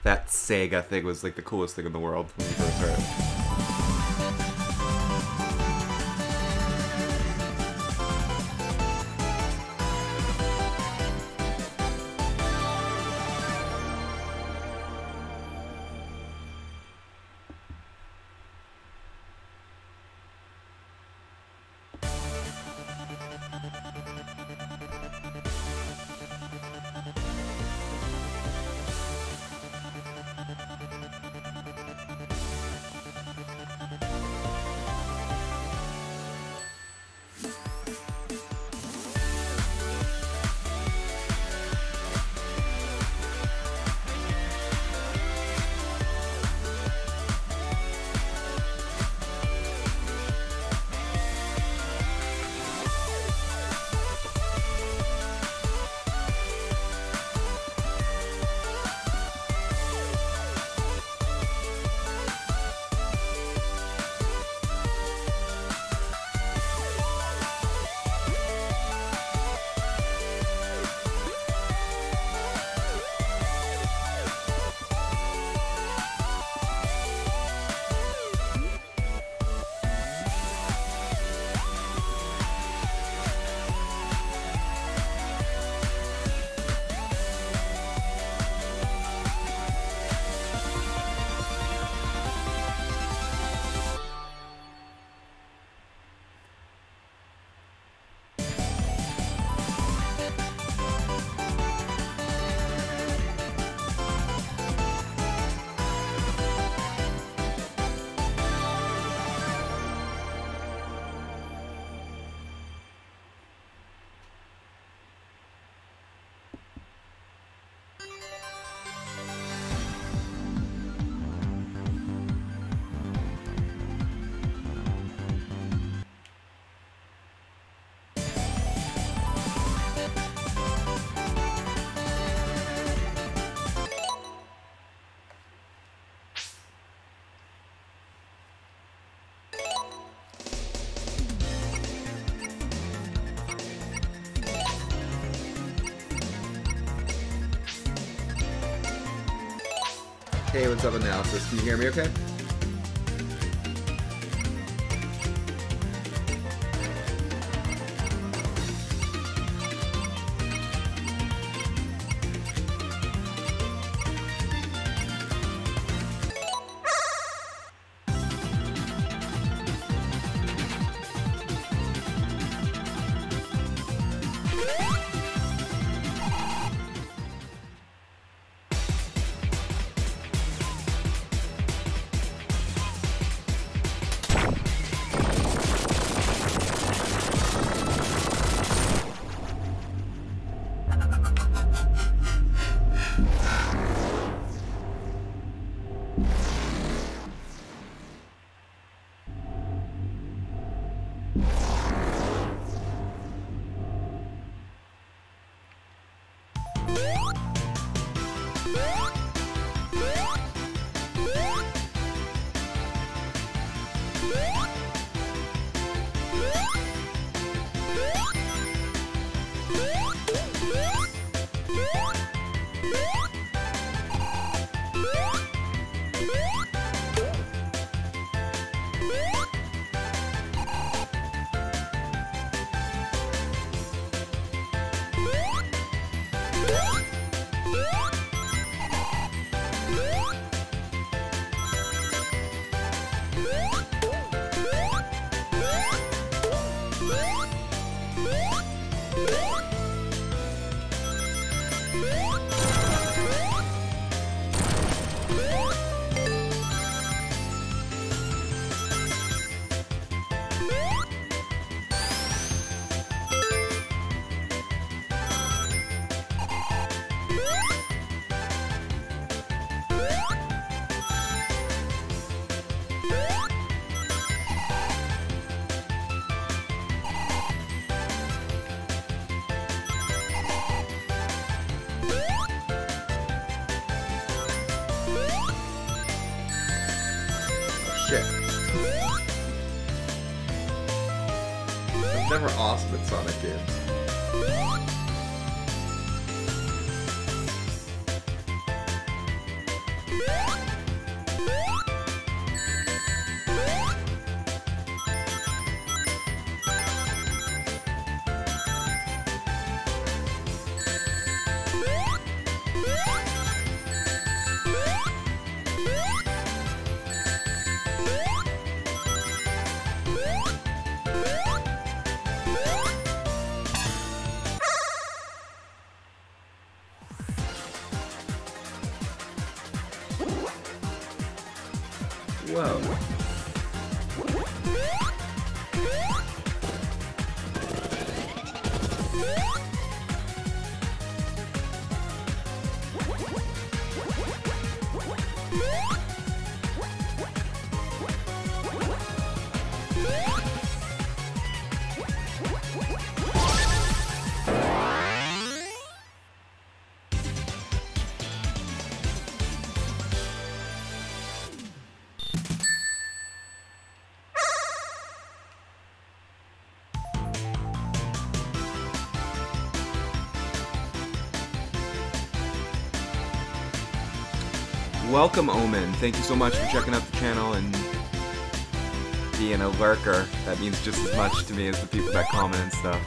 that Sega thing was like the coolest thing in the world when you first heard it. Hey, what's up, Analysis? Can you hear me okay? Shit. I'm never awesome at Sonic games. Whoa. Welcome, Omen. Thank you so much for checking out the channel and being a lurker. That means just as much to me as the people that comment and stuff.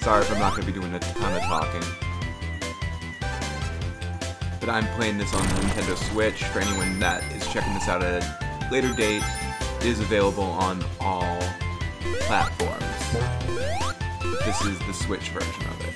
Sorry if I'm not going to be doing a ton of talking. But I'm playing this on the Nintendo Switch. For anyone that is checking this out at a later date, it is available on all platforms. This is the Switch version of it.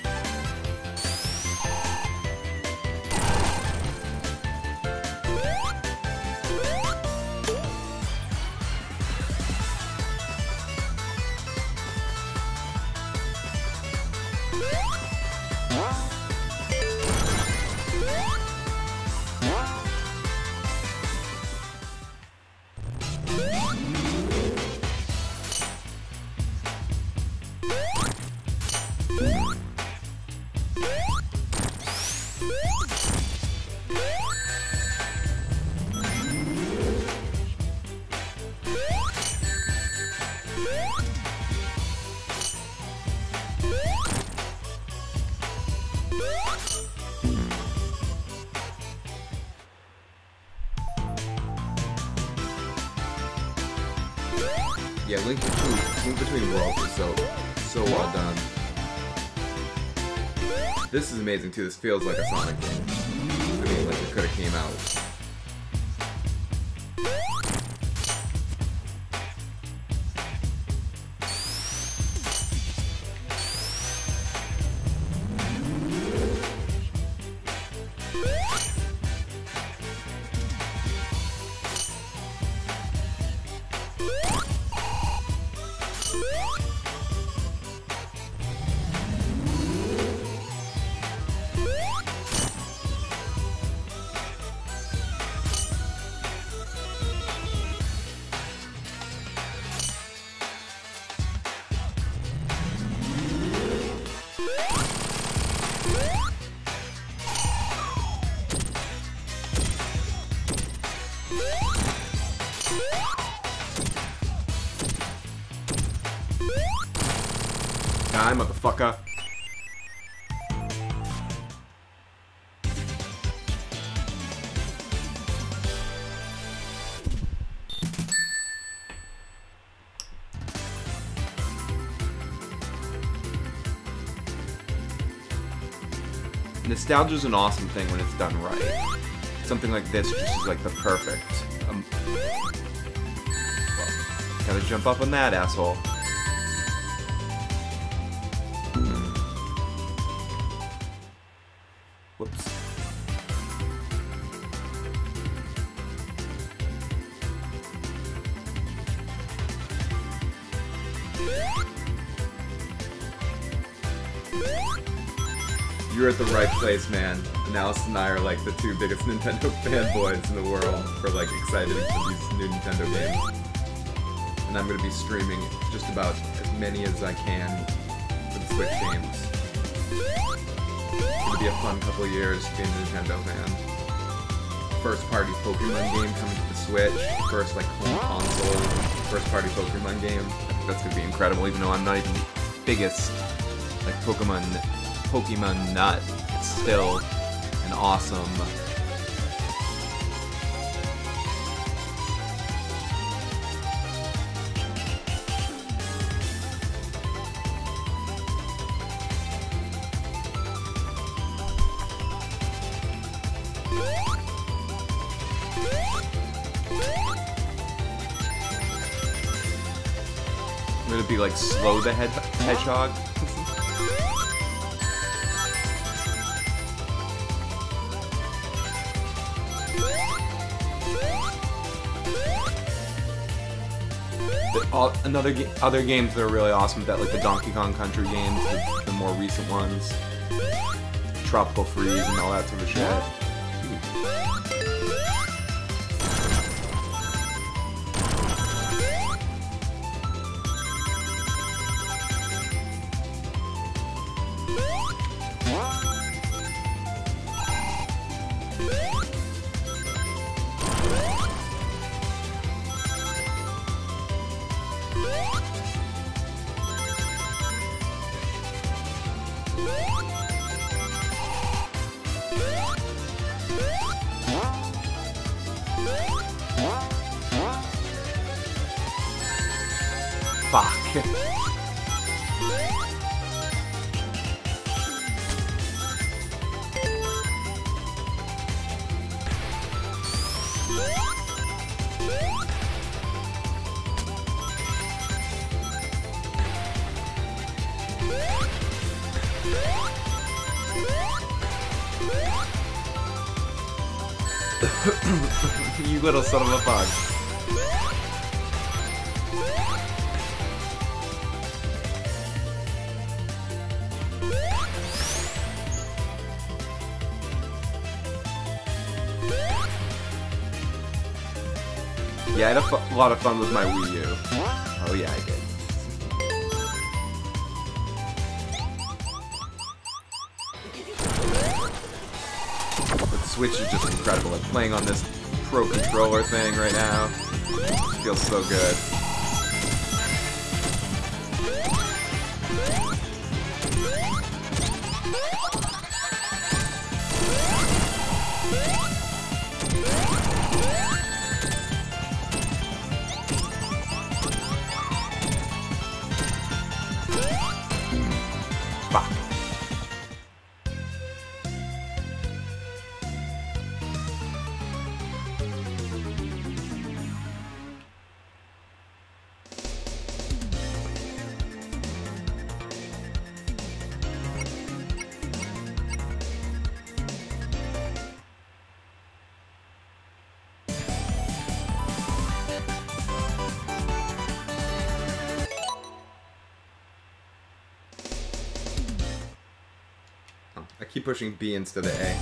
Yeah, Link Between Worlds is so well done. This is amazing too. This feels like a Sonic game. I mean, like it could have came out. Die, motherfucker. Nostalgia's an awesome thing when it's done right. Something like this just is like the perfect. Well, gotta jump up on that, asshole. Whoops. You're at the right place, man. And Alice and I are like the two biggest Nintendo fanboys in the world for like excited for these new Nintendo games. And I'm gonna be streaming just about as many as I can for the Switch games. It's gonna be a fun couple of years being a Nintendo fan. First party Pokemon game coming to the Switch. First like home console, first party Pokemon game. I think that's gonna be incredible, even though I'm not even the biggest like Pokemon nut. It's still an awesome Would it be like Slow the Hedgehog? Other games that are really awesome, that like the Donkey Kong Country games, the more recent ones, Tropical Freeze and all that sort of shit. Fuck. You little son of a bug. Yeah, I had a lot of fun with my Wii U. Oh yeah, I did. But the Switch is just incredible. Like playing on this Pro Controller thing right now. It feels so good. I keep pushing B instead of A.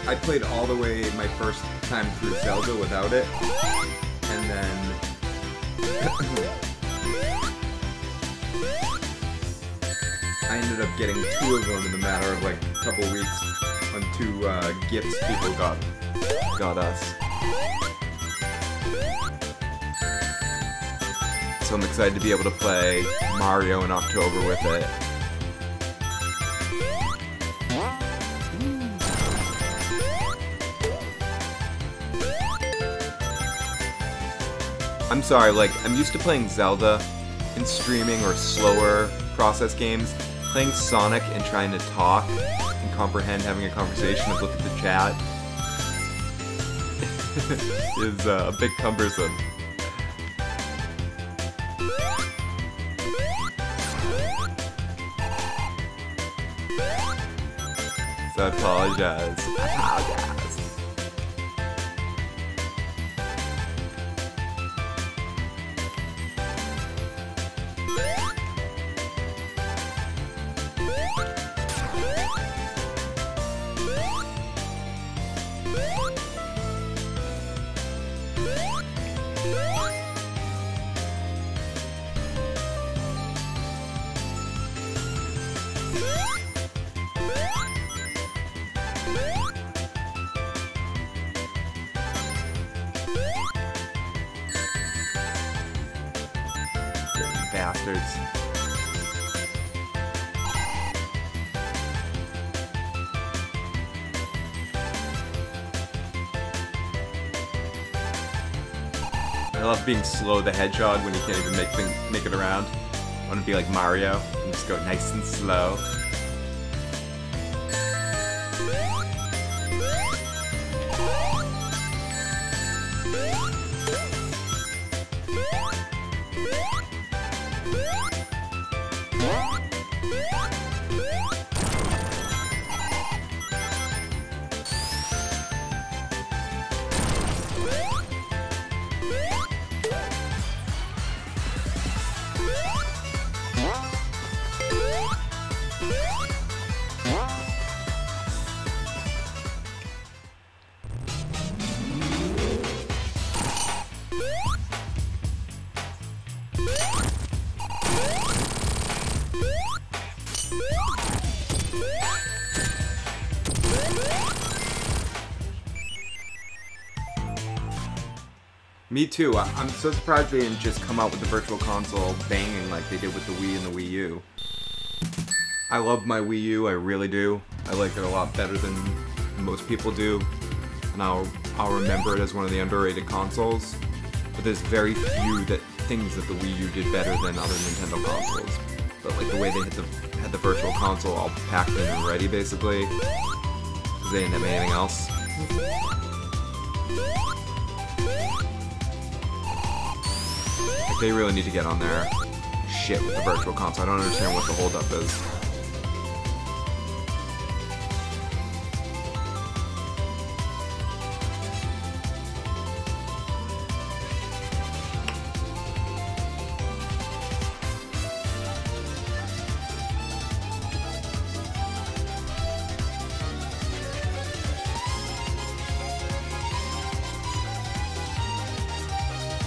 I played all the way my first time through Zelda without it, and then I ended up getting 2 of them in the matter of like a couple weeks on 2 gifts people got us. So I'm excited to be able to play Mario in October with it. I'm sorry, like, I'm used to playing Zelda in streaming or slower process games. Playing Sonic and trying to talk and comprehend having a conversation and look at the chat is a bit cumbersome. So I apologize. Bastards. I love being Slow the Hedgehog when you can't even make it around. I want to be like Mario and just go nice and slow. Me too. I'm so surprised they didn't just come out with the Virtual Console banging like they did with the Wii and the Wii U. I love my Wii U, I really do. I like it a lot better than most people do, and I'll remember it as one of the underrated consoles. But there's very few things that the Wii U did better than other Nintendo consoles. But like the way they had the Virtual Console all packed in and ready, basically, because they didn't have anything else. They really need to get on their shit with the Virtual Console. I don't understand what the holdup is.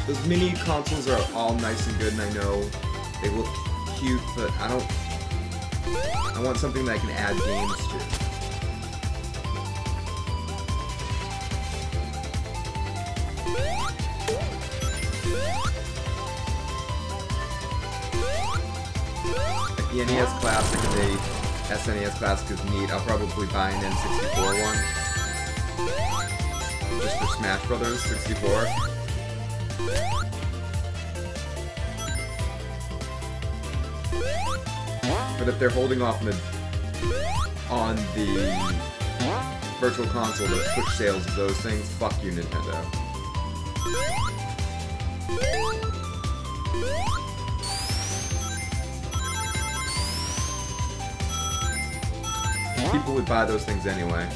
Those mini consoles are all nice and good, and I know they look cute, but I want something that I can add games to. Like the NES Classic and the SNES Classic is neat. I'll probably buy an N64 one. Just for Smash Brothers 64. But if they're holding off on the Virtual Console to push sales of those things, fuck you, Nintendo. People would buy those things anyway.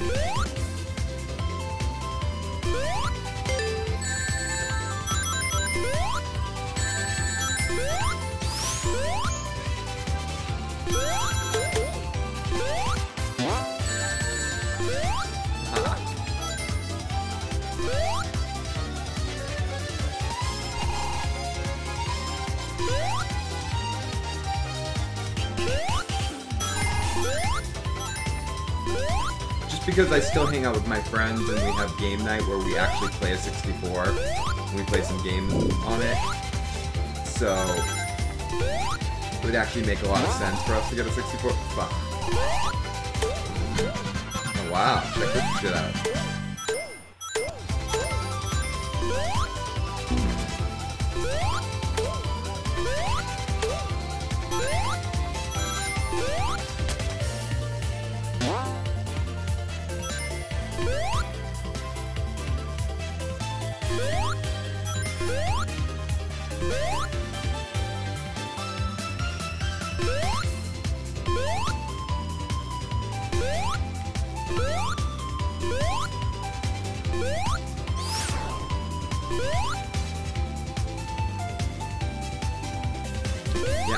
Because I still hang out with my friends and we have game night where we actually play a 64 and we play some games on it. So it would actually make a lot of sense for us to get a 64. Fuck. Oh wow, check this shit out.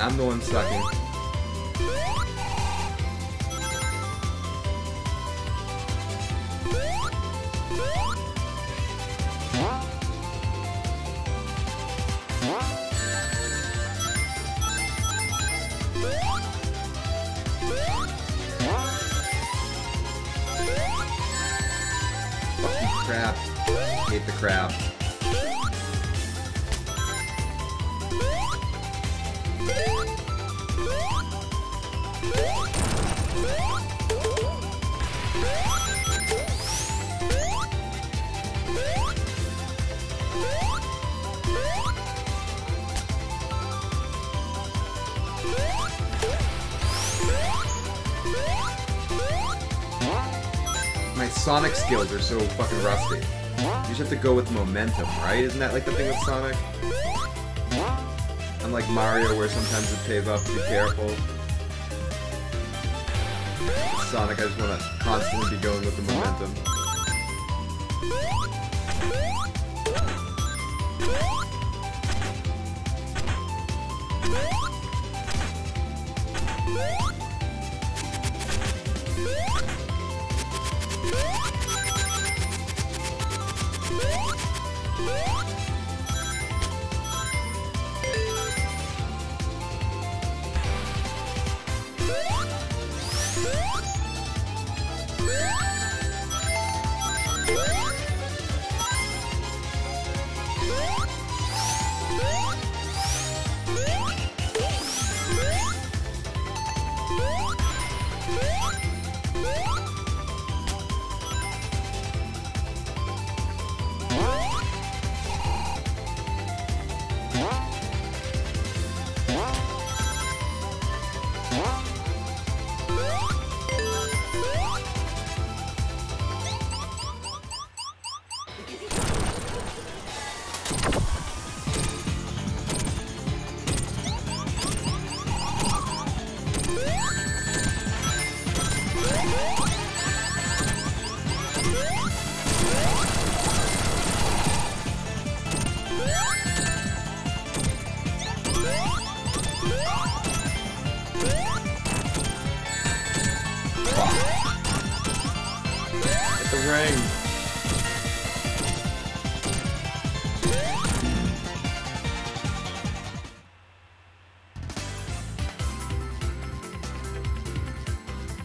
I'm the one sucking. Fucking crap. Hate the crap. My Sonic skills are so fucking rusty. You just have to go with momentum, right? Isn't that like the thing with Sonic? Unlike Mario, where sometimes it pays off to be careful. Sonic, I just want to constantly be going with the momentum.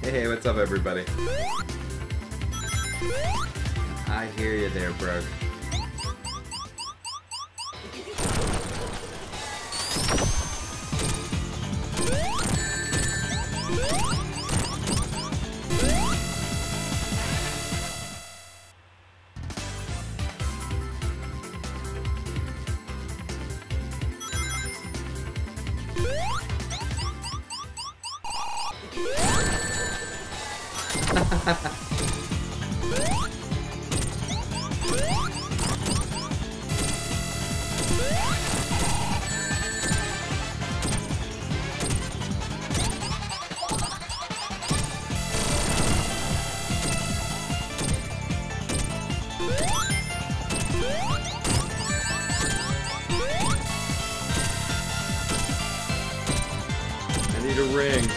Hey, what's up, everybody? I hear you there, bro. I need a ring.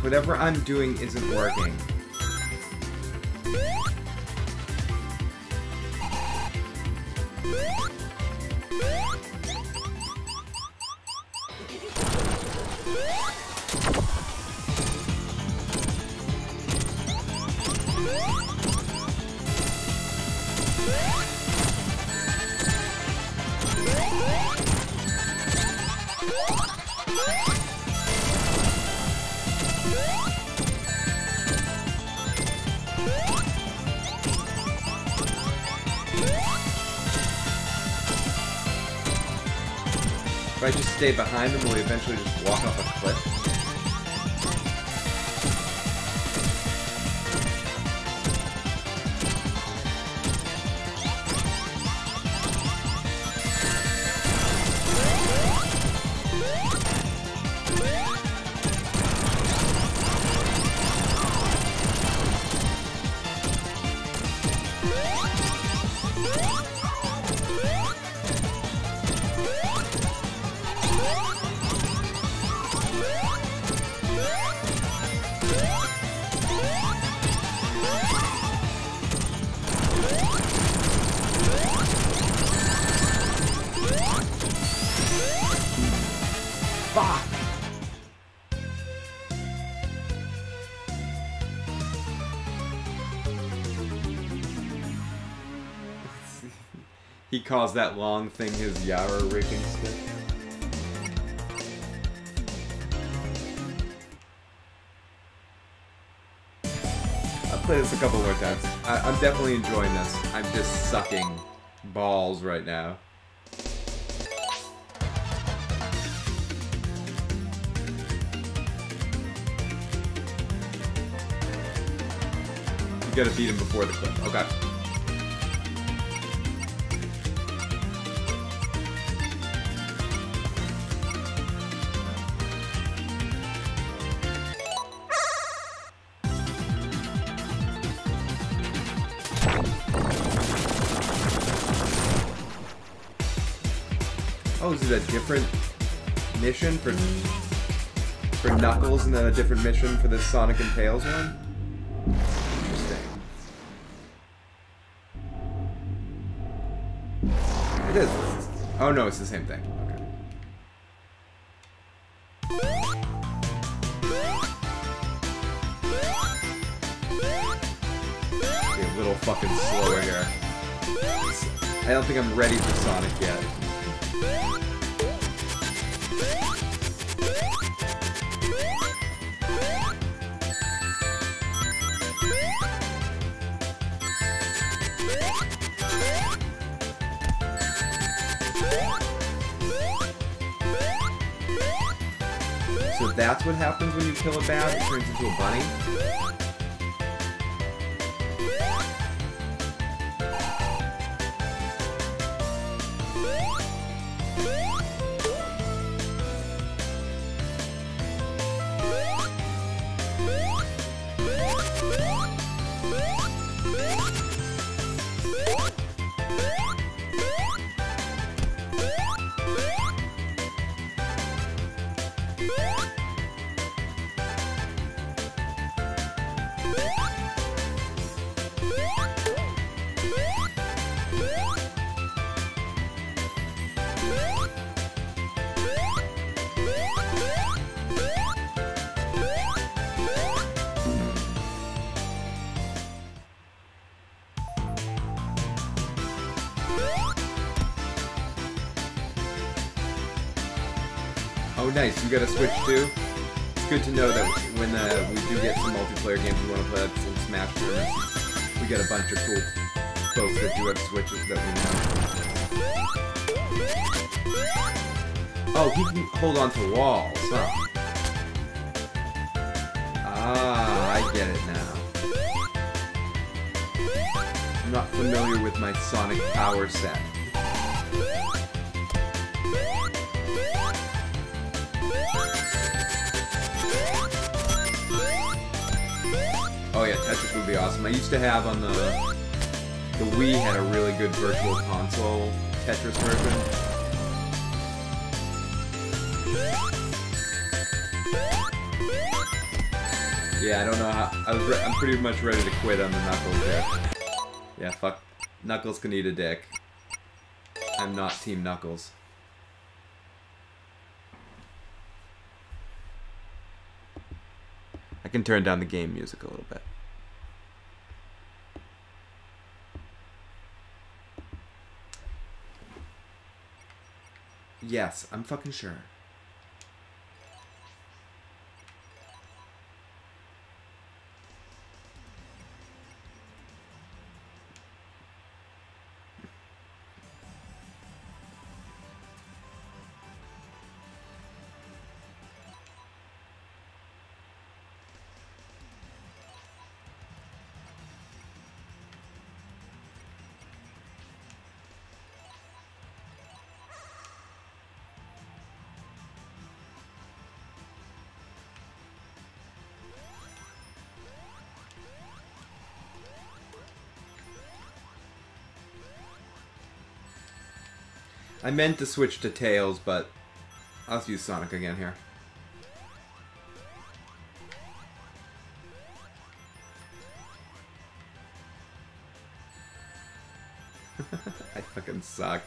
Whatever I'm doing isn't working. If I just stay behind him, will he eventually just walk off a cliff? He calls that long thing his Yara raking stick. I'll play this a couple more times. I'm definitely enjoying this. I'm just sucking balls right now. gotta beat him before the cliff. Okay. Oh, is it a different mission for Knuckles and then a different mission for this Sonic and Tails one? Interesting. It is. Oh no, it's the same thing. Okay. Be a little fucking slower here. I don't think I'm ready for Sonic yet. So that's what happens when you kill a bat? It turns into a bunny? Oh, nice. You got a Switch too? It's good to know that when we do get some multiplayer games we want to play, some Smash tournaments, we get a bunch of cool folks that do have Switches that we know. Oh, he can hold on to walls, huh? Ah, I get it now. I'm not familiar with my Sonic power set. Oh yeah, Tetris would be awesome. I used to have on the Wii had a really good Virtual Console Tetris version. Yeah, I don't know how. I'm pretty much ready to quit on the Knuckles there. Yeah, fuck. Knuckles can eat a dick. I'm not Team Knuckles. I can turn down the game music a little bit. Yes, I'm fucking sure. I meant to switch to Tails, but I'll use Sonic again here. I fucking suck.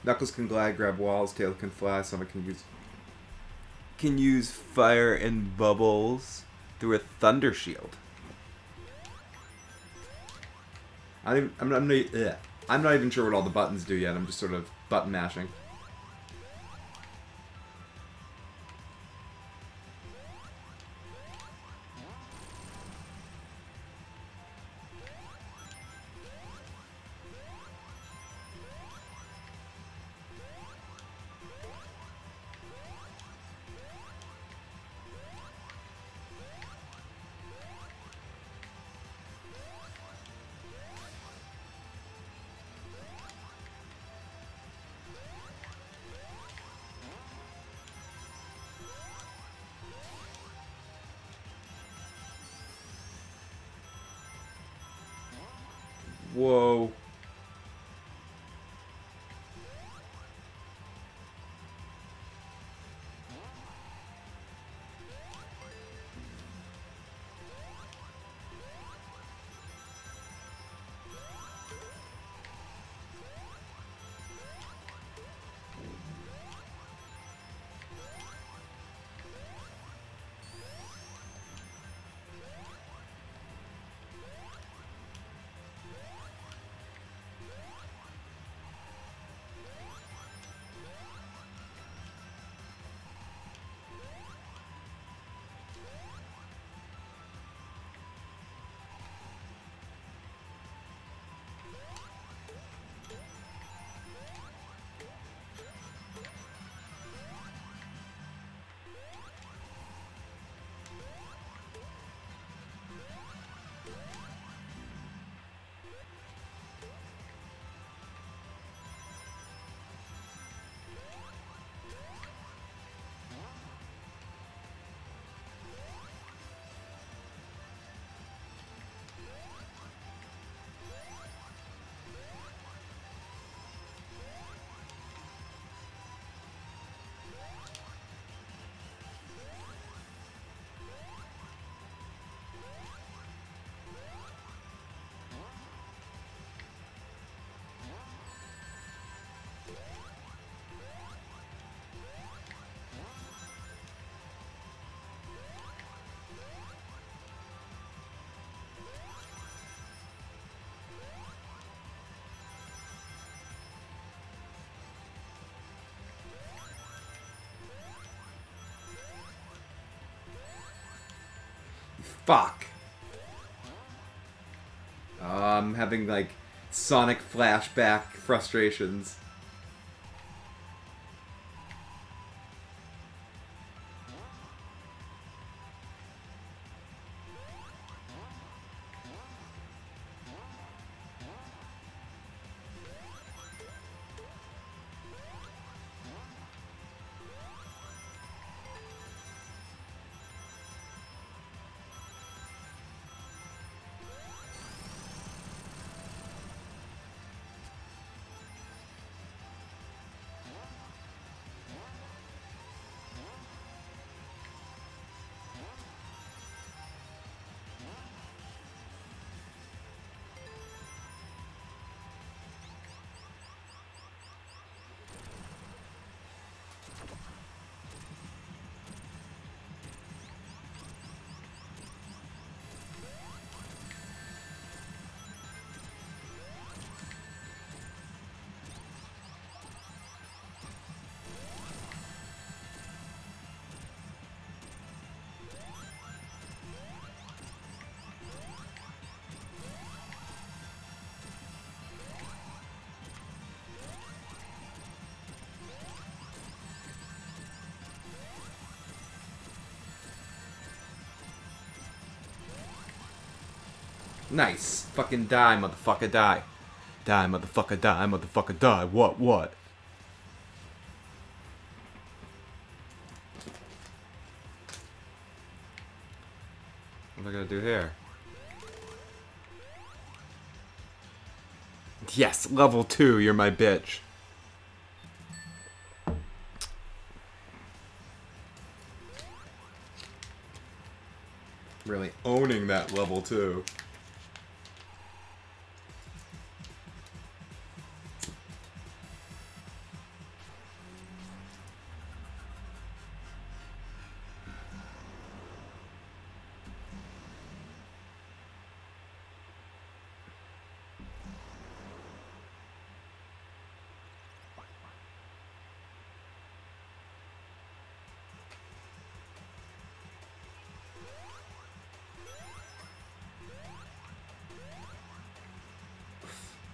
Knuckles can glide, grab walls, Tail can fly, Sonic can use fire and bubbles through a thunder shield. I'm not even sure what all the buttons do yet. I'm just sort of button mashing. Whoa. Fuck. I'm having, like, Sonic flashback frustrations. Nice. Fucking die, motherfucker, die. Die, motherfucker, die, motherfucker, die. What? What am I gonna do here? Yes, level 2, you're my bitch. Really owning that level, too.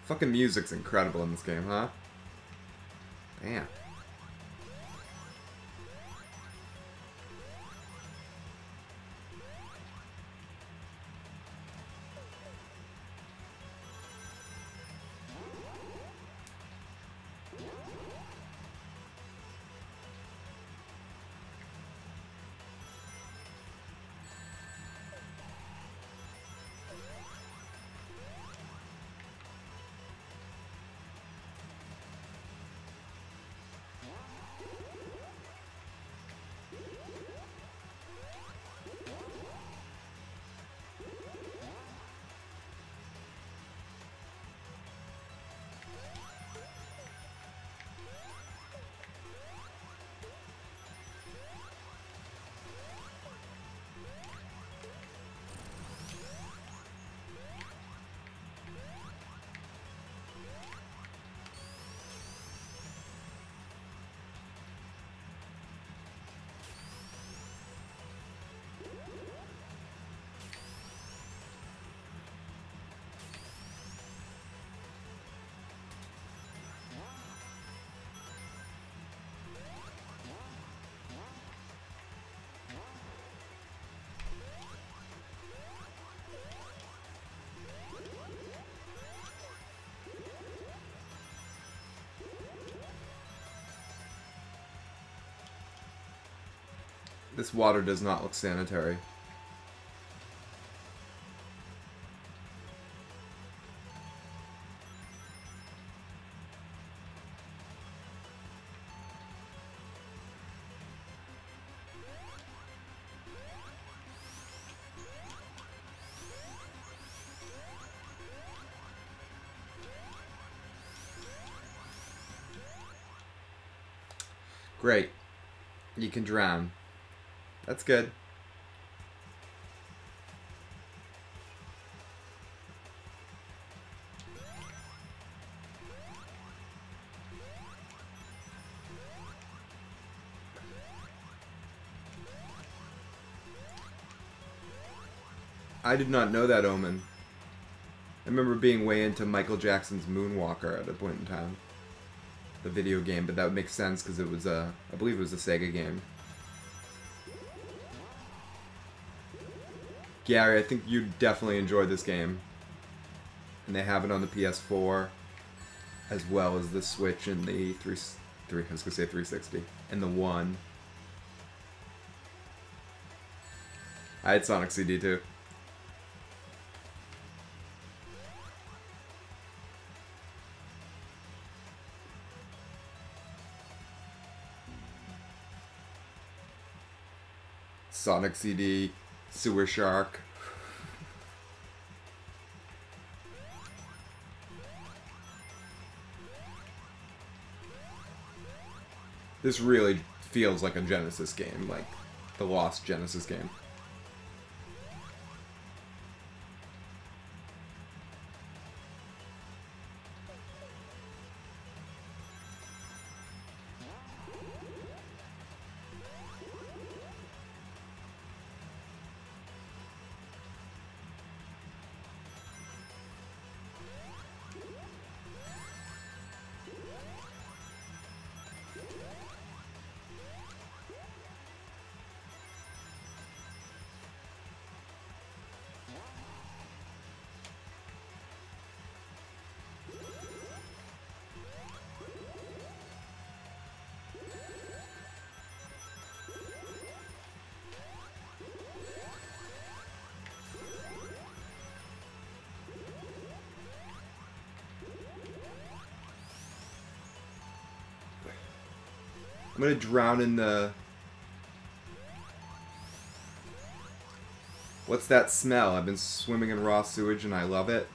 Fucking music's incredible in this game, huh? Damn. This water does not look sanitary. Great. You can drown. That's good. I did not know that, Omen. I remember being way into Michael Jackson's Moonwalker at a point in time. The video game, but that would make sense because it was a, I believe it was a Sega game. Gary, I think you definitely enjoy this game. And they have it on the PS4, as well as the Switch and the I was gonna say 360, and the One. I had Sonic CD too. Sonic CD, Sewer Shark. This really feels like a Genesis game, like the lost Genesis game. I'm gonna drown in the... What's that smell? I've been swimming in raw sewage and I love it.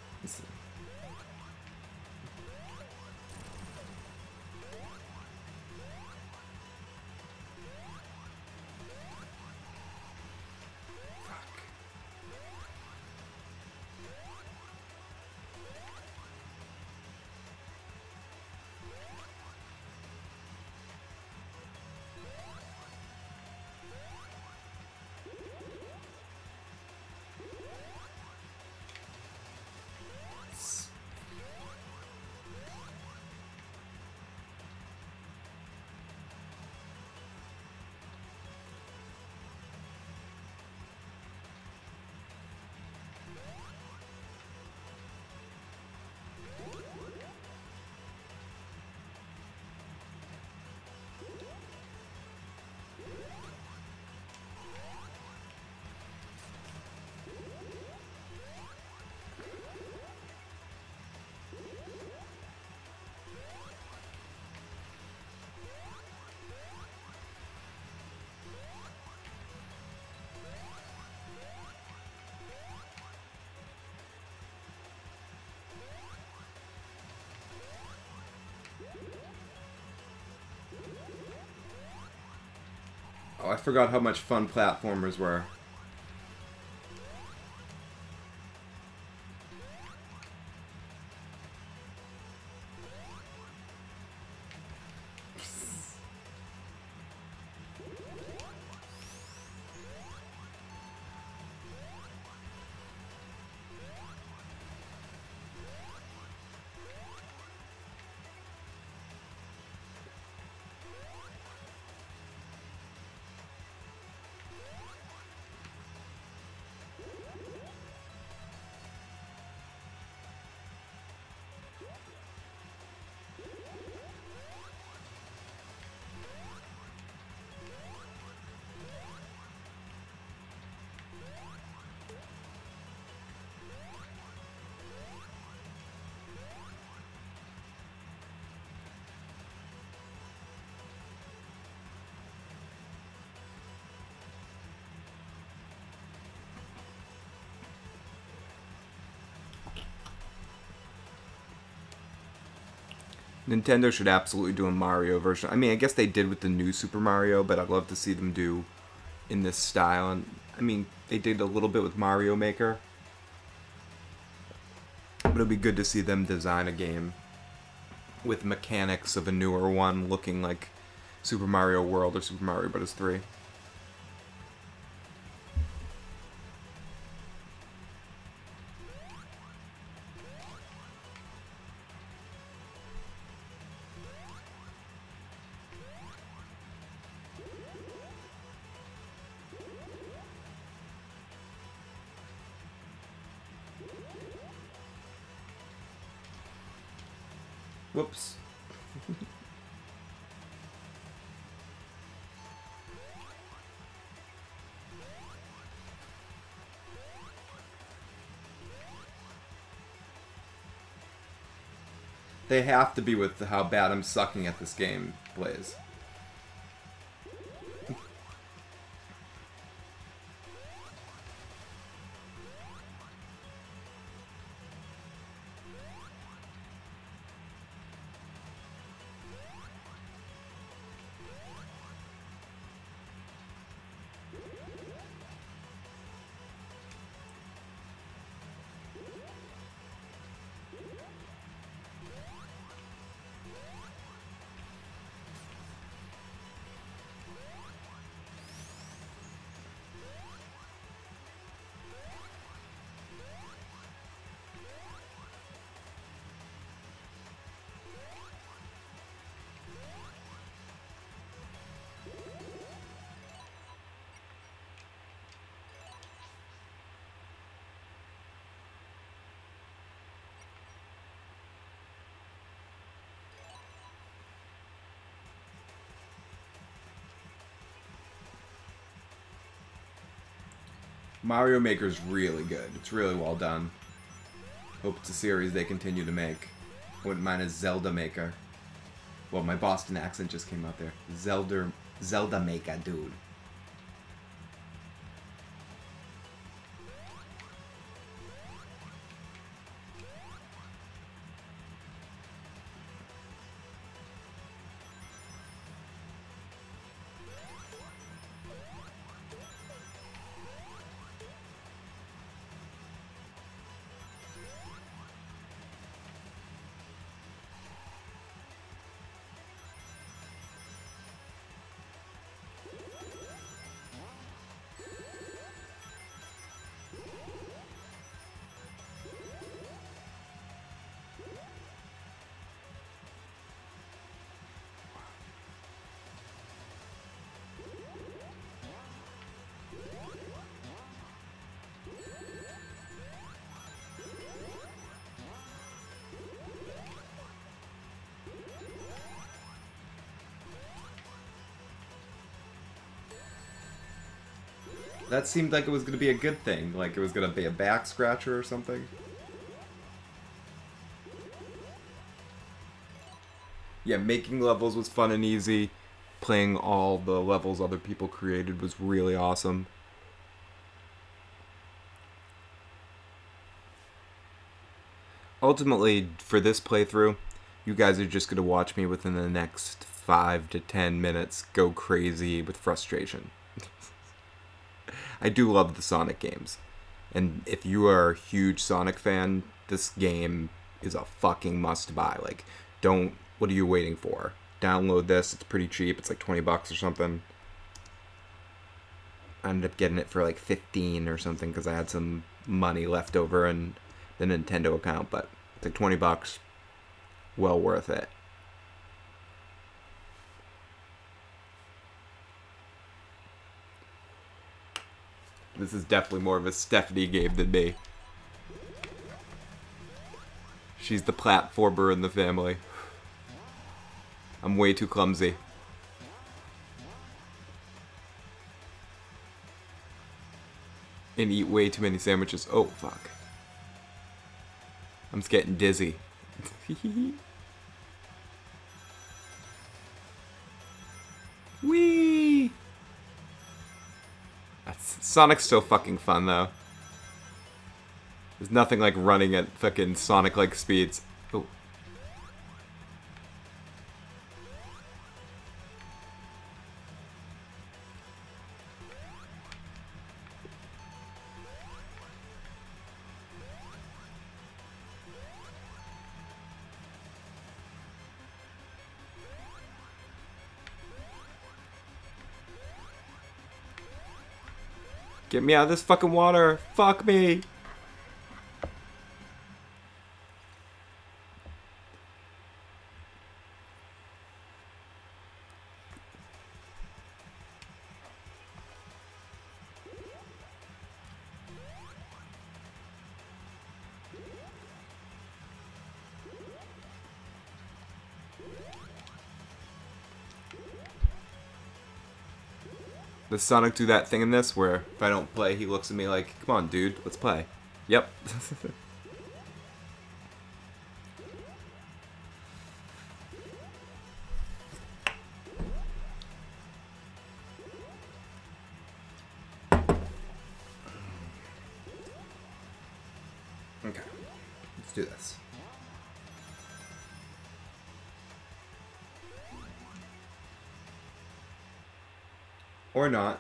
Oh, I forgot how much fun platformers were. Nintendo should absolutely do a Mario version. I mean, I guess they did with the new Super Mario, but I'd love to see them do in this style. And I mean, they did a little bit with Mario Maker, but it'd be good to see them design a game with mechanics of a newer one, looking like Super Mario World or Super Mario Bros. 3. Whoops. They have to be with how bad I'm sucking at this game, Blaze. Mario Maker's really good. It's really well done. Hope it's a series they continue to make. I wouldn't mind a Zelda Maker. Well, my Boston accent just came out there. Zelda Maker, dude. That seemed like it was going to be a good thing. Like it was going to be a back scratcher or something. Yeah, making levels was fun and easy. Playing all the levels other people created was really awesome. Ultimately, for this playthrough, you guys are just going to watch me within the next 5 to 10 minutes go crazy with frustration. I do love the Sonic games. And if you are a huge Sonic fan, this game is a fucking must-buy. Like, what are you waiting for? Download this, it's pretty cheap, it's like 20 bucks or something. I ended up getting it for like 15 or something because I had some money left over in the Nintendo account, but it's like 20 bucks. Well worth it. This is definitely more of a Stephanie game than me. She's the platformer in the family. I'm way too clumsy. And eat way too many sandwiches. Oh, fuck. I'm just getting dizzy. Whee! Sonic's so fucking fun, though. There's nothing like running at fucking Sonic-like speeds. Oh. Get me out of this fucking water. Fuck me. Does Sonic do that thing in this where if I don't play, he looks at me like, come on, dude, let's play. Yep. Okay, let's do this. Or not.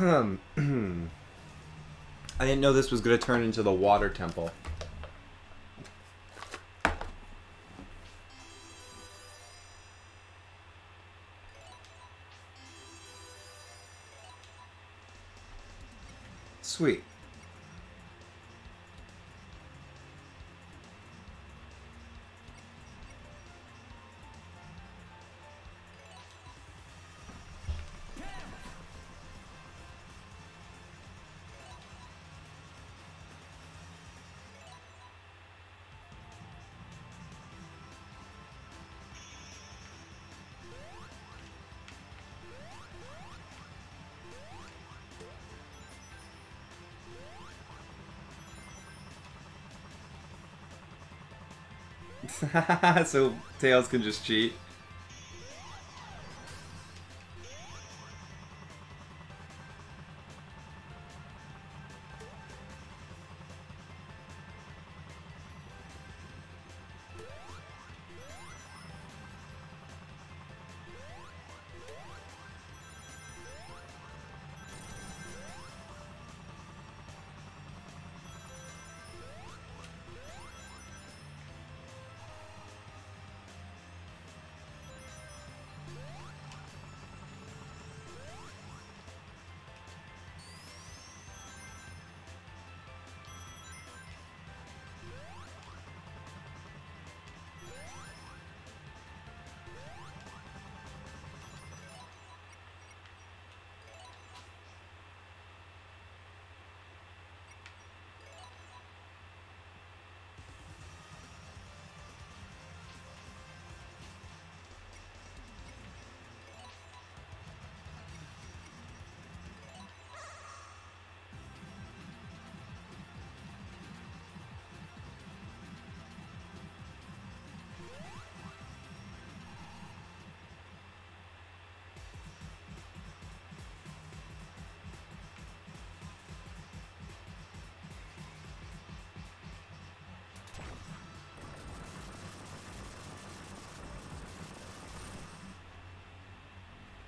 I didn't know this was going to turn into the water temple. Sweet. So Tails can just cheat.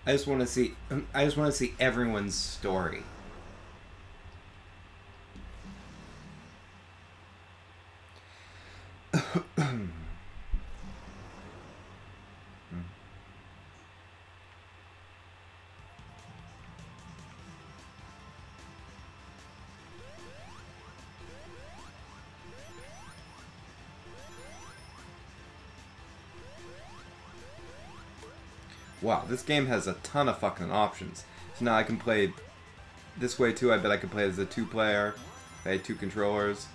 I just want to see. I just want to see everyone's story. Wow, this game has a ton of fucking options. So now I can play this way too. I bet I could play as a 2-player. I had 2 controllers.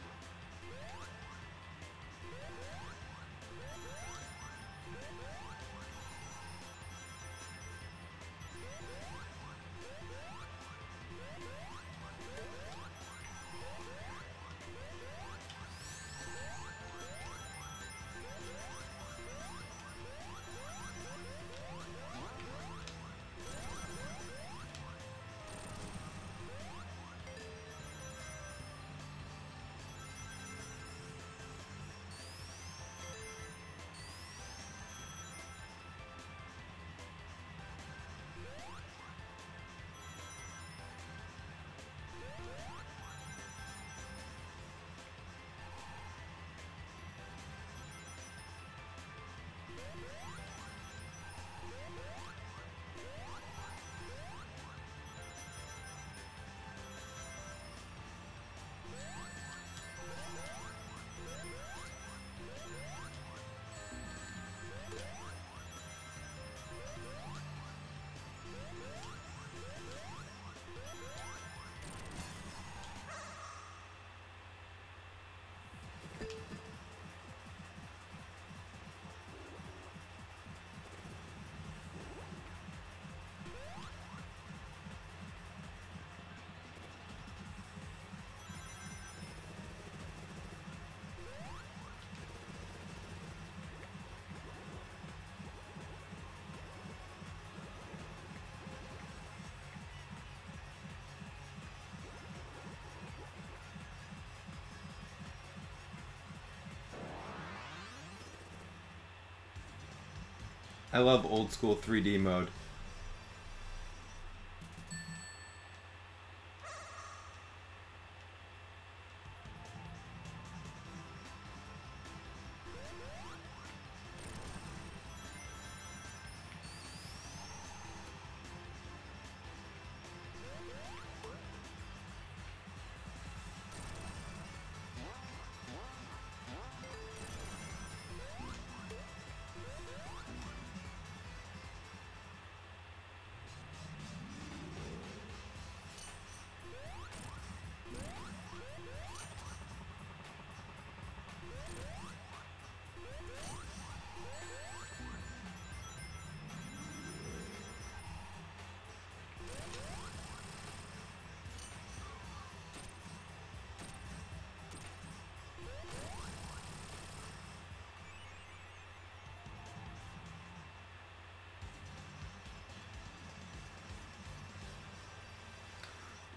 I love old school 3D mode.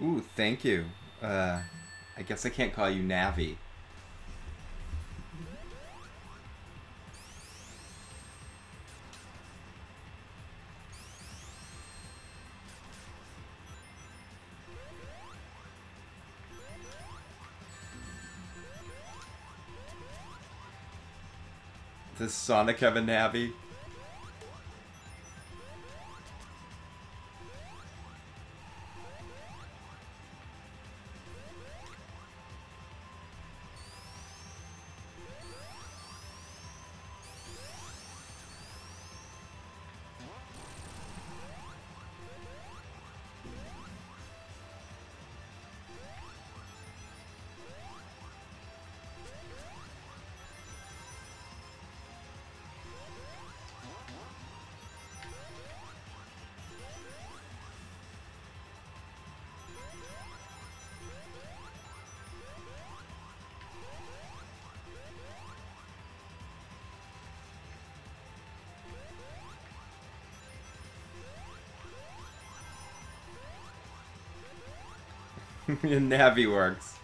Ooh, thank you. I guess I can't call you Navi. Does Sonic have a Navi? Navi works.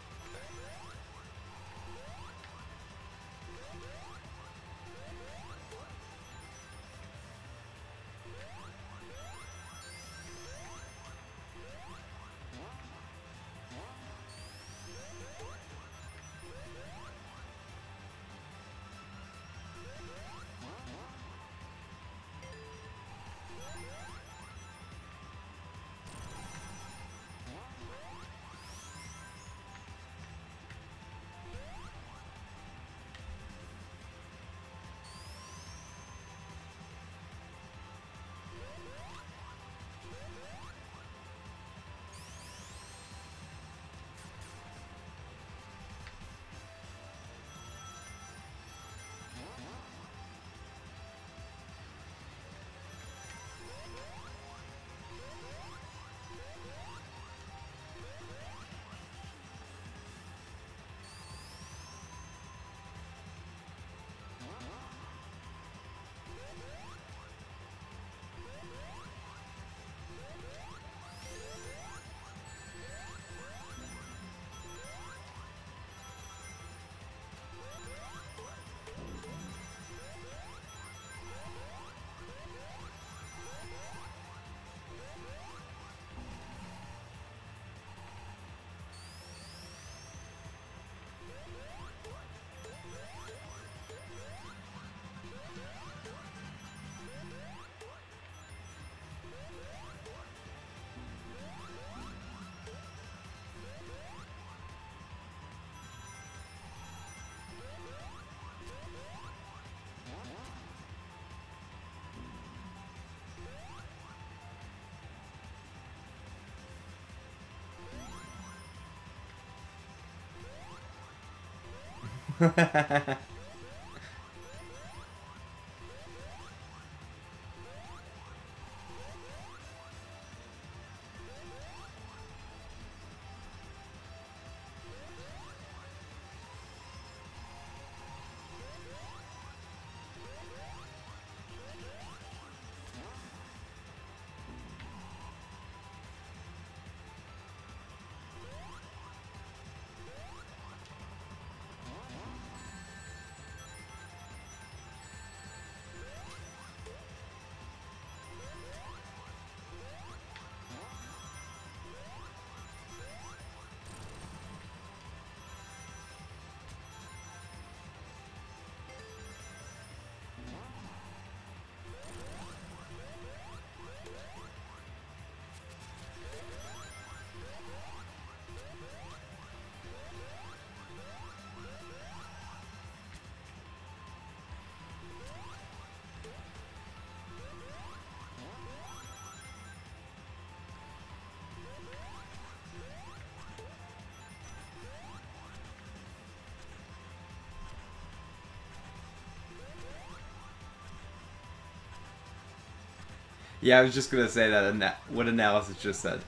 Yeah, I was just gonna say that. What Analysis just said.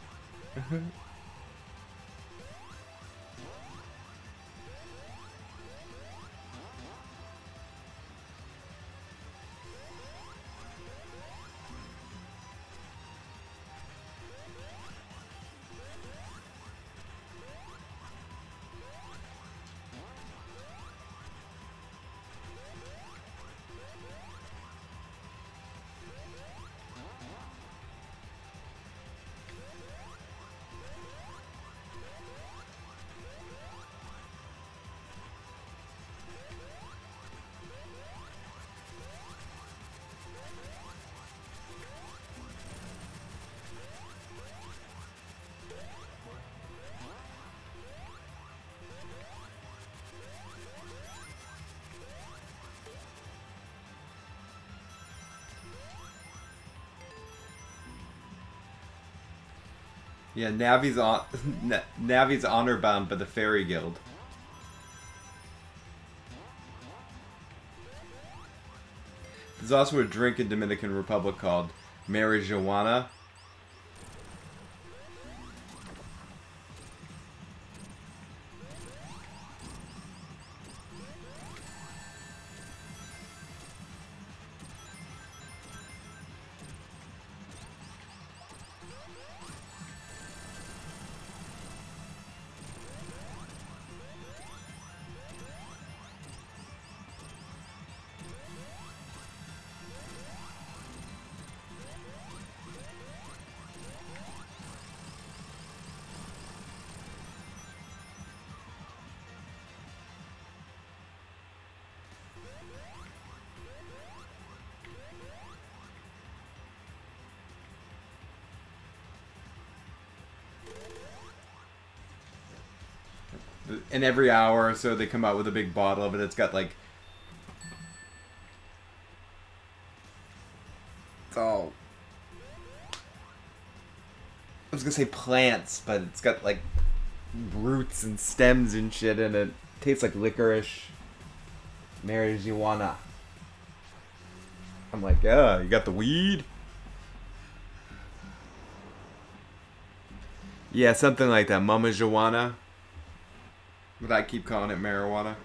Yeah, Navi's honor bound by the Fairy Guild. There's also a drink in Dominican Republic called marijuana. And every hour or so they come out with a big bottle of it. It's got like... It's all... I was gonna say plants, but it's got like roots and stems and shit in it. Tastes like licorice. Marijuana. I'm like, yeah, you got the weed? Yeah, something like that. Mama Joanna. But I keep calling it marijuana.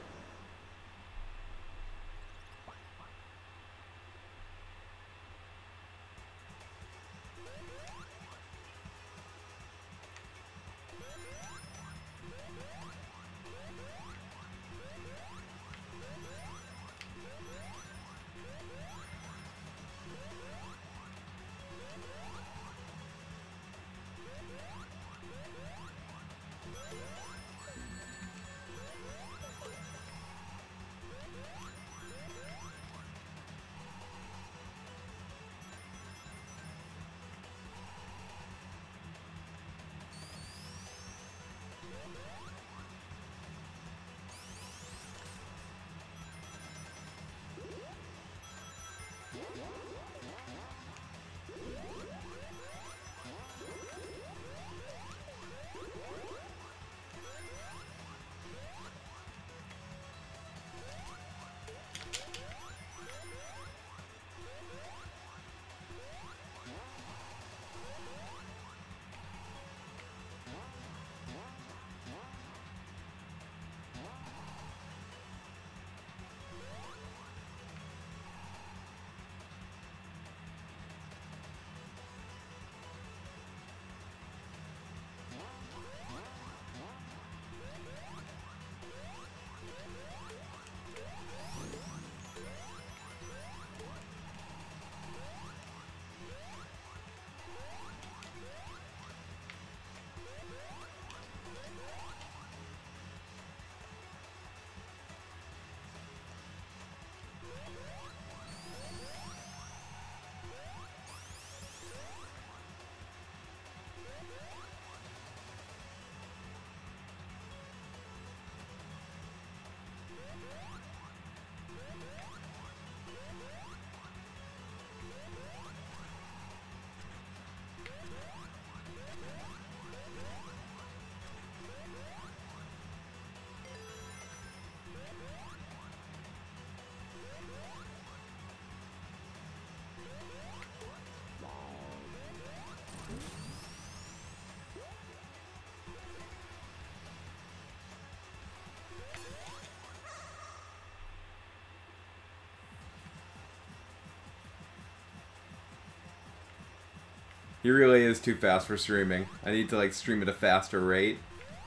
He really is too fast for streaming. I need to, like, stream at a faster rate,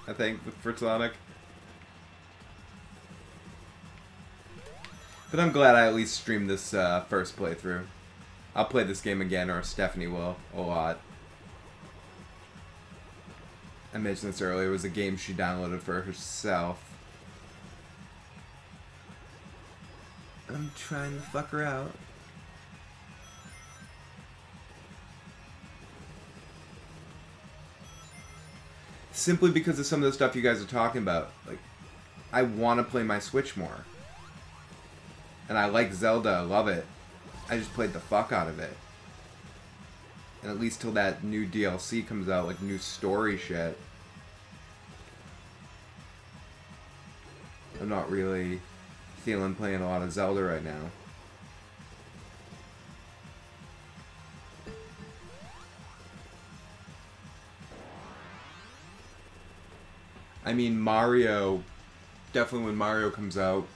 I think, for Sonic. But I'm glad I at least streamed this first playthrough. I'll play this game again, or Stephanie will, a lot. I mentioned this earlier, it was a game she downloaded for herself. I'm trying to fuck her out. Simply because of some of the stuff you guys are talking about. Like, I want to play my Switch more. And I like Zelda, I love it. I just played the fuck out of it. And at least till that new DLC comes out, like new story shit, I'm not really feeling playing a lot of Zelda right now. I mean, Mario, definitely when Mario comes out,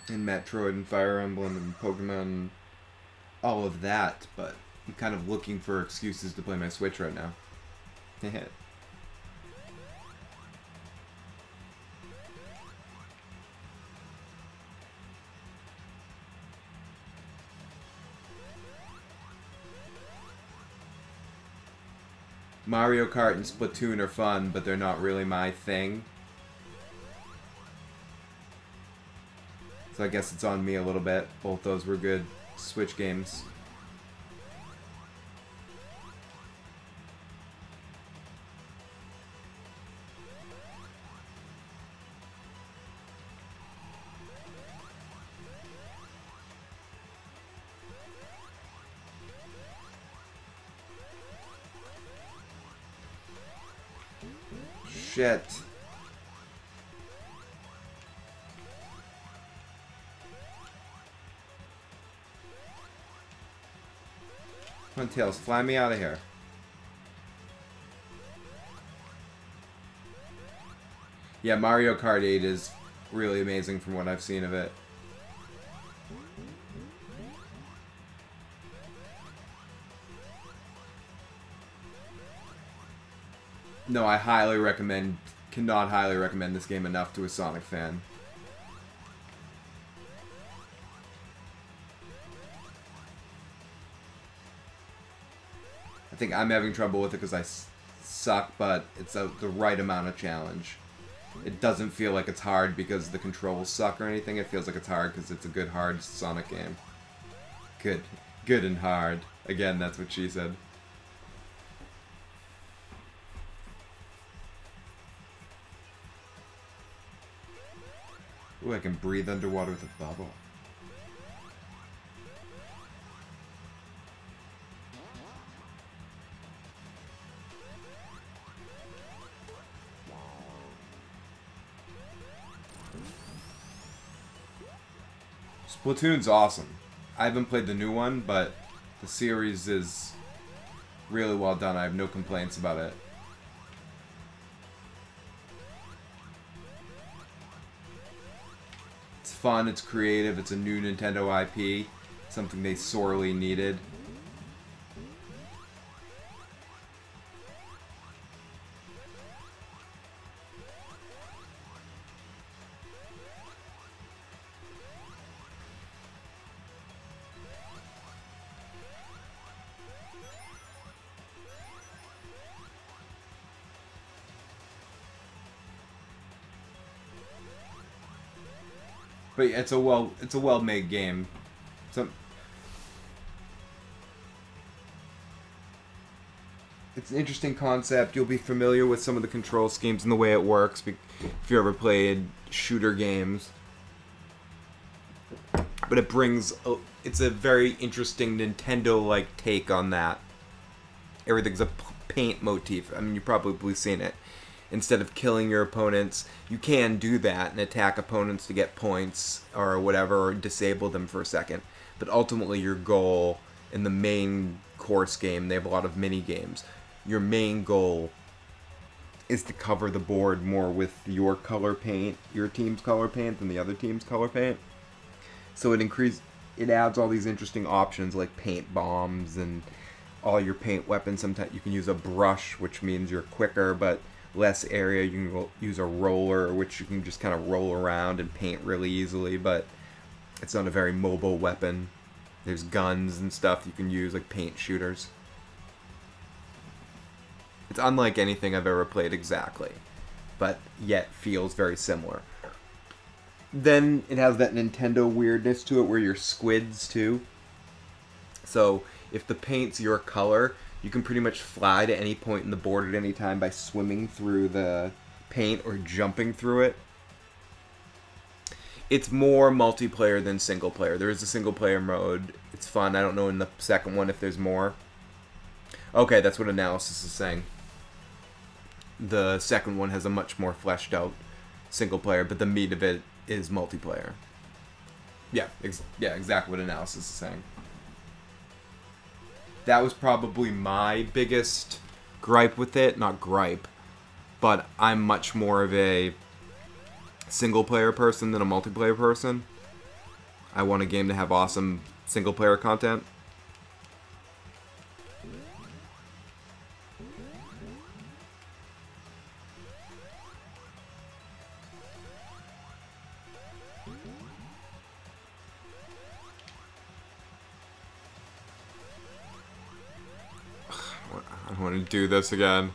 and Metroid and Fire Emblem and Pokemon, all of that, but I'm kind of looking for excuses to play my Switch right now. Mario Kart and Splatoon are fun, but they're not really my thing. So I guess it's on me a little bit. Both those were good Switch games. Shit. Come on, Tails, fly me out of here. Yeah, Mario Kart 8 is really amazing from what I've seen of it. No, I highly recommend, cannot highly recommend this game enough to a Sonic fan. I think I'm having trouble with it because I suck, but it's the right amount of challenge. It doesn't feel like it's hard because the controls suck or anything. It feels like it's hard because it's a good, hard Sonic game. Good. Good and hard. Again, that's what she said. Ooh, I can breathe underwater with a bubble. Splatoon's awesome. I haven't played the new one, but the series is really well done. I have no complaints about it. It's fun, it's creative, it's a new Nintendo IP, something they sorely needed. But it's a well-made game. It's an interesting concept. You'll be familiar with some of the control schemes and the way it works if you ever played shooter games. But it brings it's a very interesting Nintendo-like take on that. Everything's a paint motif. I mean, you've probably seen it. Instead of killing your opponents, you can do that and attack opponents to get points or whatever, or disable them for a second. But ultimately your goal in the main course game, they have a lot of mini games, your main goal is to cover the board more with your color paint, your team's color paint, than the other team's color paint. So it it adds all these interesting options like paint bombs and all your paint weapons. Sometimes you can use a brush, which means you're quicker, but less area. You can use a roller, which you can just kind of roll around and paint really easily, but it's not a very mobile weapon. There's guns and stuff you can use, like paint shooters. It's unlike anything I've ever played exactly, but yet feels very similar. Then it has that Nintendo weirdness to it where you're squids too. So if the paint's your color, you can pretty much fly to any point in the board at any time by swimming through the paint or jumping through it. It's more multiplayer than single player. There is a single player mode. It's fun. I don't know in the second one if there's more. Okay, that's what analysis is saying. The second one has a much more fleshed out single player, but the meat of it is multiplayer. Yeah, exactly what analysis is saying. That was probably my biggest gripe with it. Not gripe, but I'm much more of a single player person than a multiplayer person. I want a game to have awesome single player content. I don't want to do this again.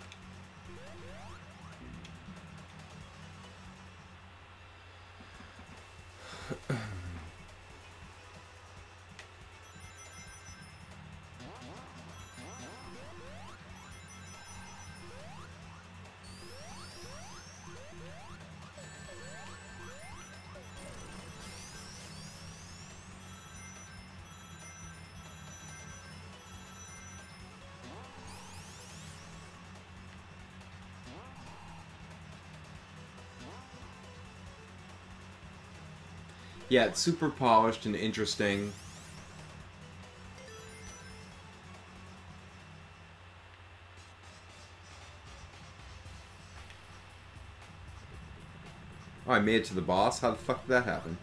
Yeah, it's super polished and interesting. Oh, I made it to the boss? How the fuck did that happen?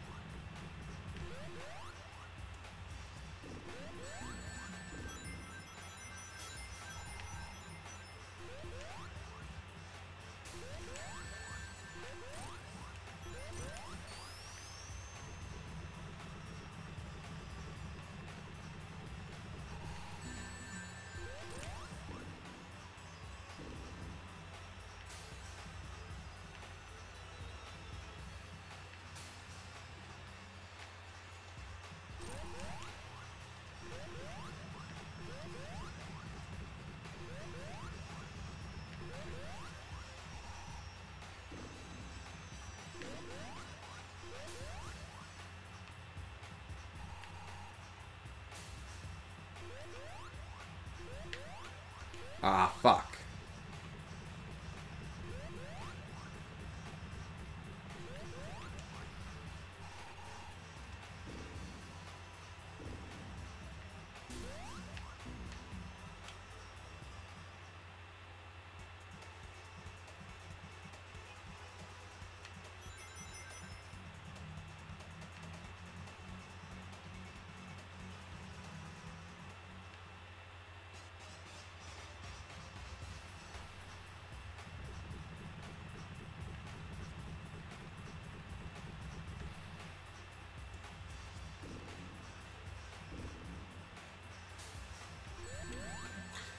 Ah, fuck.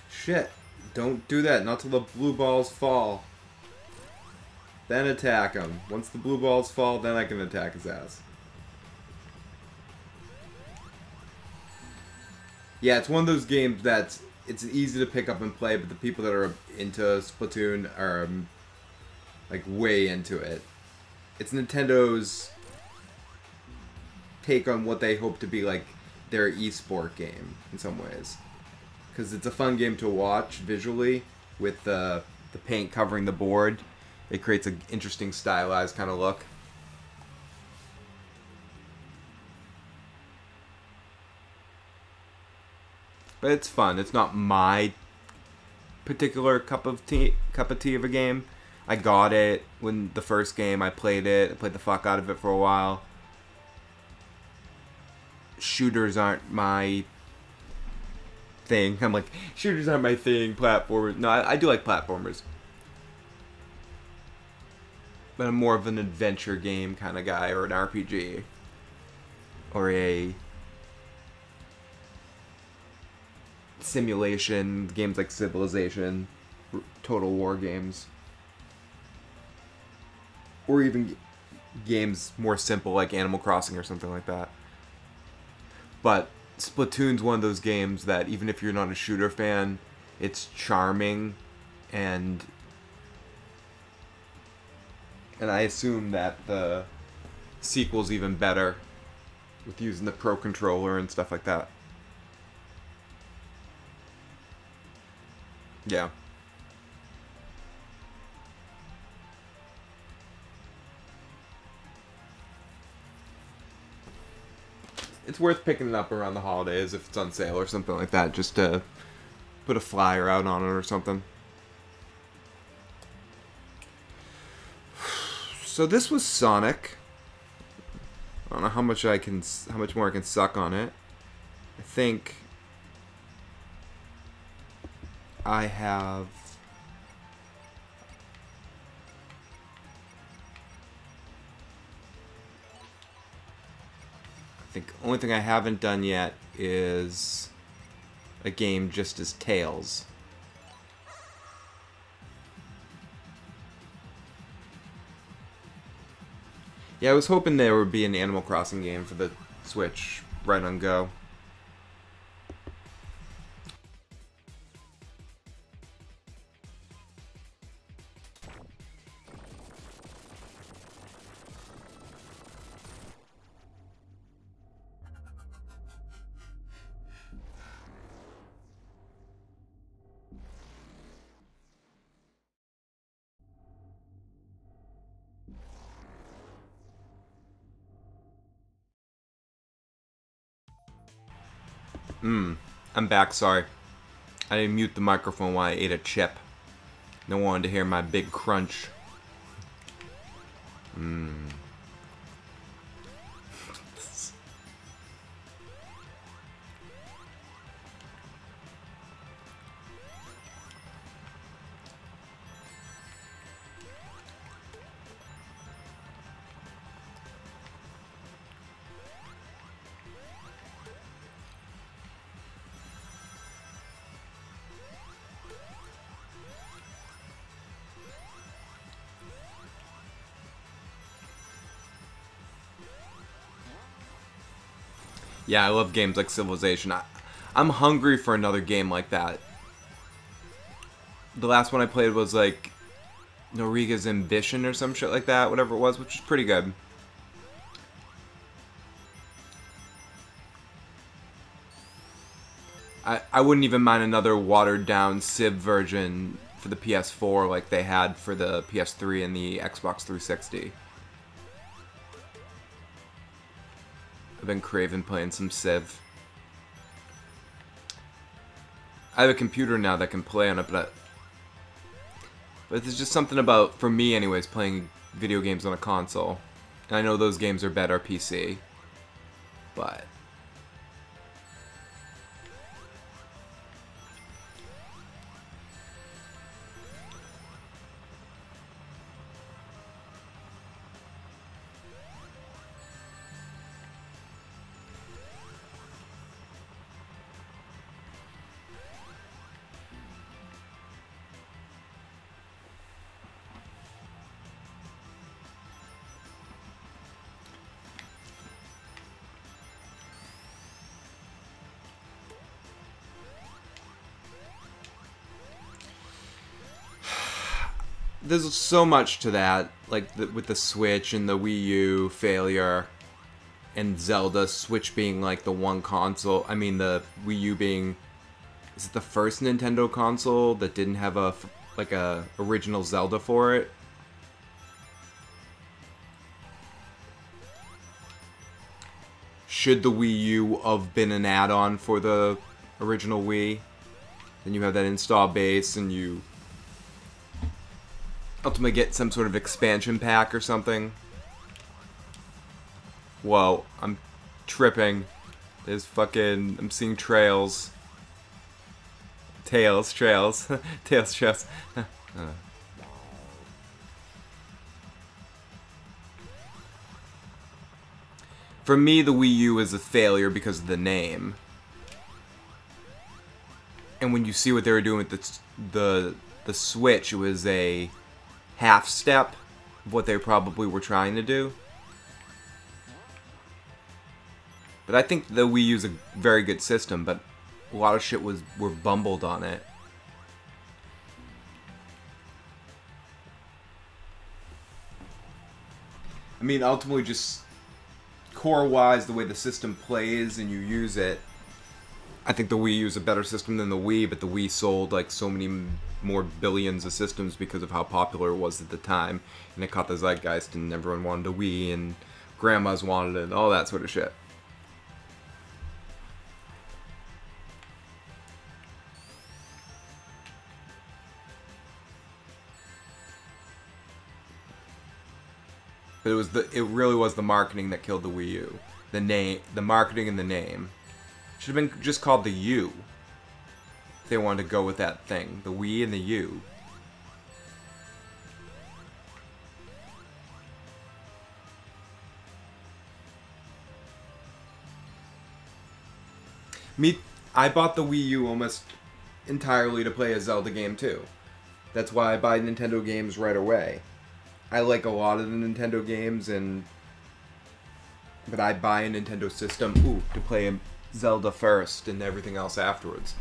Shit. Don't do that. Not till the blue balls fall. Then attack him. Once the blue balls fall, then I can attack his ass. Yeah, it's one of those games that's it's easy to pick up and play, but the people that are into Splatoon are like way into it. It's Nintendo's take on what they hope to be like their esport game in some ways. Because it's a fun game to watch visually with the paint covering the board. It creates an interesting stylized kind of look. But it's fun. It's not my particular cup of tea of a game. I got it when the first game I played it. I played the fuck out of it for a while. shooters aren't my thing. I'm like, shooters aren't my thing, platformers. No, I do like platformers. But I'm more of an adventure game kind of guy, or an RPG. Or a simulation, games like Civilization, Total War games. Or even games more simple like Animal Crossing or something like that. But Splatoon's one of those games that even if you're not a shooter fan, it's charming, and I assume that the sequel's even better with using the Pro Controller and stuff like that. Yeah. It's worth picking it up around the holidays if it's on sale or something like that, just to put a flyer out on it or something. So this was Sonic. I don't know how much more I can suck on it. I think I have the only thing I haven't done yet is a game just as Tails. Yeah, I was hoping there would be an Animal Crossing game for the Switch right on go. I'm back, sorry. I didn't mute the microphone while I ate a chip. No one wanted to hear my big crunch. Yeah, I love games like Civilization. I'm hungry for another game like that. The last one I played was like Noriga's Ambition or some shit like that, whatever it was, which is pretty good. I wouldn't even mind another watered down Civ version for the PS4 like they had for the PS3 and the Xbox 360. I've been craving playing some Civ. I have a computer now that can play on it, but there's just something about, for me anyways, playing video games on a console. And I know those games are better PC, but there's so much to that, like with the Switch and the Wii U failure, and Zelda, Switch being like the one console. I mean, the Wii U being, is it the first Nintendo console that didn't have a original Zelda for it? Should the Wii U have been an add-on for the original Wii? Then you have that install base, and you ultimately get some sort of expansion pack or something. Whoa, I'm tripping. There's fucking... I'm seeing trails. Trails. Tails. For me, the Wii U is a failure because of the name. And when you see what they were doing with the Switch, it was a half step of what they probably were trying to do. But I think the Wii U's a very good system, but a lot of shit were bumbled on it. I mean, ultimately, just core-wise, the way the system plays and you use it, I think the Wii U is a better system than the Wii, but the Wii sold like so many more billions of systems because of how popular it was at the time, and it caught the zeitgeist, and everyone wanted a Wii, and grandmas wanted it, and all that sort of shit. But it really was the marketing that killed the Wii U. The marketing and the name. Should have been just called the U. If they wanted to go with that thing. The Wii and the U. I bought the Wii U almost entirely to play a Zelda game too. That's why I buy Nintendo games right away. I like a lot of the Nintendo games, but I buy a Nintendo system to play Zelda first and everything else afterwards.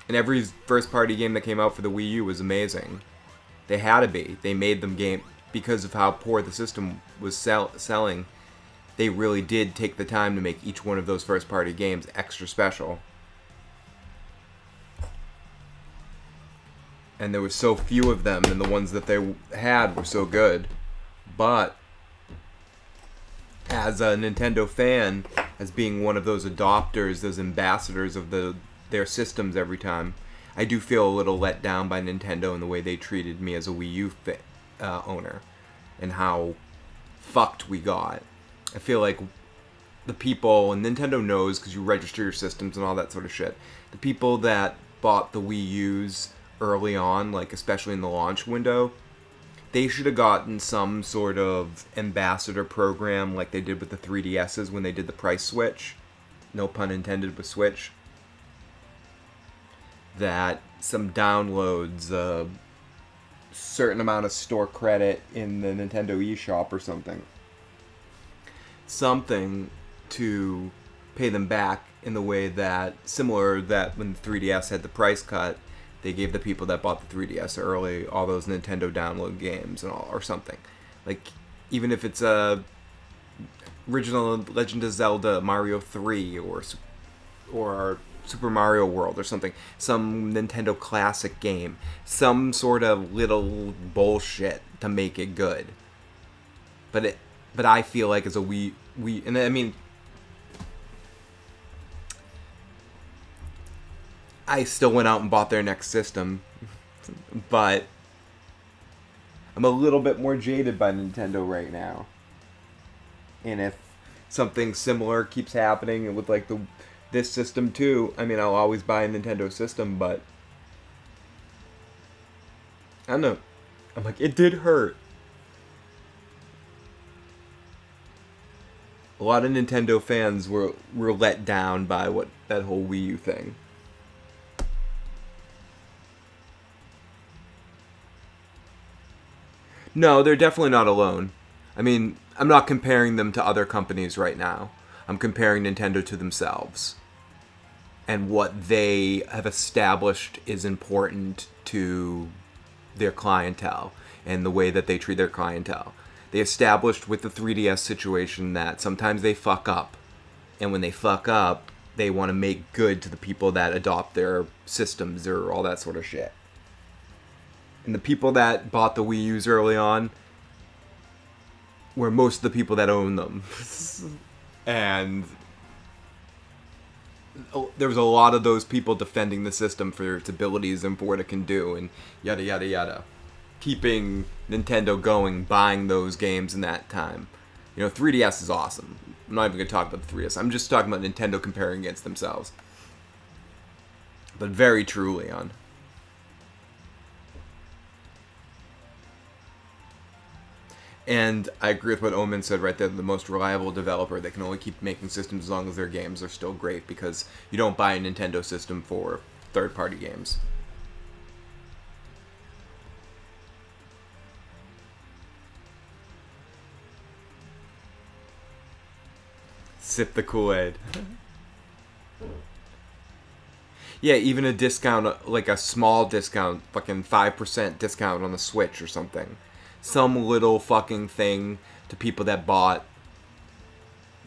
And every first-party game that came out for the Wii U was amazing. They had to be. They made them game because of how poor the system was selling. They really did take the time to make each one of those first-party games extra special. And there were so few of them, and the ones that they had were so good. But as a Nintendo fan, as being one of those adopters, those ambassadors of their systems every time, I do feel a little let down by Nintendo in the way they treated me as a Wii U owner, and how fucked we got. I feel like the people, and Nintendo knows because you register your systems and all that sort of shit, the people that bought the Wii U's early on, like especially in the launch window, they should have gotten some sort of ambassador program like they did with the 3DSs when they did the price switch. No pun intended with Switch. That some downloads, a certain amount of store credit in the Nintendo eShop or something. Something to pay them back in the way that, similar that when the 3DS had the price cut, they gave the people that bought the 3DS early all those Nintendo download games and all, or something. Like, even if it's a original Legend of Zelda Mario 3 or Super Mario World or something, some Nintendo classic game, some sort of little bullshit to make it good. But I feel like as a Wii, and I mean, I still went out and bought their next system, but I'm a little bit more jaded by Nintendo right now. And if something similar keeps happening with like this system too, I mean, I'll always buy a Nintendo system, but I don't know. I'm like, it did hurt. A lot of Nintendo fans were let down by that whole Wii U thing. No, they're definitely not alone. I mean, I'm not comparing them to other companies right now. I'm comparing Nintendo to themselves. And what they have established is important to their clientele and the way that they treat their clientele. They established with the 3DS situation that sometimes they fuck up. And when they fuck up, they want to make good to the people that adopt their systems or all that sort of shit. And the people that bought the Wii U's early on were most of the people that own them. And there was a lot of those people defending the system for its abilities and for what it can do, and yada yada yada. Keeping Nintendo going, buying those games in that time. You know, 3DS is awesome. I'm not even going to talk about the 3DS. I'm just talking about Nintendo comparing against themselves. But very true, Leon. And I agree with what Omen said right there. The most reliable developer, they can only keep making systems as long as their games are still great, because you don't buy a Nintendo system for third-party games. Sip the Kool-Aid. Yeah, even a discount, like a small discount, fucking 5% discount on the Switch or something. Some little fucking thing to people that bought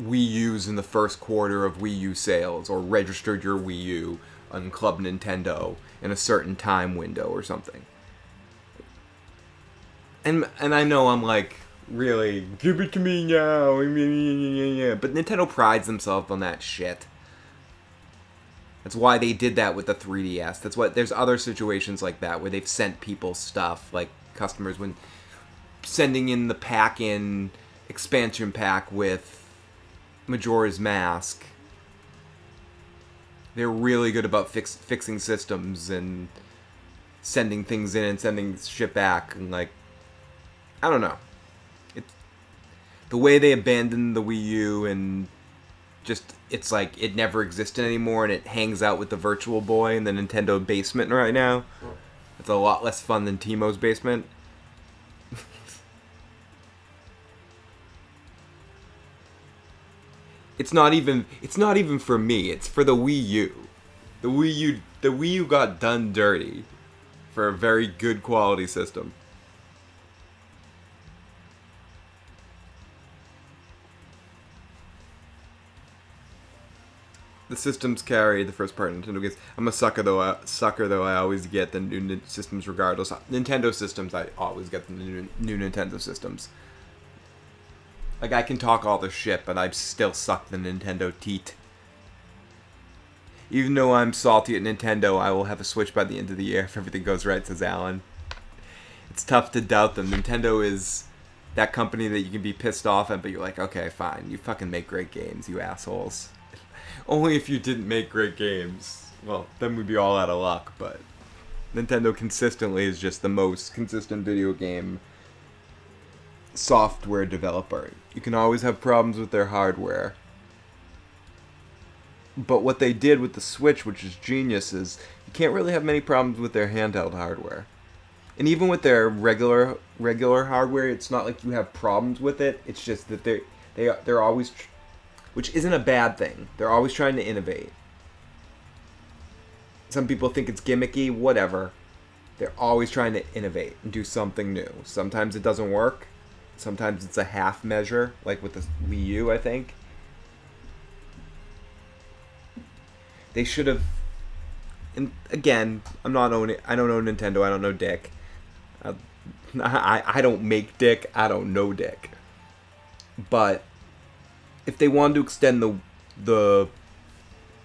Wii U's in the first quarter of Wii U sales, or registered your Wii U on Club Nintendo in a certain time window or something. And I know I'm like, really, give it to me now, but Nintendo prides themselves on that shit. That's why they did that with the 3DS. That's what, there's other situations like that where they've sent people stuff, like customers when sending in the pack-in expansion pack with Majora's Mask. They're really good about fixing systems and sending things in and sending shit back. And like, I don't know. The way they abandoned the Wii U and just, it's like it never existed anymore and it hangs out with the Virtual Boy in the Nintendo basement right now. It's a lot less fun than Timo's basement. It's not even for me. It's for the Wii U. The Wii U got done dirty for a very good quality system. The systems carry the first part of Nintendo games. I'm a sucker though. I always get the new systems regardless. Nintendo systems, I always get the new Nintendo systems. Like, I can talk all this shit, but I still suck the Nintendo teat. Even though I'm salty at Nintendo, I will have a Switch by the end of the year if everything goes right, says Alan. It's tough to doubt them. Nintendo is that company that you can be pissed off at, but you're like, okay, fine. You fucking make great games, you assholes. Only if you didn't make great games. Well, then we'd be all out of luck, but Nintendo consistently is just the most consistent video game software developer. You can always have problems with their hardware. But what they did with the Switch, which is genius, is you can't really have many problems with their handheld hardware. And even with their regular hardware, it's not like you have problems with it. It's just that they're always, which isn't a bad thing. They're always trying to innovate. Some people think it's gimmicky, whatever. They're always trying to innovate and do something new. Sometimes it doesn't work. Sometimes it's a half measure, like with the Wii U, I think. They should have. And again, I don't know Nintendo. I don't know Dick. I don't make Dick. I don't know Dick. But if they wanted to extend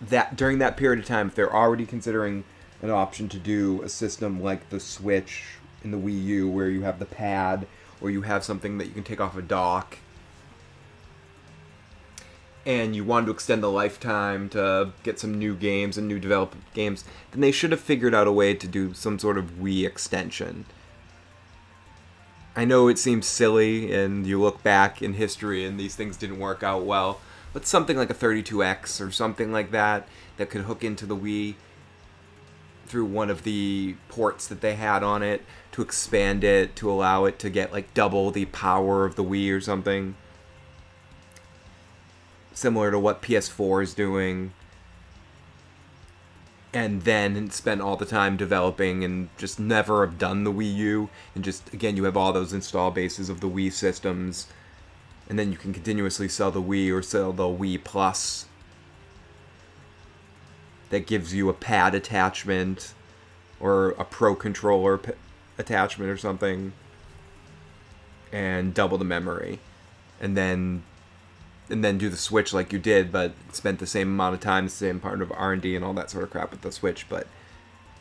that during that period of time, if they're already considering an option to do a system like the Switch in the Wii U, where you have the pad, or you have something that you can take off a dock, and you wanted to extend the lifetime to get some new games and new developed games, then they should have figured out a way to do some sort of Wii extension. I know it seems silly, and you look back in history and these things didn't work out well, but something like a 32X or something like that that could hook into the Wii through one of the ports that they had on it to expand it, to allow it to get like double the power of the Wii or something. Similar to what PS4 is doing. And then spend all the time developing and just never have done the Wii U. And just, again, you have all those install bases of the Wii systems. And then you can continuously sell the Wii or sell the Wii Plus. That gives you a pad attachment or a Pro Controller attachment or something. And double the memory. And then do the Switch like you did, but spent the same amount of time, the same part of R&D and all that sort of crap with the Switch, but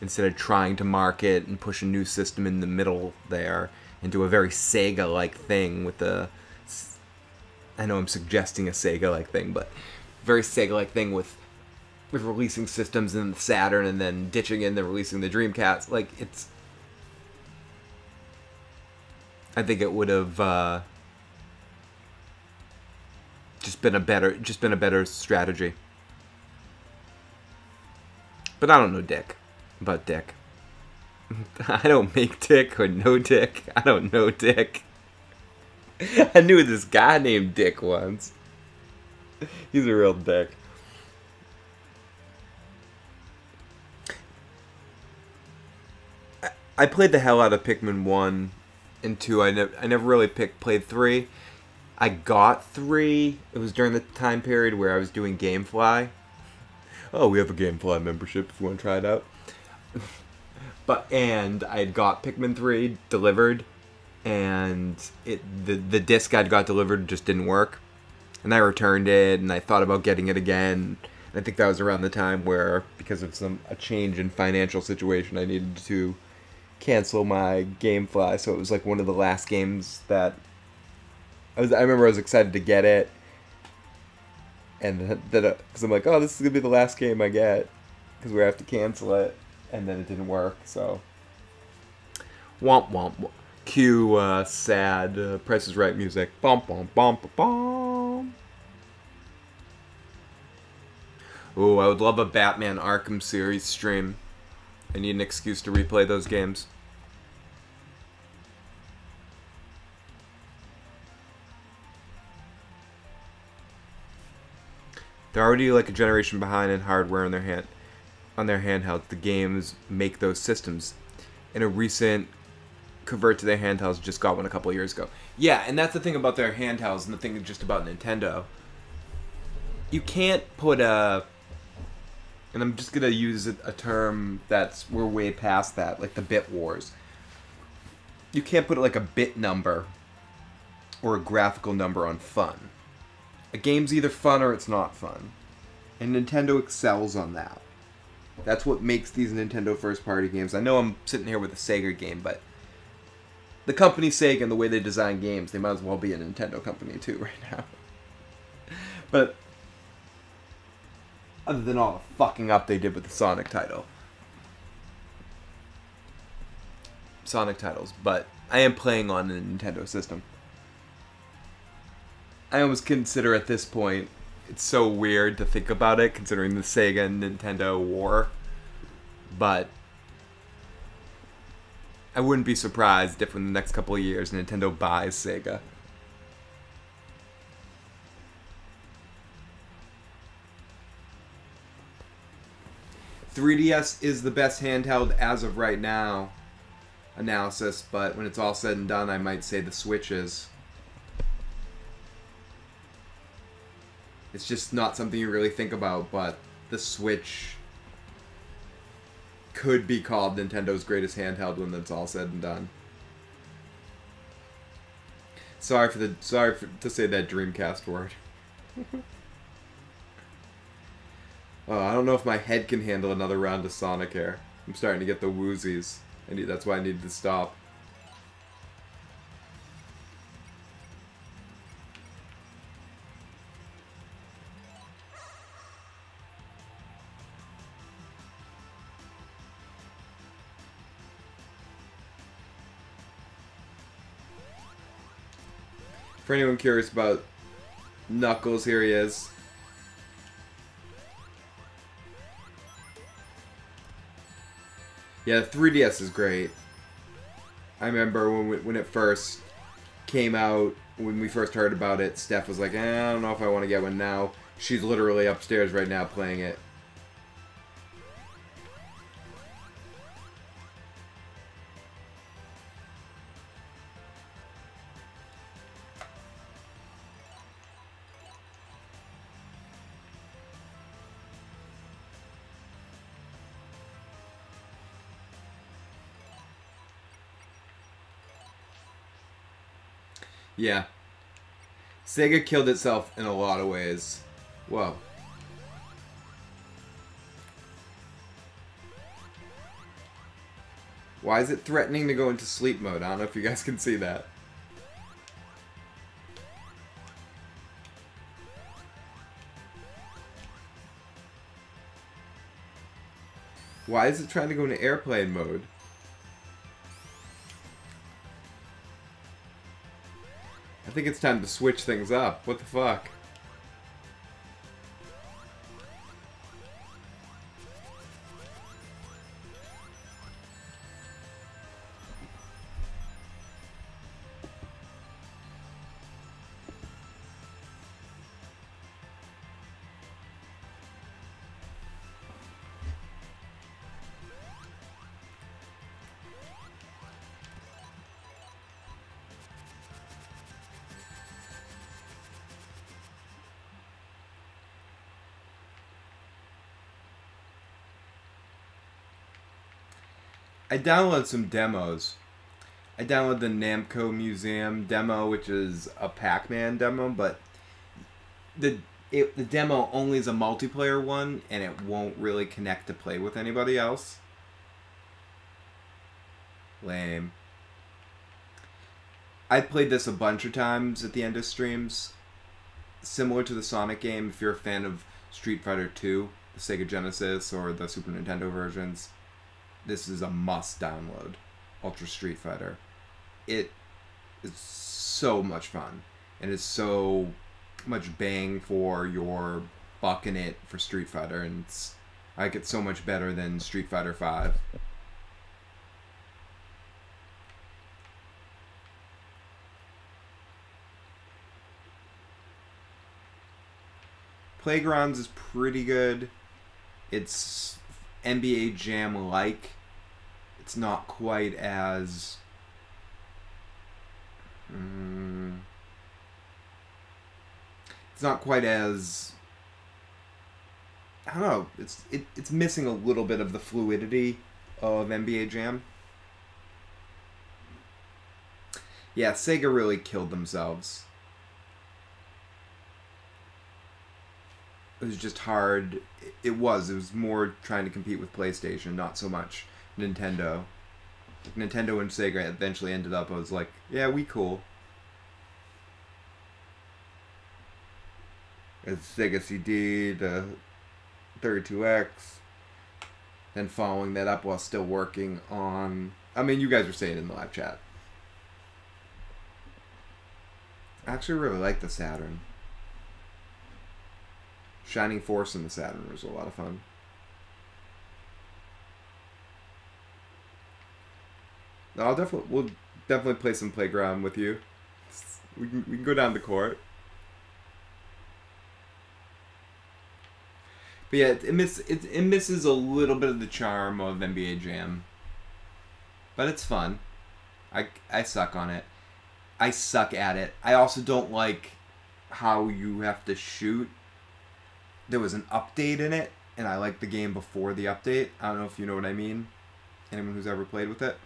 instead of trying to market and push a new system in the middle there and do a very Sega-like thing with the I know I'm suggesting a Sega-like thing, but very Sega-like thing with releasing systems in the Saturn and then ditching in, then releasing the Dreamcast. Like, it's... I think it would have just been a better strategy. But I don't know Dick. About Dick. I don't make Dick or know Dick. I don't know Dick. I knew this guy named Dick once. He's a real dick. I played the hell out of Pikmin 1 and 2. I never really played 3. I got 3. It was during the time period where I was doing Gamefly. Oh, we have a Gamefly membership if you want to try it out. And I had got Pikmin 3 delivered, and the disc I'd got delivered just didn't work. And I returned it, and I thought about getting it again. And I think that was around the time where, because of a change in financial situation, I needed to cancel my Gamefly. So it was like one of the last games that I remember I was excited to get it. And then, because I'm like, oh, this is going to be the last game I get, because we have to cancel it. And then it didn't work, so. Womp womp womp. Cue sad Price is Right music. Bom bom bom bom bom. Ooh, I would love a Batman Arkham series stream. I need an excuse to replay those games. They're already like a generation behind in hardware on their handhelds. The games make those systems. In a recent convert to their handhelds, just got one a couple years ago. Yeah, and that's the thing about their handhelds, and the thing just about Nintendo. You can't put a... And I'm just going to use a term we're way past that, like the bit wars. You can't put like a bit number or a graphical number on fun. A game's either fun or it's not fun. And Nintendo excels on that. That's what makes these Nintendo first-party games. I know I'm sitting here with a Sega game, but the company Sega and the way they design games, they might as well be a Nintendo company too right now. But other than all the fucking up they did with the Sonic title. Sonic titles, but I am playing on a Nintendo system. I almost consider at this point, it's so weird to think about it, considering the Sega and Nintendo war. But I wouldn't be surprised if in the next couple of years Nintendo buys Sega. $3DS is the best handheld as of right now. Analysis, but when it's all said and done, I might say the Switch is. It's just not something you really think about, but the Switch could be called Nintendo's greatest handheld when it's all said and done. Sorry to say that Dreamcast word. I don't know if my head can handle another round of Sonic here. I'm starting to get the woozies. That's why I needed to stop. For anyone curious about Knuckles, here he is. Yeah, the 3DS is great. I remember when it first came out, when we first heard about it, Steph was like, I don't know if I want to get one now. She's literally upstairs right now playing it. Yeah. Sega killed itself in a lot of ways. Whoa. Why is it threatening to go into sleep mode? I don't know if you guys can see that. Why is it trying to go into airplane mode? I think it's time to switch things up. What the fuck? I downloaded some demos. I downloaded the Namco Museum demo, which is a Pac-Man demo, but the demo only is a multiplayer one, and it won't really connect to play with anybody else. Lame. I played this a bunch of times at the end of streams. Similar to the Sonic game, if you're a fan of Street Fighter 2, the Sega Genesis, or the Super Nintendo versions, this is a must download. Ultra Street Fighter. It is so much fun. And it's so much bang for your buck in it for Street Fighter. And it's, I like it so much better than Street Fighter 5. Playgrounds is pretty good. It's NBA Jam-like. It's not quite as... it's not quite as... I don't know. It's missing a little bit of the fluidity of NBA Jam. Yeah, Sega really killed themselves. It was just hard. It was more trying to compete with PlayStation, not so much Nintendo. Nintendo and Sega eventually ended up, I was like, yeah, we cool. It's Sega CD, the 32X, then following that up while still working on... I mean, you guys were saying it in the live chat. I actually really like the Saturn. Shining Force in the Saturn was a lot of fun. No, we'll definitely play some Playground with you. We can go down to court. But yeah, it misses a little bit of the charm of NBA Jam. But it's fun. I suck on it. I suck at it. I also don't like how you have to shoot. There was an update in it, and I liked the game before the update. I don't know if you know what I mean. Anyone who's ever played with it?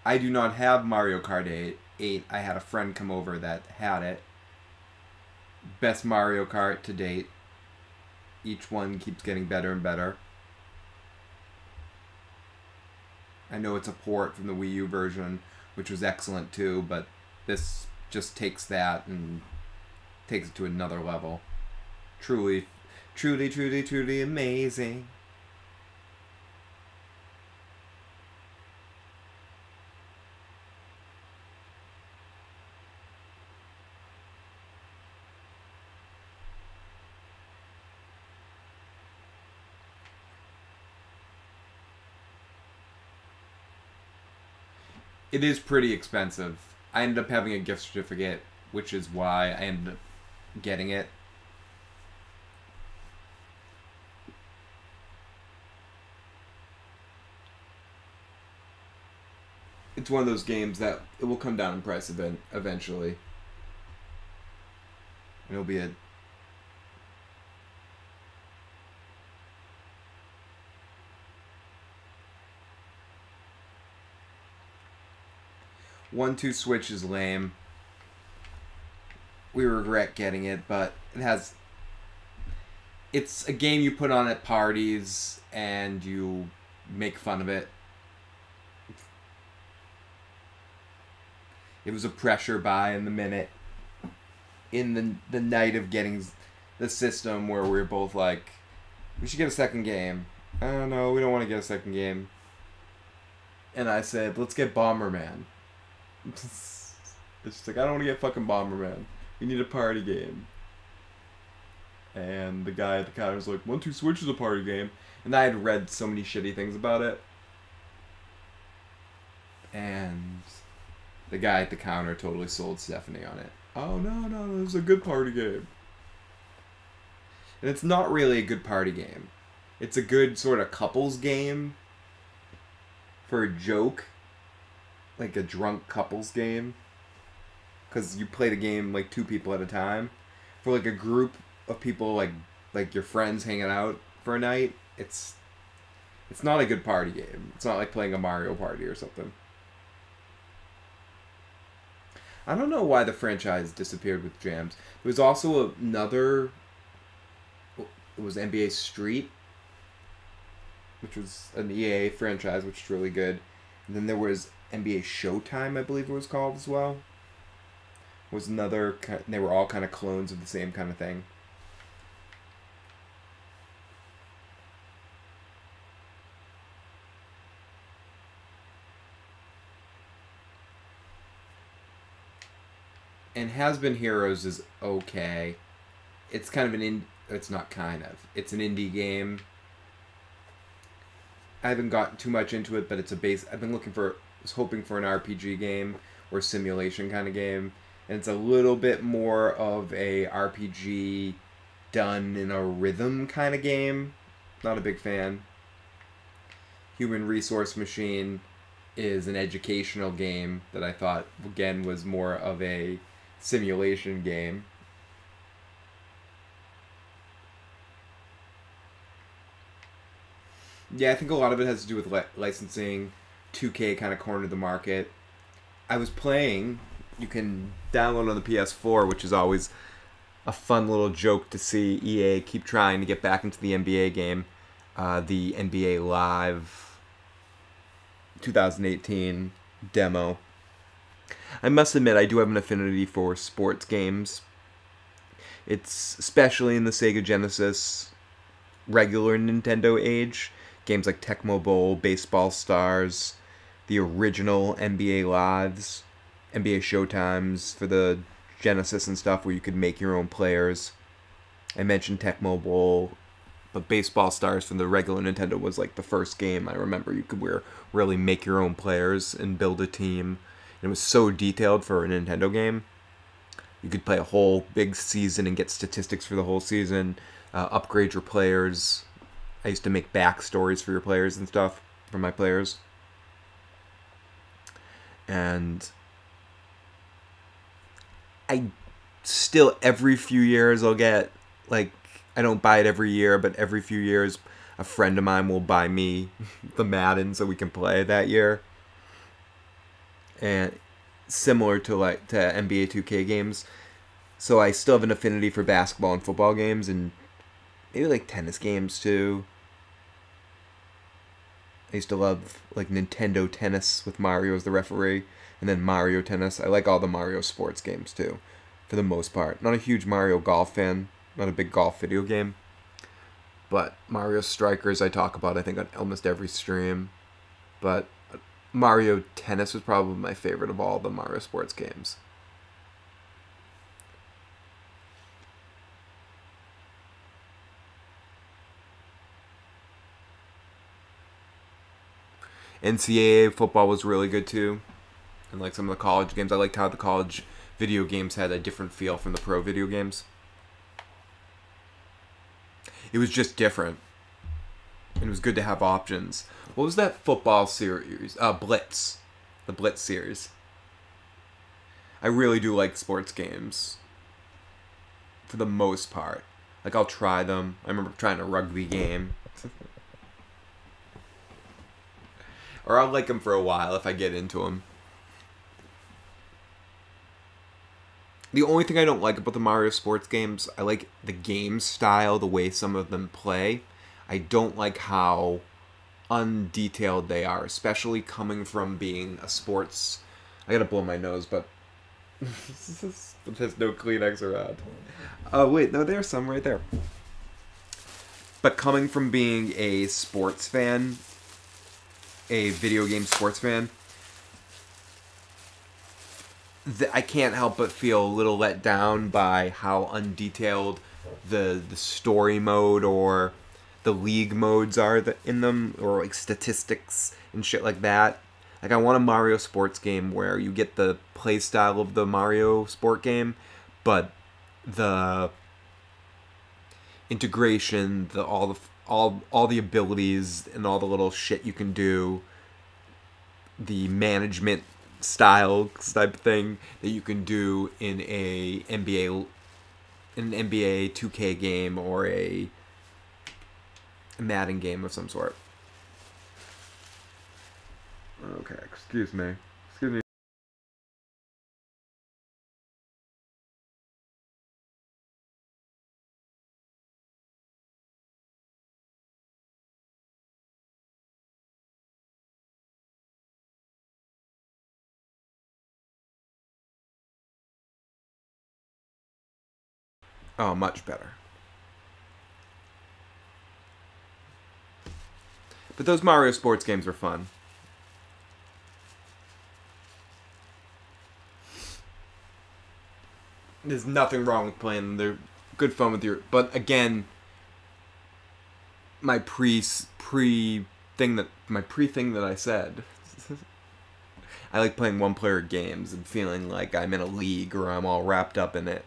I do not have Mario Kart 8. I had a friend come over that had it. Best Mario Kart to date. Each one keeps getting better and better. I know it's a port from the Wii U version, which was excellent too, but this just takes that and takes it to another level. Truly, truly, truly, truly amazing. It is pretty expensive. I ended up having a gift certificate, which is why I ended up getting it. It's one of those games that it will come down in price eventually. And it'll be a... One-two switch is lame. We regret getting it, but it has... It's a game you put on at parties, and you make fun of it. It was a pressure buy in the minute. In the night of getting the system where we were both like, we should get a second game. I don't know, we don't want to get a second game. And I said, let's get Bomberman. It's just like, I don't want to get fucking Bomberman. We need a party game. And the guy at the counter was like, 1-2-Switch is a party game. And I had read so many shitty things about it. And the guy at the counter totally sold Stephanie on it. Oh, no, this is a good party game. And it's not really a good party game. It's a good sort of couples game for a joke. Like a drunk couples game. Because you play the game like 2 people at a time. For like a group of people like your friends hanging out for a night, it's not a good party game. It's not like playing a Mario Party or something. I don't know why the franchise disappeared with Jams. There was also another... It was NBA Street, which was an EA franchise, which is really good. And then there was NBA Showtime, I believe it was called as well. Was another... They were all kind of clones of the same kind of thing. And Has Been Heroes is okay. It's kind of an it's not kind of. It's an indie game. I haven't gotten too much into it, but it's a base. I've been was hoping for an RPG game or simulation kind of game, and it's a little bit more of a RPG done in a rhythm kind of game. Not a big fan. Human Resource Machine is an educational game that I thought again was more of a simulation game. Yeah, I think a lot of it has to do with licensing. 2K kind of cornered the market. I was playing, you can download on the PS4, which is always a fun little joke to see EA keep trying to get back into the NBA game. The NBA Live 2018 demo. I must admit, I do have an affinity for sports games. It's especially in the Sega Genesis regular Nintendo age. Games like Tecmo Bowl, Baseball Stars, the original NBA Lives, NBA Showtimes for the Genesis and stuff where you could make your own players. I mentioned Tecmo Bowl, but Baseball Stars from the regular Nintendo was like the first game I remember you could really make your own players and build a team. It was so detailed for a Nintendo game. You could play a whole big season and get statistics for the whole season, upgrade your players. I used to make backstories for your players and stuff, for my players. And I still, every few years, I'll get, like, I don't buy it every year, but every few years, a friend of mine will buy me the Madden so we can play that year. And similar to NBA 2K games. So I still have an affinity for basketball and football games, and maybe like tennis games too. I used to love like Nintendo Tennis with Mario as the referee, and then Mario Tennis. I like all the Mario sports games too, for the most part. Not a huge Mario Golf fan, not a big golf video game, but Mario Strikers I talk about I think on almost every stream. But Mario Tennis was probably my favorite of all the Mario sports games. NCAA football was really good too. And like some of the college games, I liked how the college video games had a different feel from the pro video games. It was just different. And it was good to have options. What was that football series? Blitz. The Blitz series. I really do like sports games. For the most part. Like, I'll try them. I remember trying a rugby game. Or I'll like them for a while if I get into them. The only thing I don't like about the Mario sports games, I like the game style, the way some of them play. I don't like how undetailed they are, especially coming from being a sports... I gotta blow my nose, but there's no Kleenex around. Oh, wait, no, there's some right there. But coming from being a sports fan, a video game sports fan, I can't help but feel a little let down by how undetailed the story mode or the league modes are in them, or like statistics and shit like that. Like, I want a Mario sports game where you get the play style of the Mario sport game, but the integration, all the abilities and all the little shit you can do, the management style type thing that you can do in an NBA 2K game or a Madden game of some sort. Okay, excuse me. Excuse me. Oh, much better. But those Mario sports games are fun. There's nothing wrong with playing them. They're good fun with your... But again, my pre-thing that I said... I like playing one-player games and feeling like I'm in a league or I'm all wrapped up in it.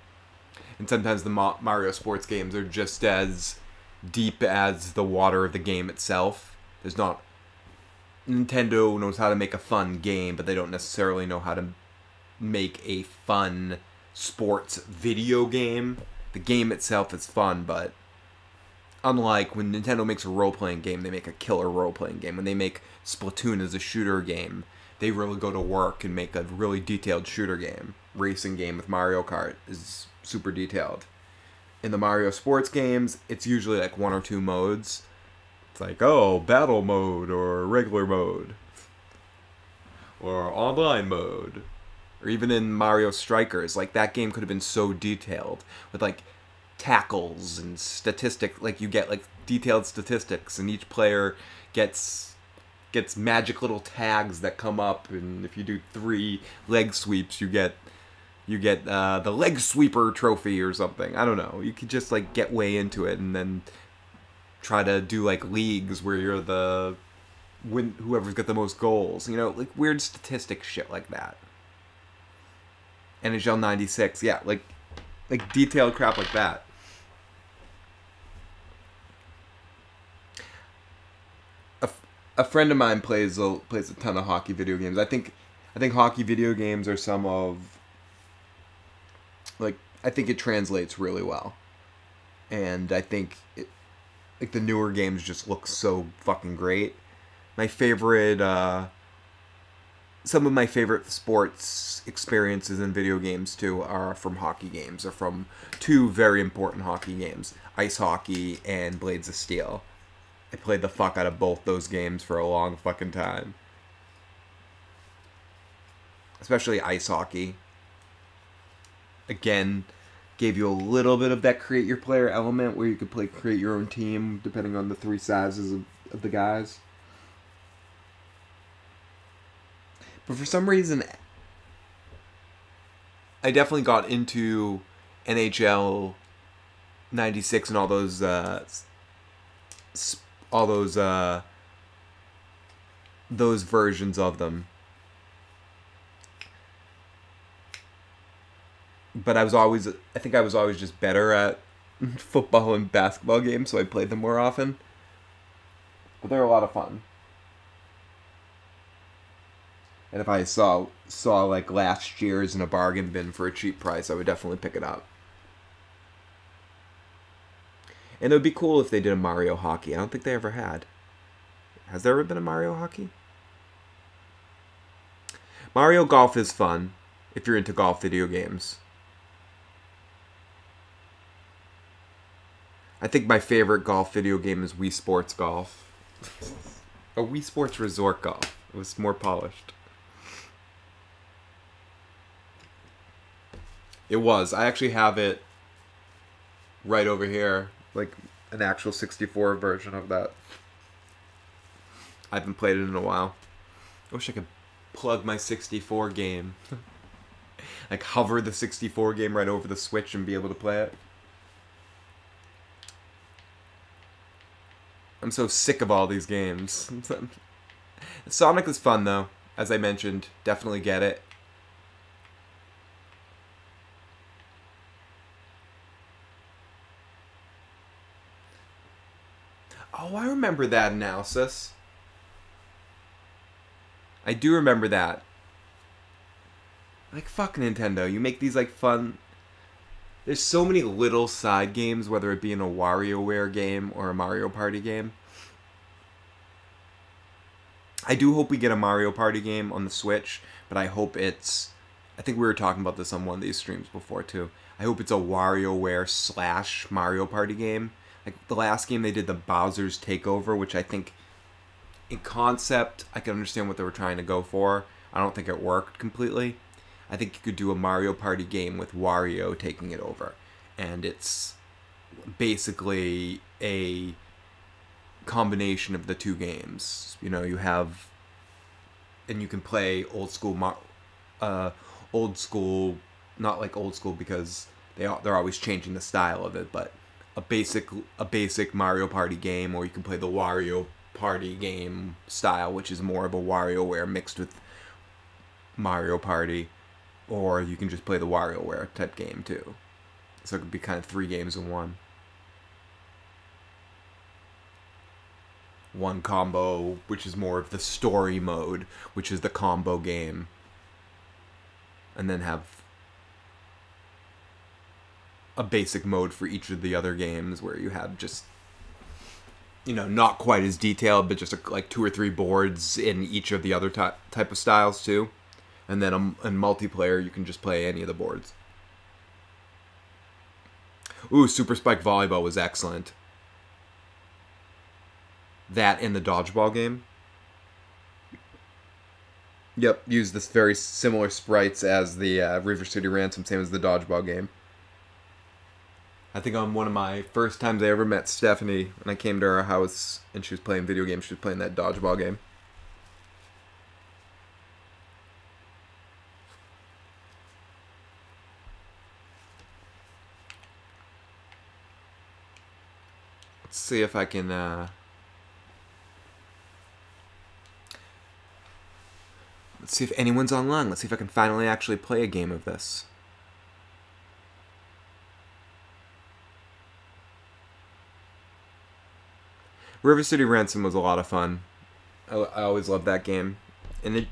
And sometimes the Mario sports games are just as deep as the water of the game itself. There's not... Nintendo knows how to make a fun game, but they don't necessarily know how to make a fun sports video game. The game itself is fun, but unlike when Nintendo makes a role-playing game, they make a killer role-playing game. When they make Splatoon as a shooter game, they really go to work and make a really detailed shooter game. Racing game with Mario Kart is super detailed. In the Mario sports games, it's usually like one or two modes. It's like, oh, battle mode or regular mode. Or online mode. Or even in Mario Strikers, like that game could have been so detailed with like tackles and statistics. Like you get like detailed statistics, and each player gets magic little tags that come up, and if you do 3 leg sweeps, you get the leg sweeper trophy or something. I don't know. You could just like get way into it and then try to do like leagues where you're whoever's got the most goals. You know, like weird statistic shit like that. NHL 96, yeah, like detailed crap like that. A friend of mine plays a ton of hockey video games. I think hockey video games are some of, like, I think it translates really well, and I think like the newer games just look so fucking great. My favorite. Some of my favorite sports experiences in video games, too, are from hockey games, or from 2 very important hockey games, Ice Hockey and Blades of Steel. I played the fuck out of both those games for a long fucking time. Especially Ice Hockey. Again, gave you a little bit of that create your player element where you could create your own team depending on the 3 sizes of the guys. But for some reason, I definitely got into NHL 96 and all those versions of them. But I think I was always just better at football and basketball games, so I played them more often. But they're a lot of fun. And if I saw like last year's in a bargain bin for a cheap price, I would definitely pick it up. And it would be cool if they did a Mario Hockey. I don't think they ever had. Has there ever been a Mario Hockey? Mario Golf is fun, if you're into golf video games. I think my favorite golf video game is Wii Sports Golf. Or Wii Sports Resort Golf. It was more polished. It was. I actually have it right over here. Like, an actual 64 version of that. I haven't played it in a while. I wish I could plug my 64 game. Like hover the 64 game right over the Switch and be able to play it. I'm so sick of all these games. Sonic is fun though. As I mentioned, definitely get it. Oh, I remember that analysis. I do remember that. Like, fuck Nintendo. You make these, like, fun... There's so many little side games, whether it be in a WarioWare game or a Mario Party game. I do hope we get a Mario Party game on the Switch, but I hope it's... I think we were talking about this on one of these streams before, too. I hope it's a WarioWare / Mario Party game. Like, the last game they did, the Bowser's Takeover, which I think, in concept, I can understand what they were trying to go for. I don't think it worked completely. I think you could do a Mario Party game with Wario taking it over. And it's basically a combination of the two games. You know, you have... And you can play old school... old school... Not like old school because they're always changing the style of it, but a basic Mario Party game, or you can play the Wario Party game style, which is more of a WarioWare mixed with Mario Party. Or you can just play the WarioWare type game, too. So it could be kind of 3 games in one. One combo, which is more of the story mode, which is the combo game. And then have a basic mode for each of the other games where you have just, you know, not quite as detailed, but just like 2 or 3 boards in each of the other type of styles, too. And then in multiplayer, you can just play any of the boards. Ooh, Super Spike Volleyball was excellent. That and the dodgeball game. Yep, used this very similar sprites as the River City Ransom, same as the dodgeball game. I think on one of my first times I ever met Stephanie, when I came to her house and she was playing video games, she was playing that dodgeball game. Let's see if I can, let's see if anyone's online. Let's see if I can finally actually play a game of this. River City Ransom was a lot of fun. I always loved that game. And it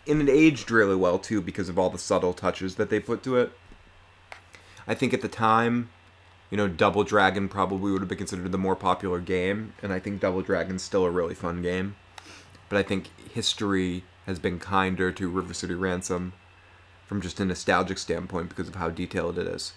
aged really well, too, because of all the subtle touches that they put to it. I think at the time, you know, Double Dragon probably would have been considered the more popular game, and I think Double Dragon's still a really fun game. But I think history has been kinder to River City Ransom from just a nostalgic standpoint because of how detailed it is.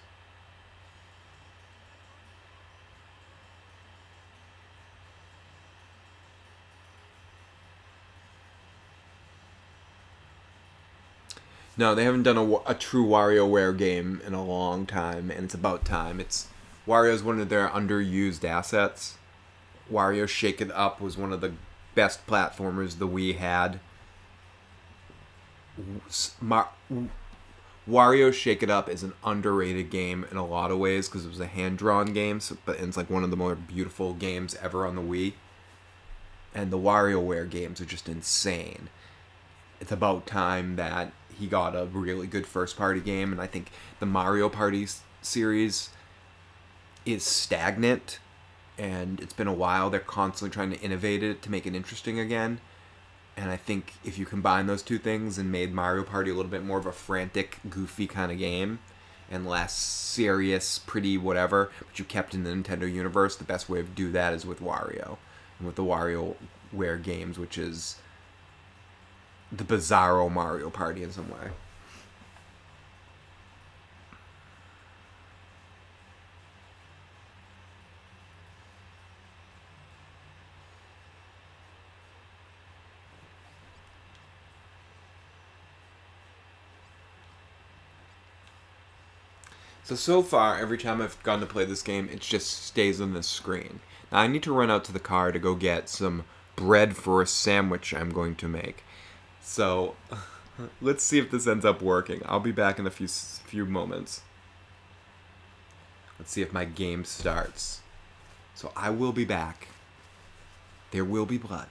No, they haven't done a true WarioWare game in a long time, and it's about time. Wario's one of their underused assets. Wario Shake It Up was one of the best platformers the Wii had. Wario Shake It Up is an underrated game in a lot of ways because it was a hand-drawn game, but it's like one of the more beautiful games ever on the Wii. And the WarioWare games are just insane. It's about time that he got a really good first-party game, and I think the Mario Party series is stagnant, and it's been a while. They're constantly trying to innovate it to make it interesting again, and I think if you combine those two things and made Mario Party a little bit more of a frantic, goofy kind of game, and less serious, pretty whatever, but you kept in the Nintendo universe, the best way to do that is with Wario, and with the WarioWare games, which is the bizarro Mario Party in some way. So far, every time I've gone to play this game, it just stays on this screen. Now, I need to run out to the car to go get some bread for a sandwich I'm going to make. So, let's see if this ends up working. I'll be back in a few moments. Let's see if my game starts. So, I will be back. There will be blood.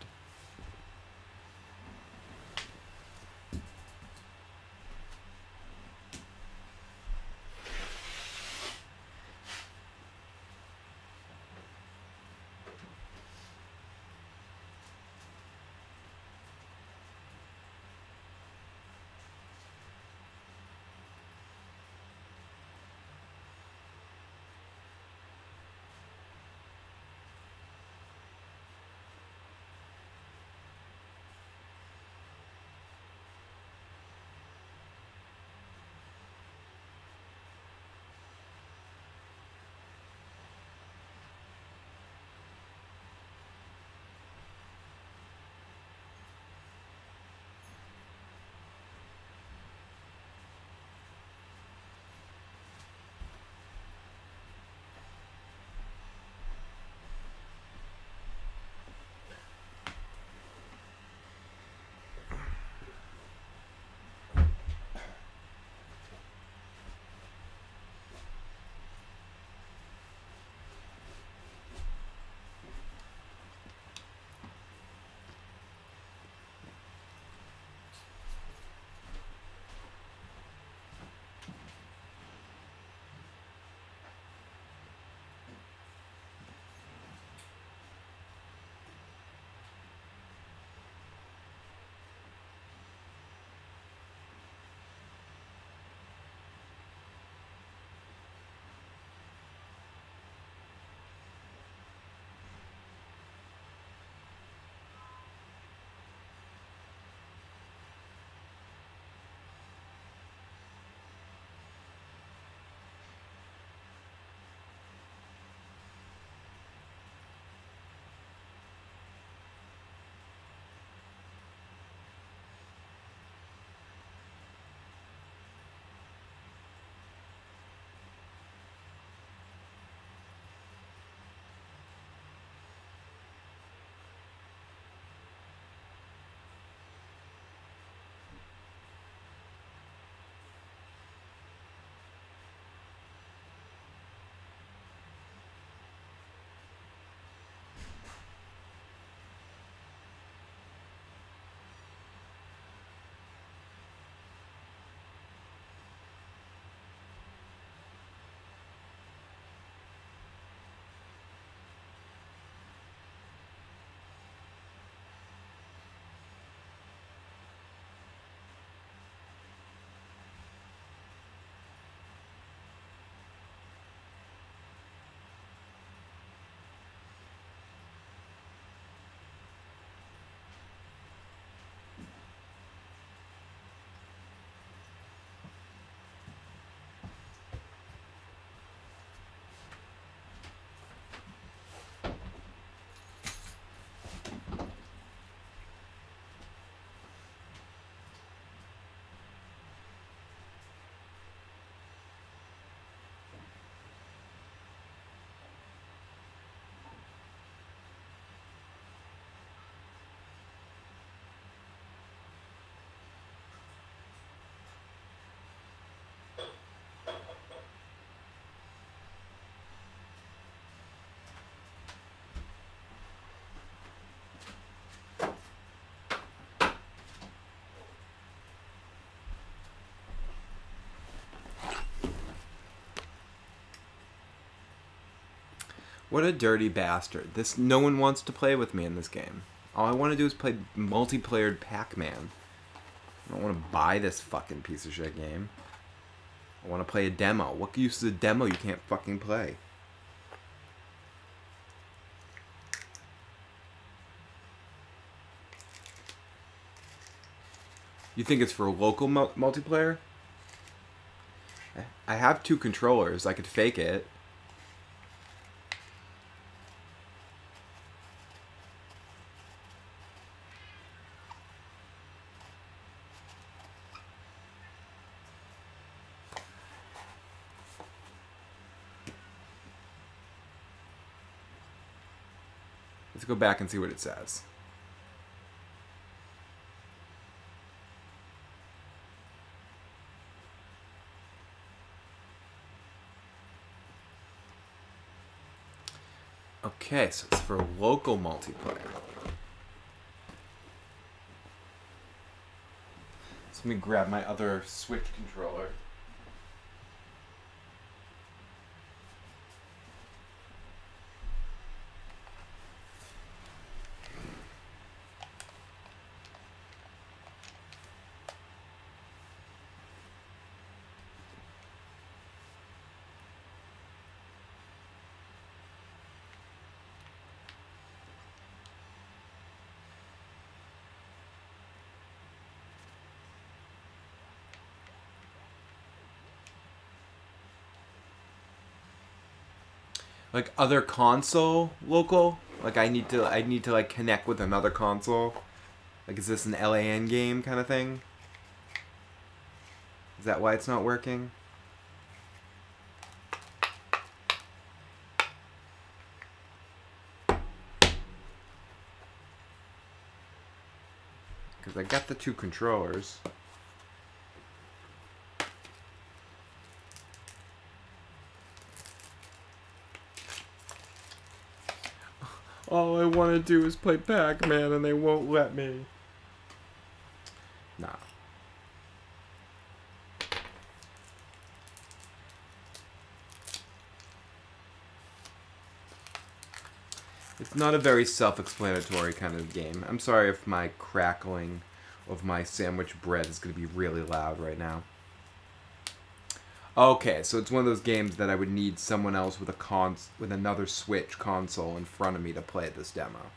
What a dirty bastard. No one wants to play with me in this game. All I want to do is play multiplayer Pac-Man. I don't want to buy this fucking piece of shit game. I want to play a demo. What use is a demo you can't fucking play? You think it's for local multiplayer? I have 2 controllers. I could fake it. Let's go back and see what it says. Okay, so it's for local multiplayer. So let me grab my other Switch controller. Like other console local? Like I need to like connect with another console? Like is this an LAN game kind of thing? Is that why it's not working? Because I got the two controllers. All I want to do is play Pac-Man and they won't let me. Nah. It's not a very self-explanatory kind of game. I'm sorry if my crackling of my sandwich bread is going to be really loud right now. Okay, so it's one of those games that I would need someone else with with another Switch console in front of me to play this demo.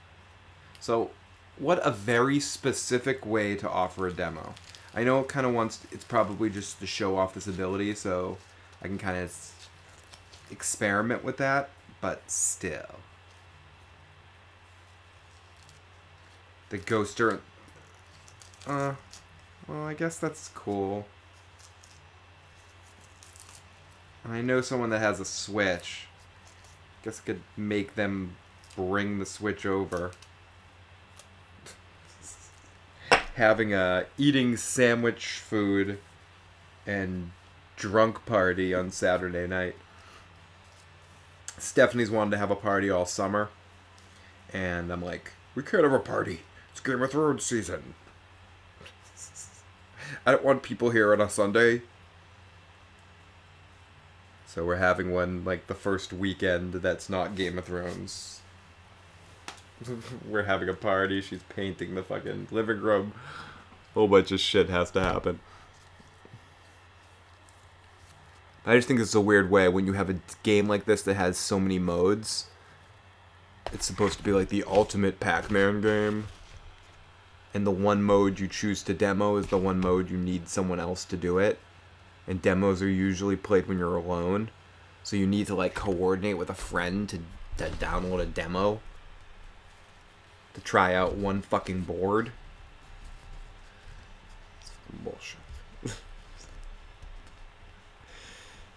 So, what a very specific way to offer a demo. I know it kind of it's probably just to show off this ability, so I can kind of experiment with that, but still. The Ghoster... well, I guess that's cool. I know someone that has a Switch. Guess I could make them bring the Switch over. Having a eating sandwich food and drunk party on Saturday night. Stephanie's wanted to have a party all summer. And I'm like, we can't have a party. It's Game of Thrones season. I don't want people here on a Sunday. So we're having one, like, the first weekend that's not Game of Thrones. We're having a party, she's painting the fucking living room. A whole bunch of shit has to happen. I just think it's a weird way when you have a game like this that has so many modes. It's supposed to be like the ultimate Pac-Man game. And the one mode you choose to demo is the one mode you need someone else to do it. And demos are usually played when you're alone. So you need to, like, coordinate with a friend to download a demo. To try out one fucking board. It's fucking bullshit.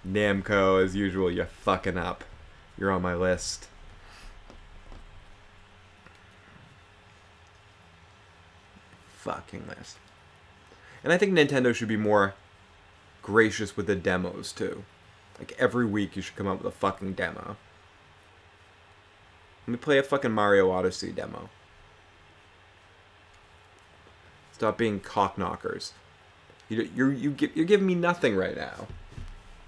Namco, as usual, you're fucking up. You're on my list. Fucking list. And I think Nintendo should be more gracious with the demos too. Like every week you should come up with a fucking demo. Let me play a fucking Mario Odyssey demo. Stop being cockknockers. You're giving me nothing right now.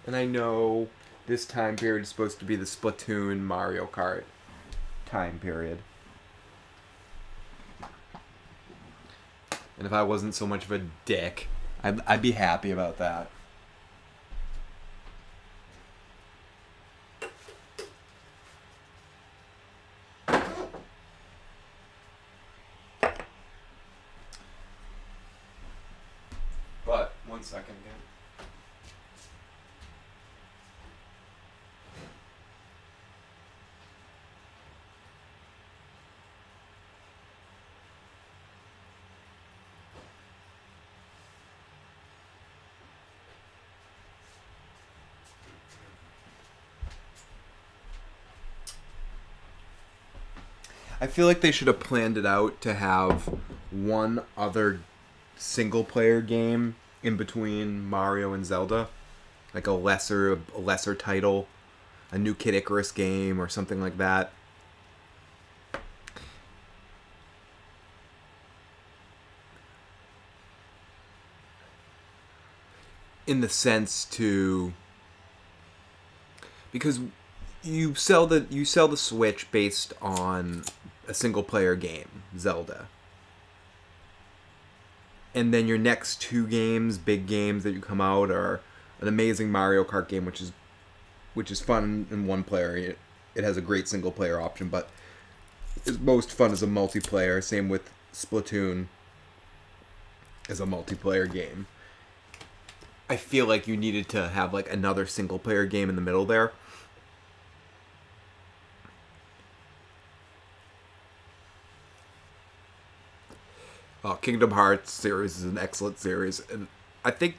And I know this time period is supposed to be the Splatoon Mario Kart time period. And if I wasn't so much of a dick, I'd be happy about that. But, one second again. I feel like they should have planned it out to have one other single-player game in between Mario and Zelda, like a lesser title, a new Kid Icarus game or something like that. In the sense to, because you sell the Switch based on a single player game, Zelda. And then your next two games, big games that you come out, are an amazing Mario Kart game, which is fun in one player. It has a great single player option, but is most fun as a multiplayer. Same with Splatoon as a multiplayer game. I feel like you needed to have like another single player game in the middle there. Kingdom Hearts series is an excellent series, and I think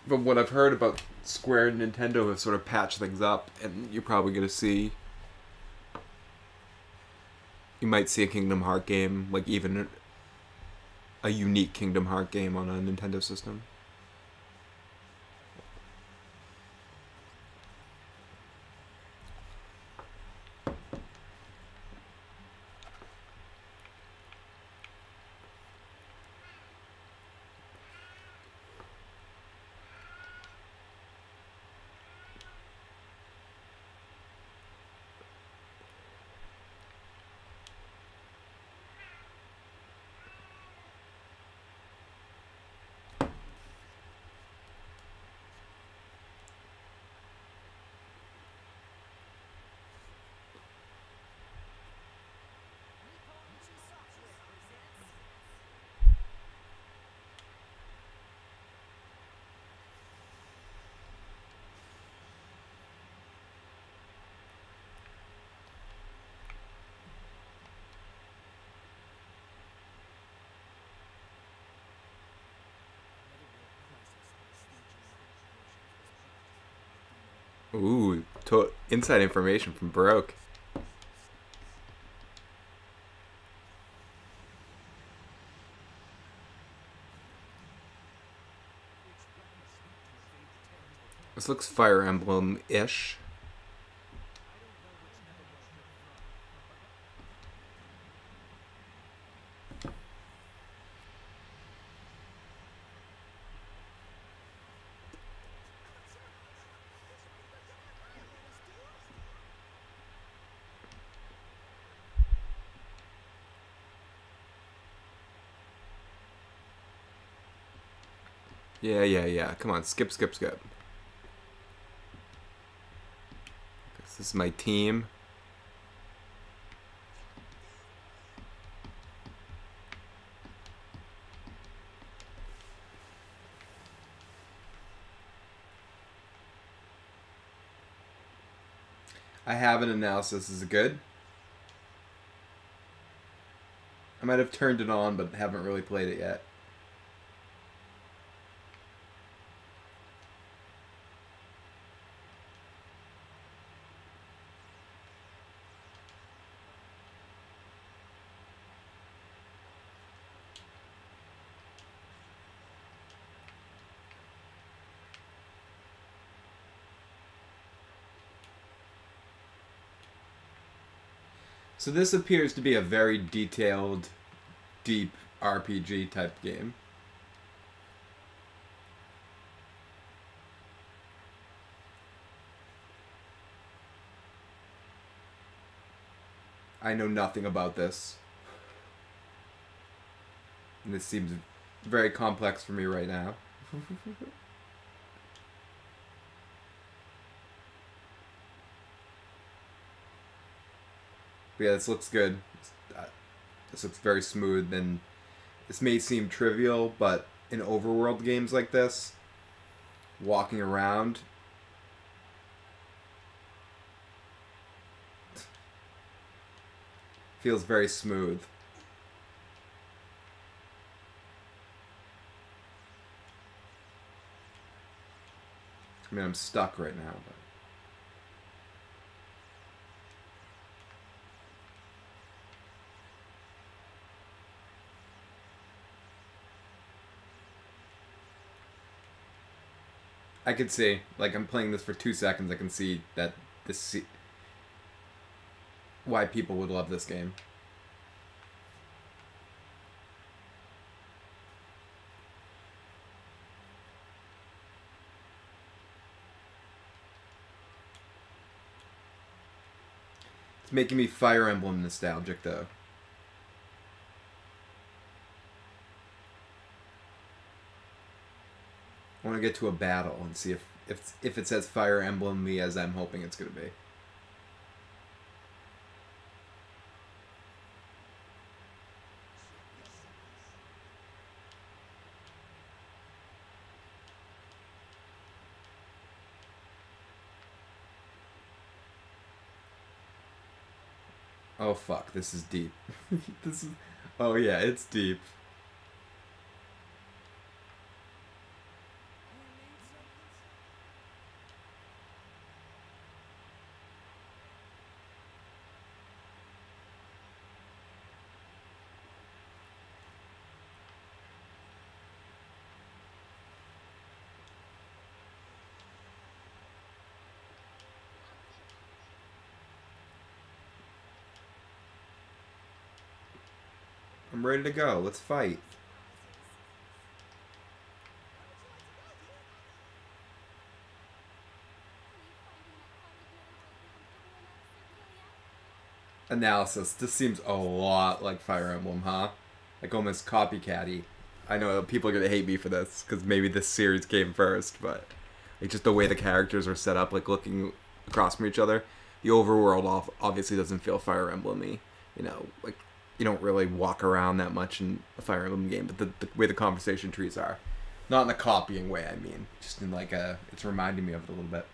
from what I've heard about Square and Nintendo have sort of patched things up, and you're probably going to see, you might see a Kingdom Hearts game, like even a unique Kingdom Hearts game on a Nintendo system. Ooh, inside information from Baroque. This looks Fire Emblem-ish. Yeah. Come on, skip. This is my team. I have an analysis. Is it good? I might have turned it on, but haven't really played it yet. So this appears to be a very detailed, deep RPG type game. I know nothing about this. And this seems very complex for me right now. But yeah, this looks good. This looks very smooth, and this may seem trivial, but in overworld games like this, walking around, feels very smooth. I mean, I'm stuck right now, but... I could see, like, I'm playing this for 2 seconds. I can see that this why people would love this game. It's making me Fire Emblem nostalgic, though. I want to get to a battle and see if it says Fire Emblem me as I'm hoping it's going to be. Oh fuck, this is deep. This is... Oh yeah, it's deep. I'm ready to go. Let's fight. Analysis. This seems a lot like Fire Emblem, huh? Like almost copycat-y. I know people are going to hate me for this, because maybe this series came first, but like just the way the characters are set up, like looking across from each other. The overworld obviously doesn't feel Fire Emblem-y. You know, like, you don't really walk around that much in a Fire Emblem game, but the way the conversation trees are. Not in a copying way, I mean. Just in like a... It's reminding me of it a little bit.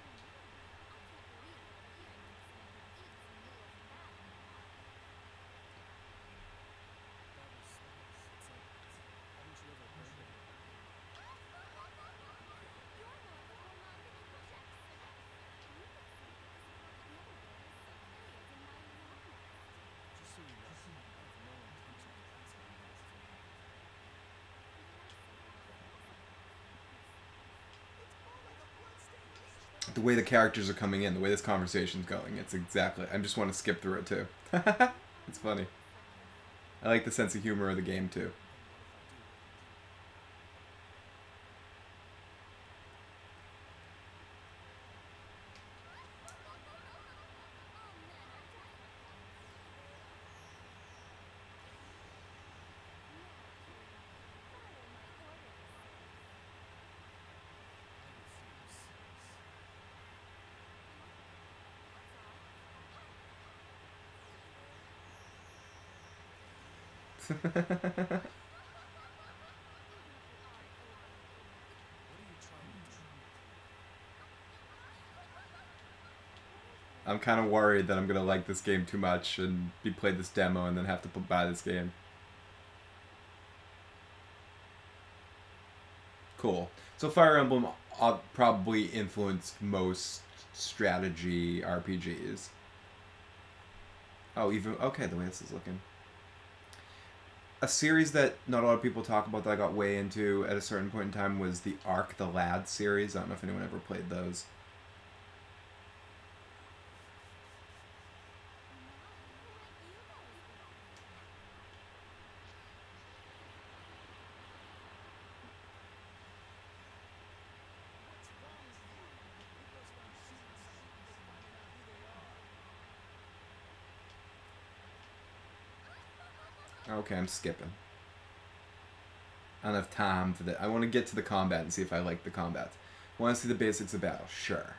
The way the characters are coming in, the way this conversation's going, it's exactly... I just want to skip through it, too. It's funny. I like the sense of humor of the game, too. I'm kind of worried that I'm going to like this game too much and play this demo and then have to buy this game. Cool. So Fire Emblem probably influenced most strategy RPGs. Oh, even... Okay, the way this is looking. A series that not a lot of people talk about that I got way into at a certain point in time was the Ark the Lad series. I don't know if anyone ever played those. Okay, I'm skipping. I don't have time for that. I want to get to the combat and see if I like the combat. Want to see the basics of battle? Sure.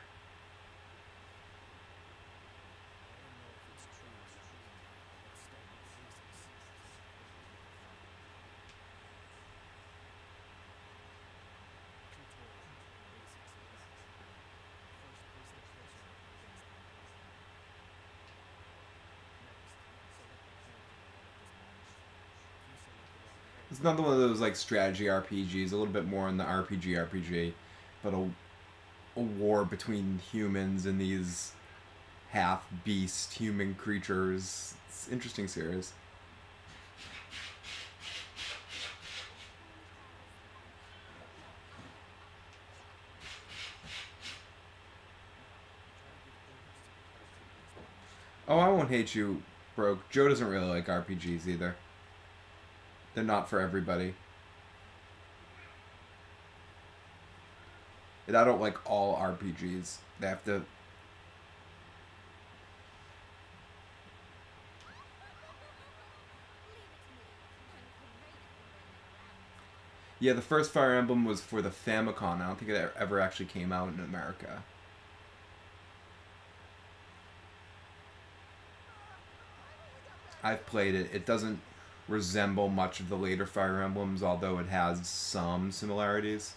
It's another one of those like strategy RPGs, a little bit more in the RPG, but a war between humans and these half-beast human creatures. It's an interesting series. Oh, I won't hate you, Broke. Joe doesn't really like RPGs either. They're not for everybody. And I don't like all RPGs. They have to... Yeah, the first Fire Emblem was for the Famicom. I don't think it ever actually came out in America. I've played it. It doesn't resemble much of the later Fire Emblems, although it has some similarities.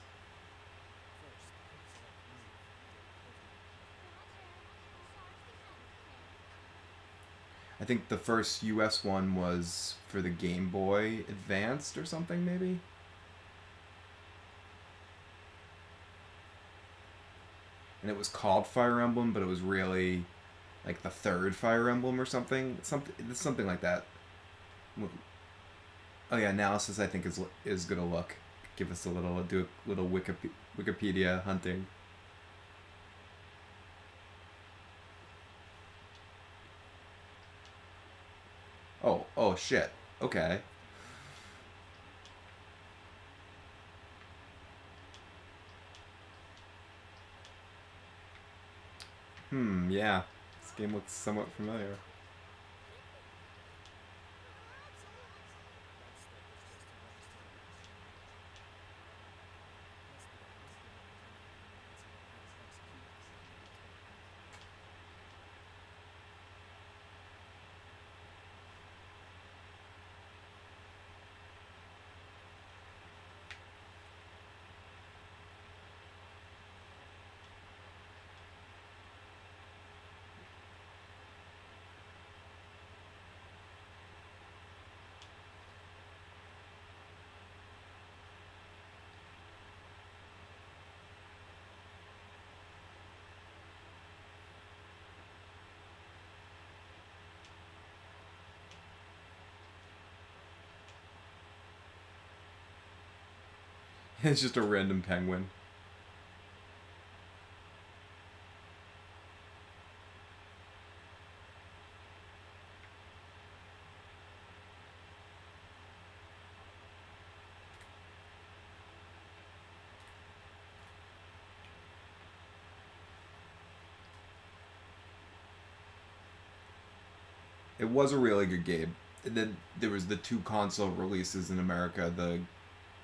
I think the first US one was for the Game Boy Advanced or something, maybe? And it was called Fire Emblem, but it was really like the third Fire Emblem or something. Something like that. Oh yeah, analysis I think is gonna look. Give us a little Wikipedia hunting. Oh shit. Okay. Yeah. This game looks somewhat familiar. It's just a random penguin. It was a really good game. And then there was the two console releases in America, the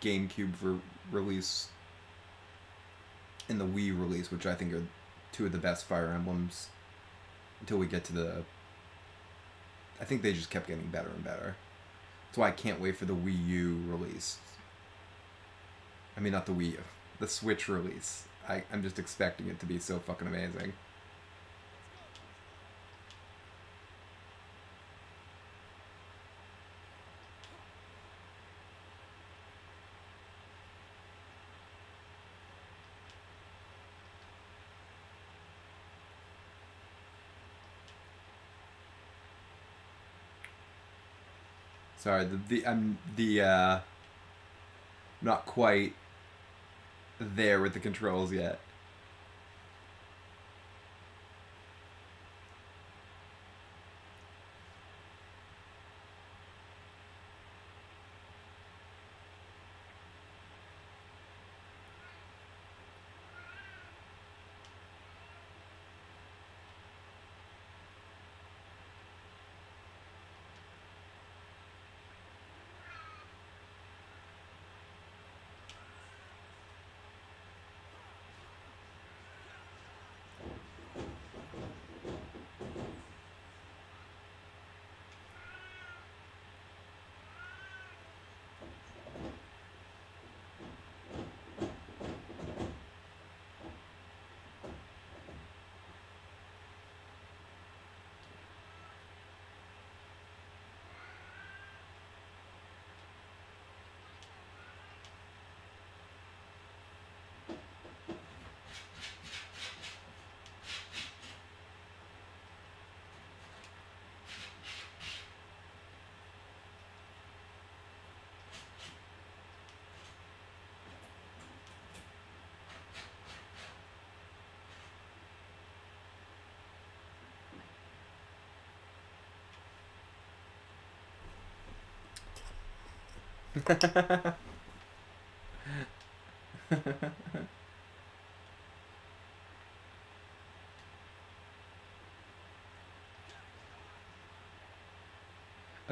GameCube release and the Wii release, which I think are two of the best Fire Emblems until we get to the... I think they just kept getting better and better. That's why I can't wait for the Wii U release. I mean, not the Wii U. The Switch release. I'm just expecting it to be so fucking amazing. Sorry, I'm not quite there with the controls yet.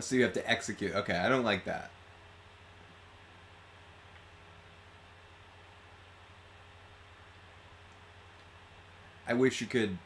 So you have to execute. Okay, I don't like that. I wish you could...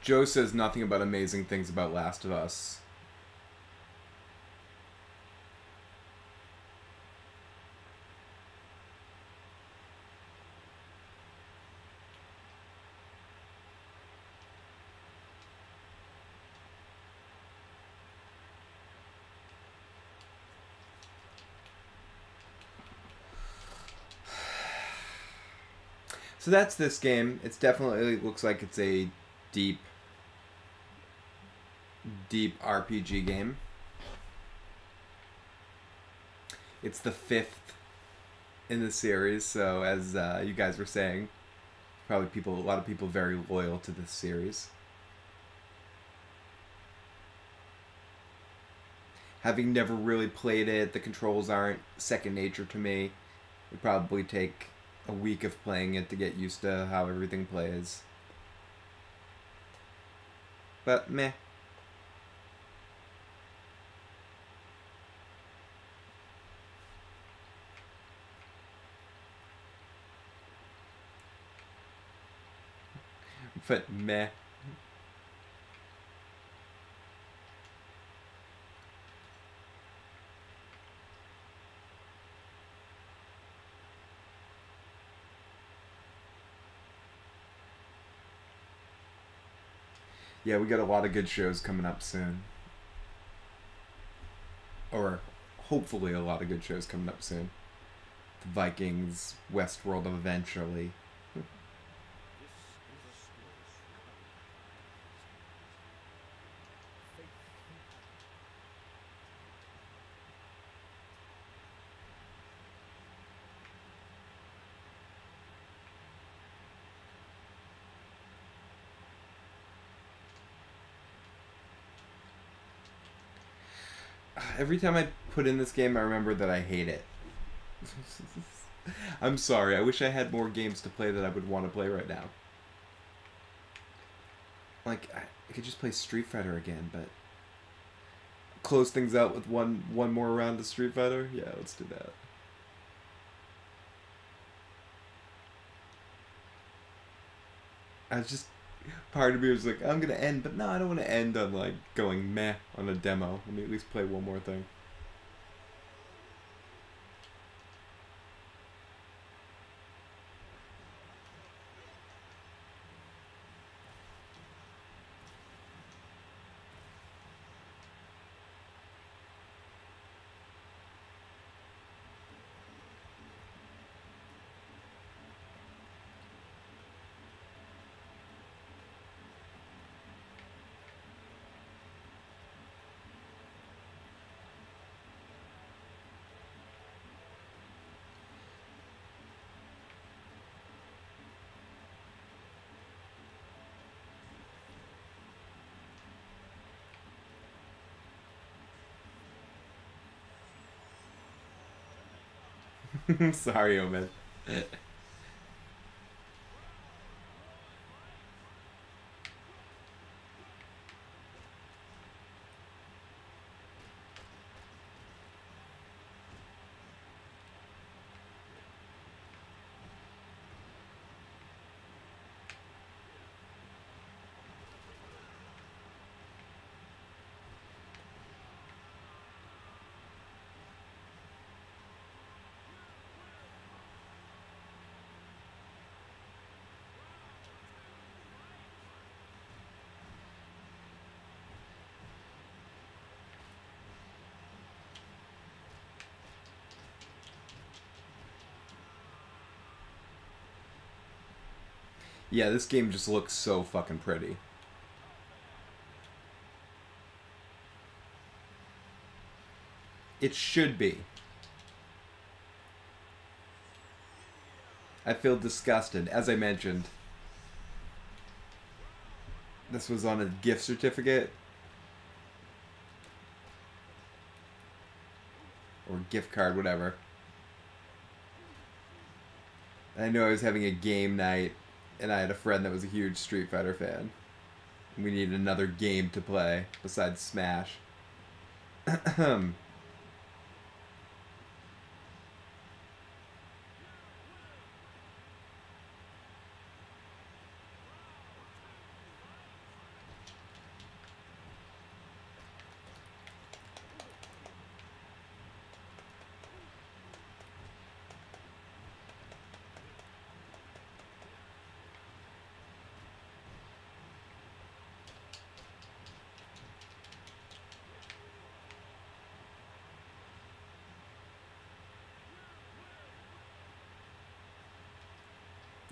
Joe says nothing about amazing things about Last of Us. So that's this game. It's definitely looks like it's a deep RPG game. It's the 5th in the series, so as you guys were saying, probably a lot of people very loyal to this series. Having never really played it, the controls aren't second nature to me. It would probably take a week of playing it to get used to how everything plays. But meh. But meh. Yeah, we got a lot of good shows coming up soon. Or hopefully a lot of good shows coming up soon. The Vikings, Westworld eventually. Every time I put in this game, I remember that I hate it. I'm sorry. I wish I had more games to play that I would want to play right now. Like, I could just play Street Fighter again, but... Close things out with one more round of Street Fighter? Yeah, let's do that. I was just... Part of me was like, I'm gonna end, but no, I don't want to end on, like, going meh on a demo. Let me at least play one more thing. Sorry, Omen. Yeah, this game just looks so fucking pretty. It should be. I feel disgusted. As I mentioned, this was on a gift certificate. Or gift card, whatever. I know I was having a game night, and I had a friend that was a huge Street Fighter fan. We needed another game to play besides Smash.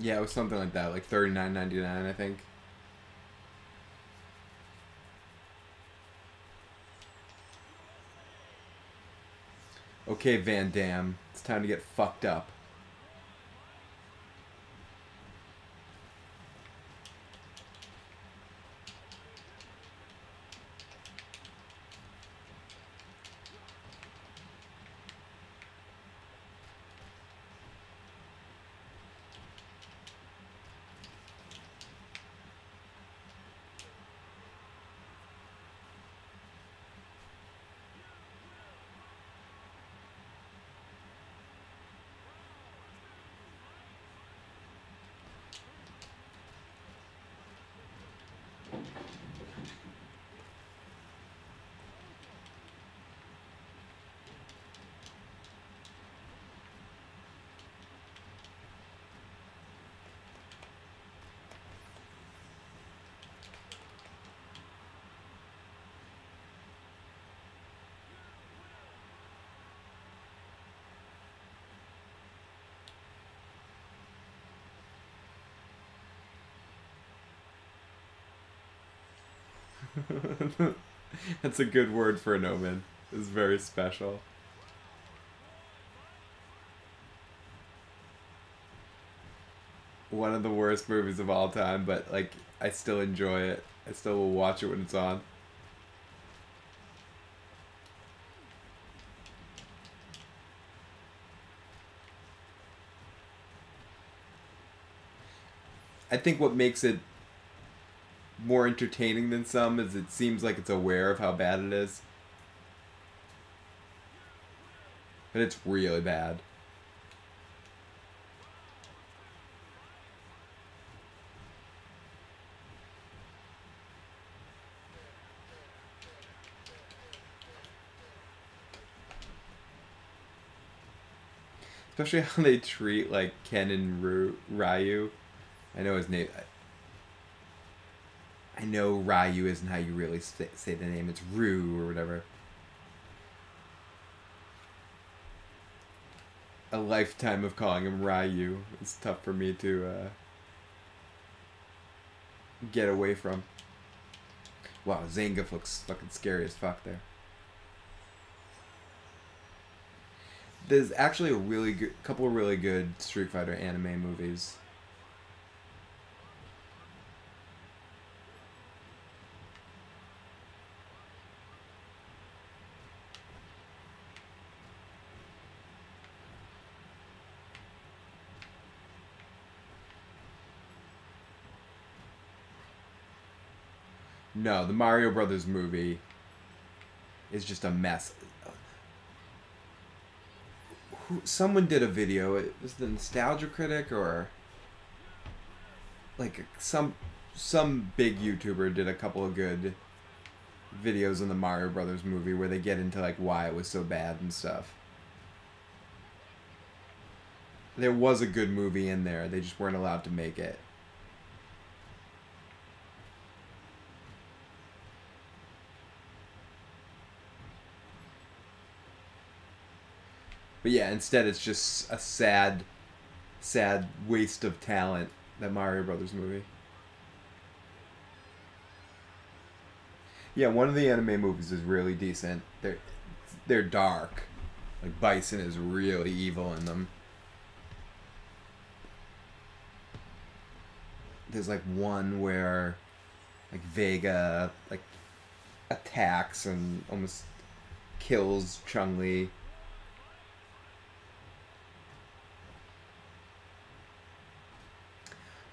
Yeah, it was something like that, like $39.99, I think. Okay, Van Damme, it's time to get fucked up. That's a good word for an omen. It's very special. One of the worst movies of all time, but like I still enjoy it. I still will watch it when it's on. I think what makes it more entertaining than some is it seems like it's aware of how bad it is. But it's really bad. Especially how they treat like Ken and Ryu. I know his name. I know Ryu isn't how you really say the name. It's Ryu or whatever. A lifetime of calling him Ryu. It's tough for me to get away from. Wow, Zangief looks fucking scary as fuck there. There's actually a couple of really good Street Fighter anime movies. No, the Mario Brothers movie is just a mess. Someone did a video. It was the Nostalgia Critic or like some big YouTuber did a couple of good videos on the Mario Brothers movie where they get into like why it was so bad and stuff. There was a good movie in there. They just weren't allowed to make it. But yeah, instead it's just a sad waste of talent That Mario Brothers movie. Yeah, one of the anime movies is really decent. They're dark. Like Bison is really evil in them. There's like one where like Vega like attacks and almost kills Chun-Li.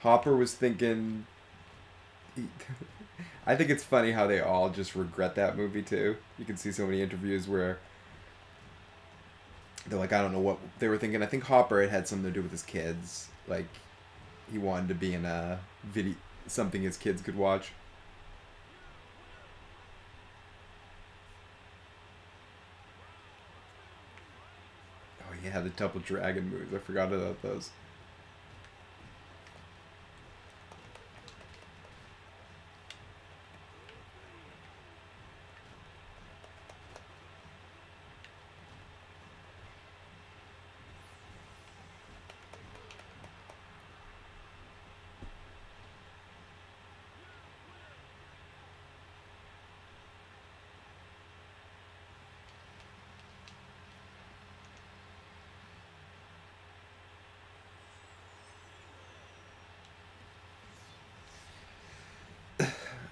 Hopper was thinking I think it's funny how they all just regret that movie too. You can see so many interviews where they're like, I don't know what they were thinking. I think Hopper it had something to do with his kids. Like he wanted to be in a video, something his kids could watch. Oh yeah, the Double Dragon movies. I forgot about those.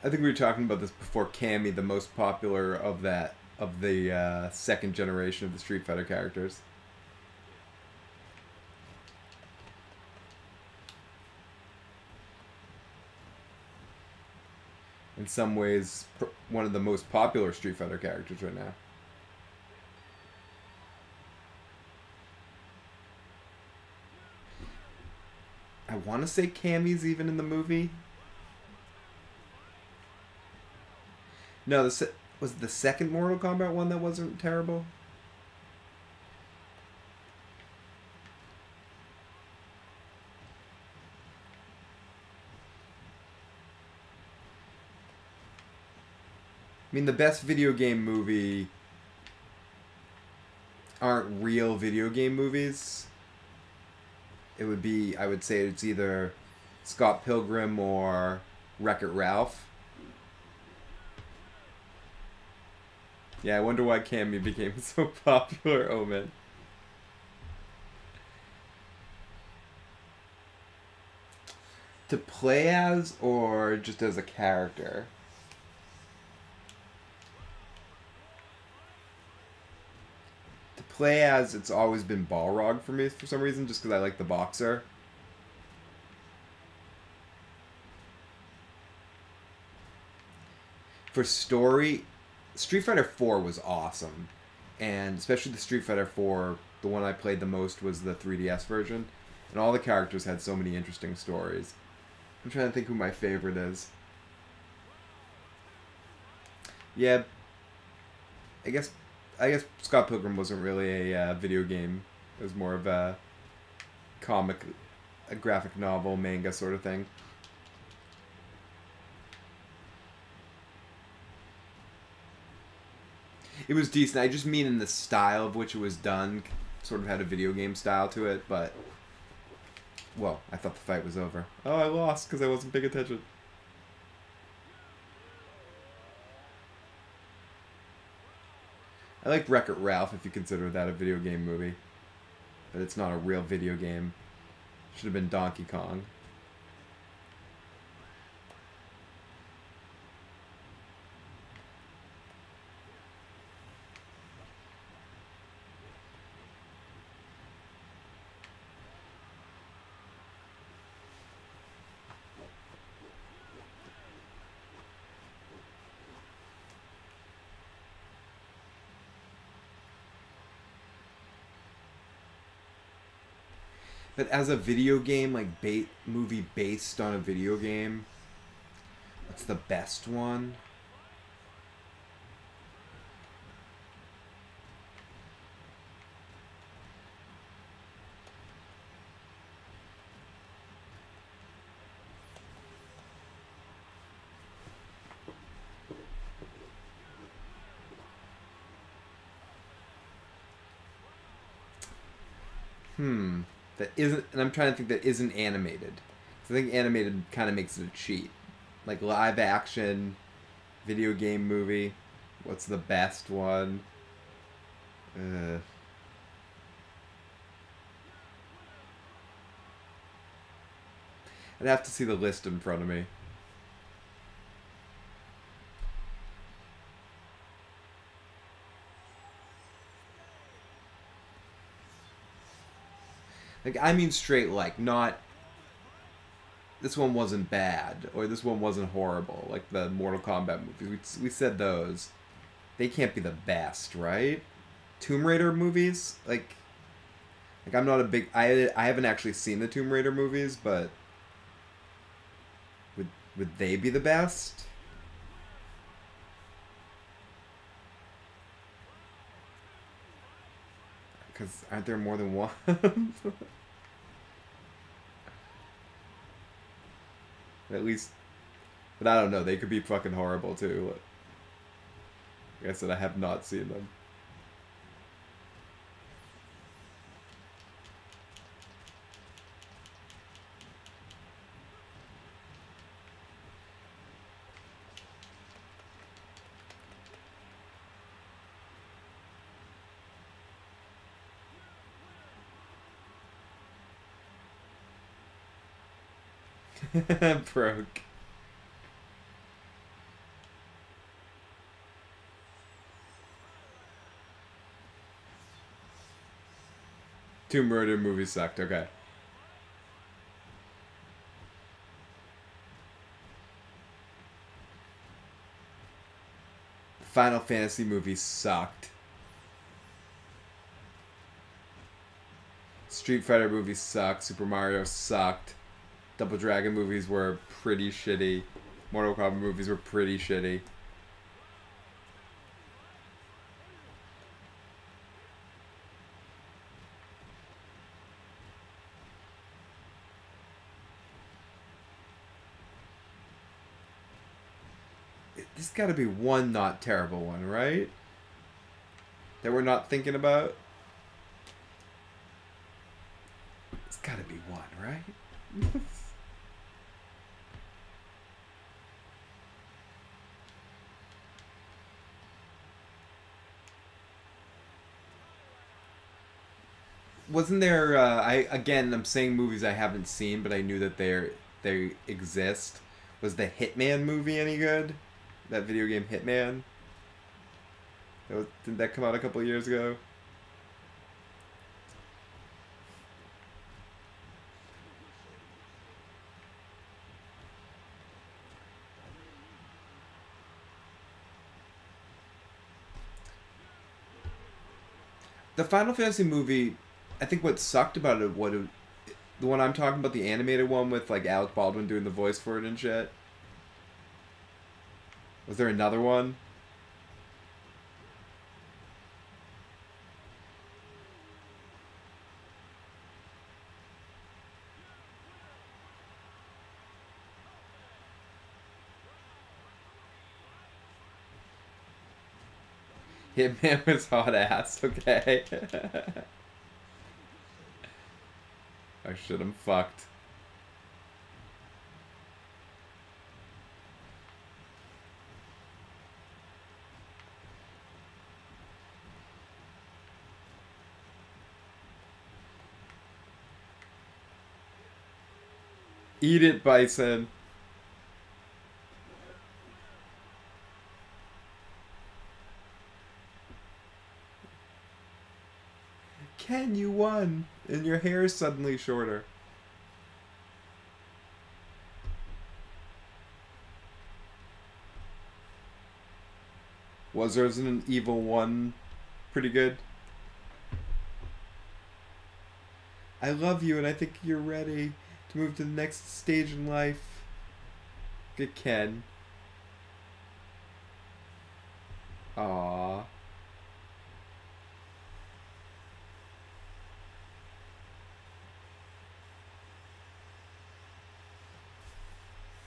I think we were talking about this before. Cammy, the most popular of the second generation of the Street Fighter characters. In some ways, one of the most popular Street Fighter characters right now. I want to say Cammy's even in the movie. No, was it the second Mortal Kombat one that wasn't terrible? I mean, the best video game movie aren't real video game movies. It would be, I would say it's either Scott Pilgrim or Wreck-It Ralph. Yeah, I wonder why Cammy became so popular. Oh, man. To play as or just as a character? To play as, it's always been Balrog for me for some reason, just because I like the boxer. For story, Street Fighter 4 was awesome, and especially the Street Fighter 4, the one I played the most was the 3DS version, and all the characters had so many interesting stories. I'm trying to think who my favorite is. Yeah, I guess Scott Pilgrim wasn't really a video game. It was more of a comic, a graphic novel, manga sort of thing. It was decent. I just mean in the style of which it was done, sort of had a video game style to it, but... Well, I thought the fight was over. Oh, I lost because I wasn't paying attention. I like Wreck-It Ralph if you consider that a video game movie. But it's not a real video game. Should have been Donkey Kong. But as a video game, like movie based on a video game, what's the best one? That isn't, and I'm trying to think that isn't animated. So I think animated kind of makes it a cheat. Like live action, video game movie. What's the best one? I'd have to see the list in front of me. Like, I mean straight, like, not... This one wasn't bad, or this one wasn't horrible, like the Mortal Kombat movies. We said those. They can't be the best, right? Tomb Raider movies? Like I'm not a big... I haven't actually seen the Tomb Raider movies, but... Would they be the best? Because aren't there more than one? At least... But I don't know, they could be fucking horrible too. Like I said, I have not seen them. Broke. Tomb Raider movie sucked, okay. Final Fantasy movie sucked. Street Fighter movies sucked. Super Mario sucked. Double Dragon movies were pretty shitty. Mortal Kombat movies were pretty shitty. There's gotta be one not terrible one, right? That we're not thinking about? There's gotta be one, right? Wasn't there? I'm saying movies I haven't seen, but I knew that they exist. Was the Hitman movie any good? That video game Hitman. Didn't that come out a couple of years ago? The Final Fantasy movie, I think what sucked about it, the one I'm talking about, the animated one with like Alec Baldwin doing the voice for it and shit. Was there another one? Hitman was hot ass, okay. Oh shit, I'm fucked. Eat it, Bison. Ken, you won! And your hair is suddenly shorter. Was Resident Evil 1 pretty good? I love you and I think you're ready to move to the next stage in life. Good Ken. Aww.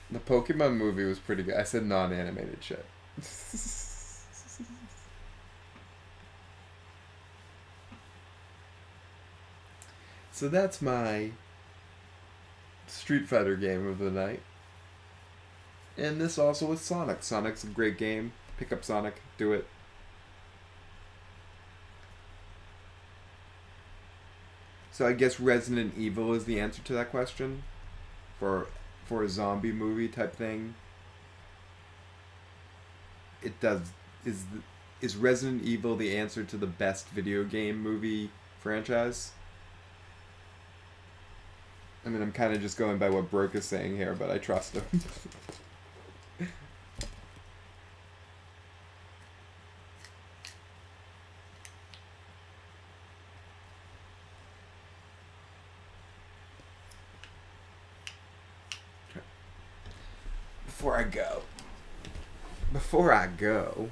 The Pokemon movie was pretty good. I said non-animated shit. So that's my Street Fighter game of the night. And this also was Sonic. Sonic's a great game. Pick up Sonic. Do it. So I guess Resident Evil is the answer to that question? For a zombie movie type thing? It does... Is Resident Evil the answer to the best video game movie franchise? I mean, I'm kind of just going by what Broke is saying here, but I trust him. Before I go...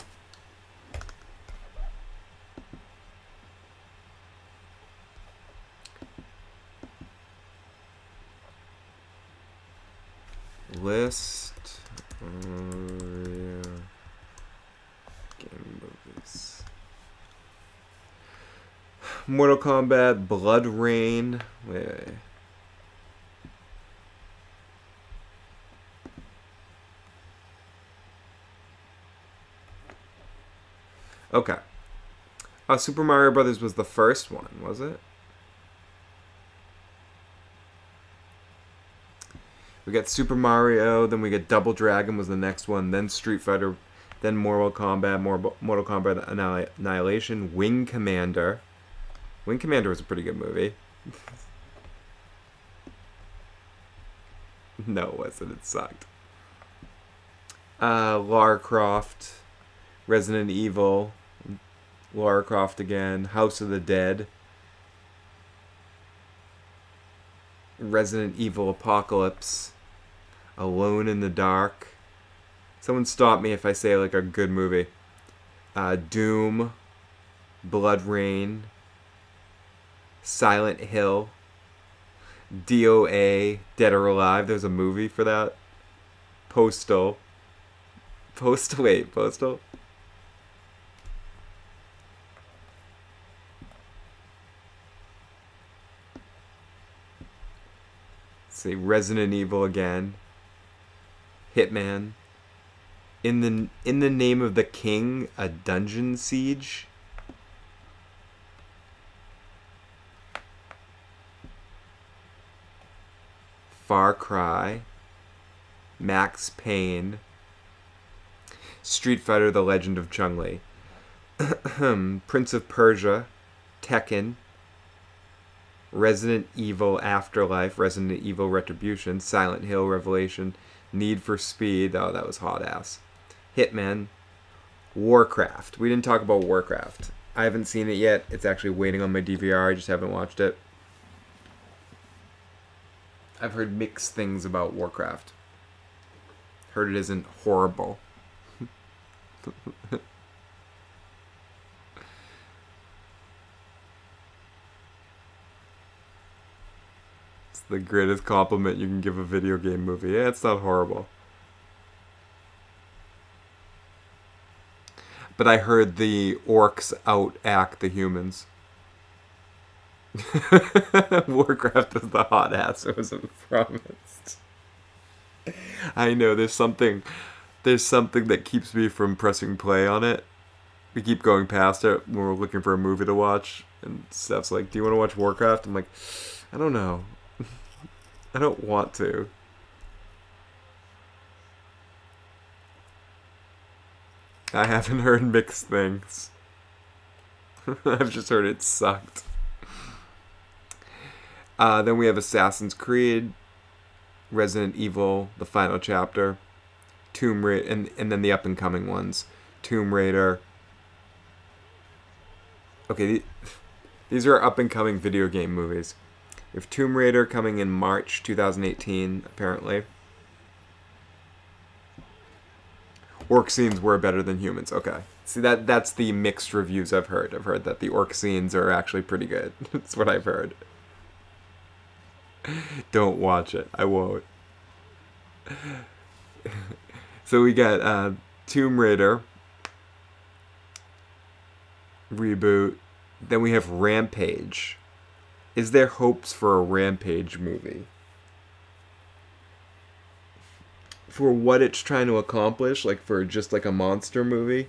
List game movies. Mortal Kombat, Blood Rain. Wait. Okay. Super Mario Brothers was the first one, was it? We got Super Mario, then we got Double Dragon was the next one, then Street Fighter, then Mortal Kombat, Mortal Kombat Annihilation, Wing Commander. Wing Commander was a pretty good movie. No, it wasn't. It sucked. Lara Croft, Resident Evil, Lara Croft again, House of the Dead, Resident Evil Apocalypse, Alone in the Dark. Someone stop me if I say like a good movie. Doom, Blood Rain, Silent Hill, DOA, Dead or Alive. There's a movie for that. Postal. Postal? See, Resident Evil again. Hitman. In the Name of the King, a Dungeon Siege. Far Cry. Max Payne. Street Fighter: The Legend of Chun-Li. Prince of Persia. Tekken. Resident Evil Afterlife, Resident Evil Retribution, Silent Hill Revelation, Need for Speed, oh, that was hot ass. Hitman, Warcraft. We didn't talk about Warcraft. I haven't seen it yet. It's actually waiting on my DVR. I just haven't watched it. I've heard mixed things about Warcraft. Heard it isn't horrible. The greatest compliment you can give a video game movie. Yeah, it's not horrible. But I heard the orcs out-act the humans. Warcraft is the hot ass it was promised. I know, there's something that keeps me from pressing play on it. We keep going past it when we're looking for a movie to watch. And Steph's like, do you want to watch Warcraft? I'm like, I don't know. I don't want to. I haven't heard mixed things. I've just heard it sucked. Then we have Assassin's Creed, Resident Evil, the final chapter, Tomb Raider, and then the up-and-coming ones. Tomb Raider. Okay, these are up-and-coming video game movies. We have Tomb Raider coming in March 2018, apparently. Orc scenes were better than humans. Okay. See, that's the mixed reviews I've heard. I've heard that the orc scenes are actually pretty good. That's what I've heard. Don't watch it. I won't. So we got Tomb Raider reboot. Then we have Rampage. Is there hopes for a Rampage movie? for what it's trying to accomplish, like for just like a monster movie,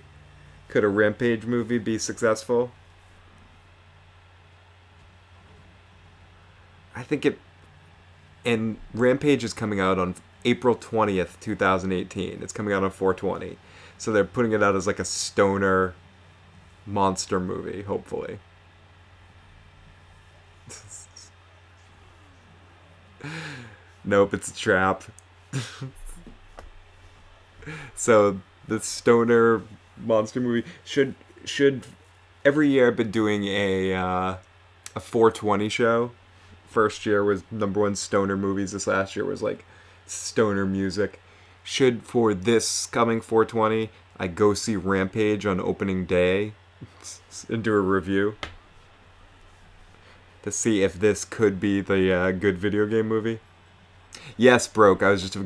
could a Rampage movie be successful? I think it... And Rampage is coming out on April 20th, 2018. It's coming out on 4/20. So they're putting it out as like a stoner monster movie, hopefully. Nope, it's a trap. So the stoner monster movie should every year I've been doing a 4/20 show. First year was #1 stoner movies. This last year was like stoner music. Should for this coming 4/20 I go see Rampage on opening day and do a review to see if this could be the good video game movie. Yes, Broke. I was just to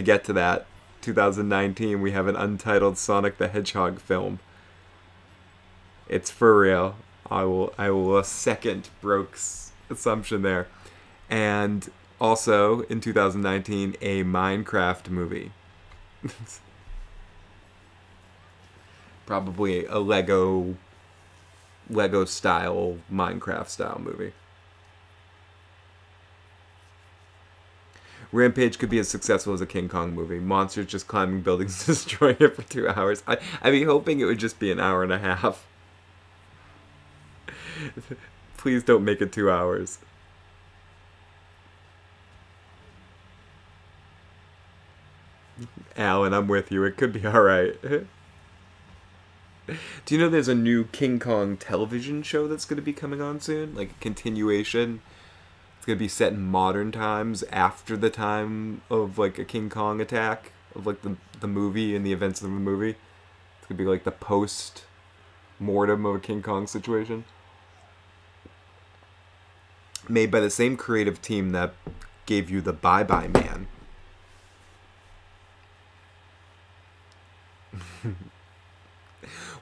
get to that. 2019, we have an untitled Sonic the Hedgehog film. It's for real. I will second Broke's assumption there. And also in 2019, a Minecraft movie. Probably a Lego style, Minecraft style movie. Rampage could be as successful as a King Kong movie. Monsters just climbing buildings, destroying it for 2 hours. I'd be hoping it would just be an hour and a half. Please don't make it 2 hours. Alan, I'm with you. It could be alright. Do you know there's a new King Kong television show that's going to be coming on soon? Like a continuation? It's going to be set in modern times after the time of like a King Kong attack. Of like the movie and the events of the movie. It's going to be like the post-mortem of a King Kong situation. Made by the same creative team that gave you the Bye Bye Man.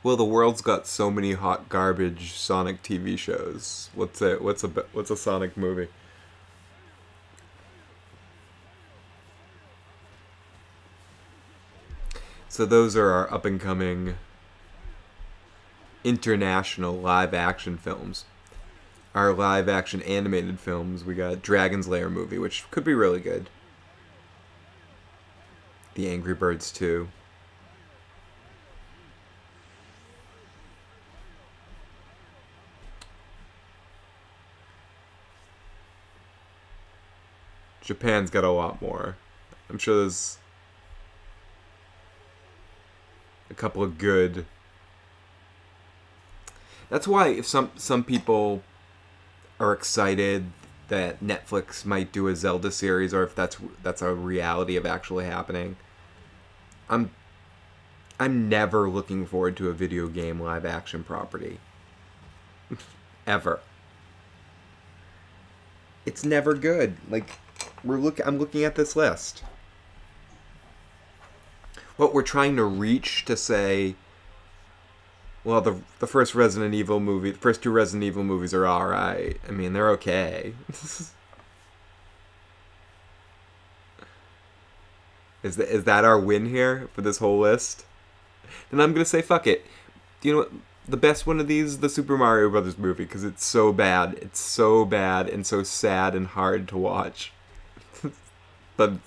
Well, the world's got so many hot garbage Sonic TV shows. What's a Sonic movie? So those are our up and coming international live action films. Our live action animated films, we got Dragon's Lair movie, which could be really good. The Angry Birds 2. Japan's got a lot more. I'm sure there's a couple of good... That's why if some people are excited that Netflix might do a Zelda series, or if that's a reality of actually happening, I'm never looking forward to a video game live action property. Ever. It's never good. Like, I'm looking at this list. What we're trying to reach to say, well, the first Resident Evil movie, the first 2 Resident Evil movies are alright. I mean, they're okay. Is that our win here for this whole list? Then I'm gonna say fuck it. Do you know what? The best one of these is the Super Mario Brothers movie, because it's so bad. It's so bad and so sad and hard to watch. that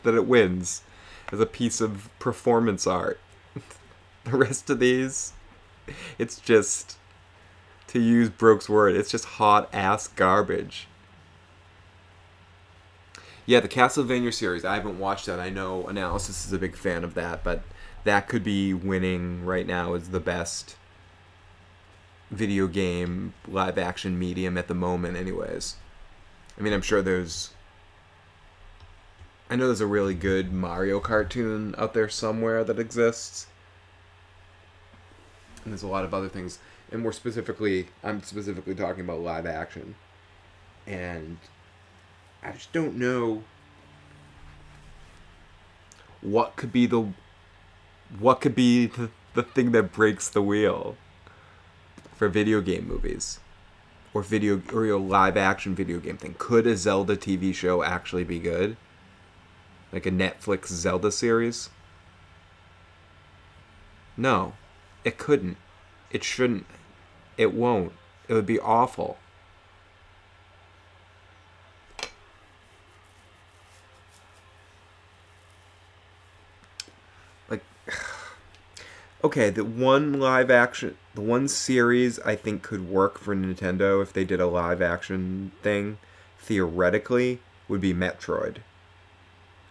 it wins as a piece of performance art. The rest of these, it's just, to use Broke's word, it's just hot-ass garbage. Yeah, the Castlevania series, I haven't watched that. I know Analysis is a big fan of that, but that could be winning right now as the best video game live-action medium at the moment anyways. I mean, I'm sure I know there's a really good Mario cartoon out there somewhere that exists. And there's a lot of other things. And I'm specifically talking about live action. And I just don't know what could be the thing that breaks the wheel for video game movies. Or your live action video game thing. Could a Zelda TV show actually be good? Like a Netflix Zelda series? No. It couldn't. It shouldn't. It won't. It would be awful. Like, okay, the one series I think could work for Nintendo if they did a live action thing, theoretically, would be Metroid.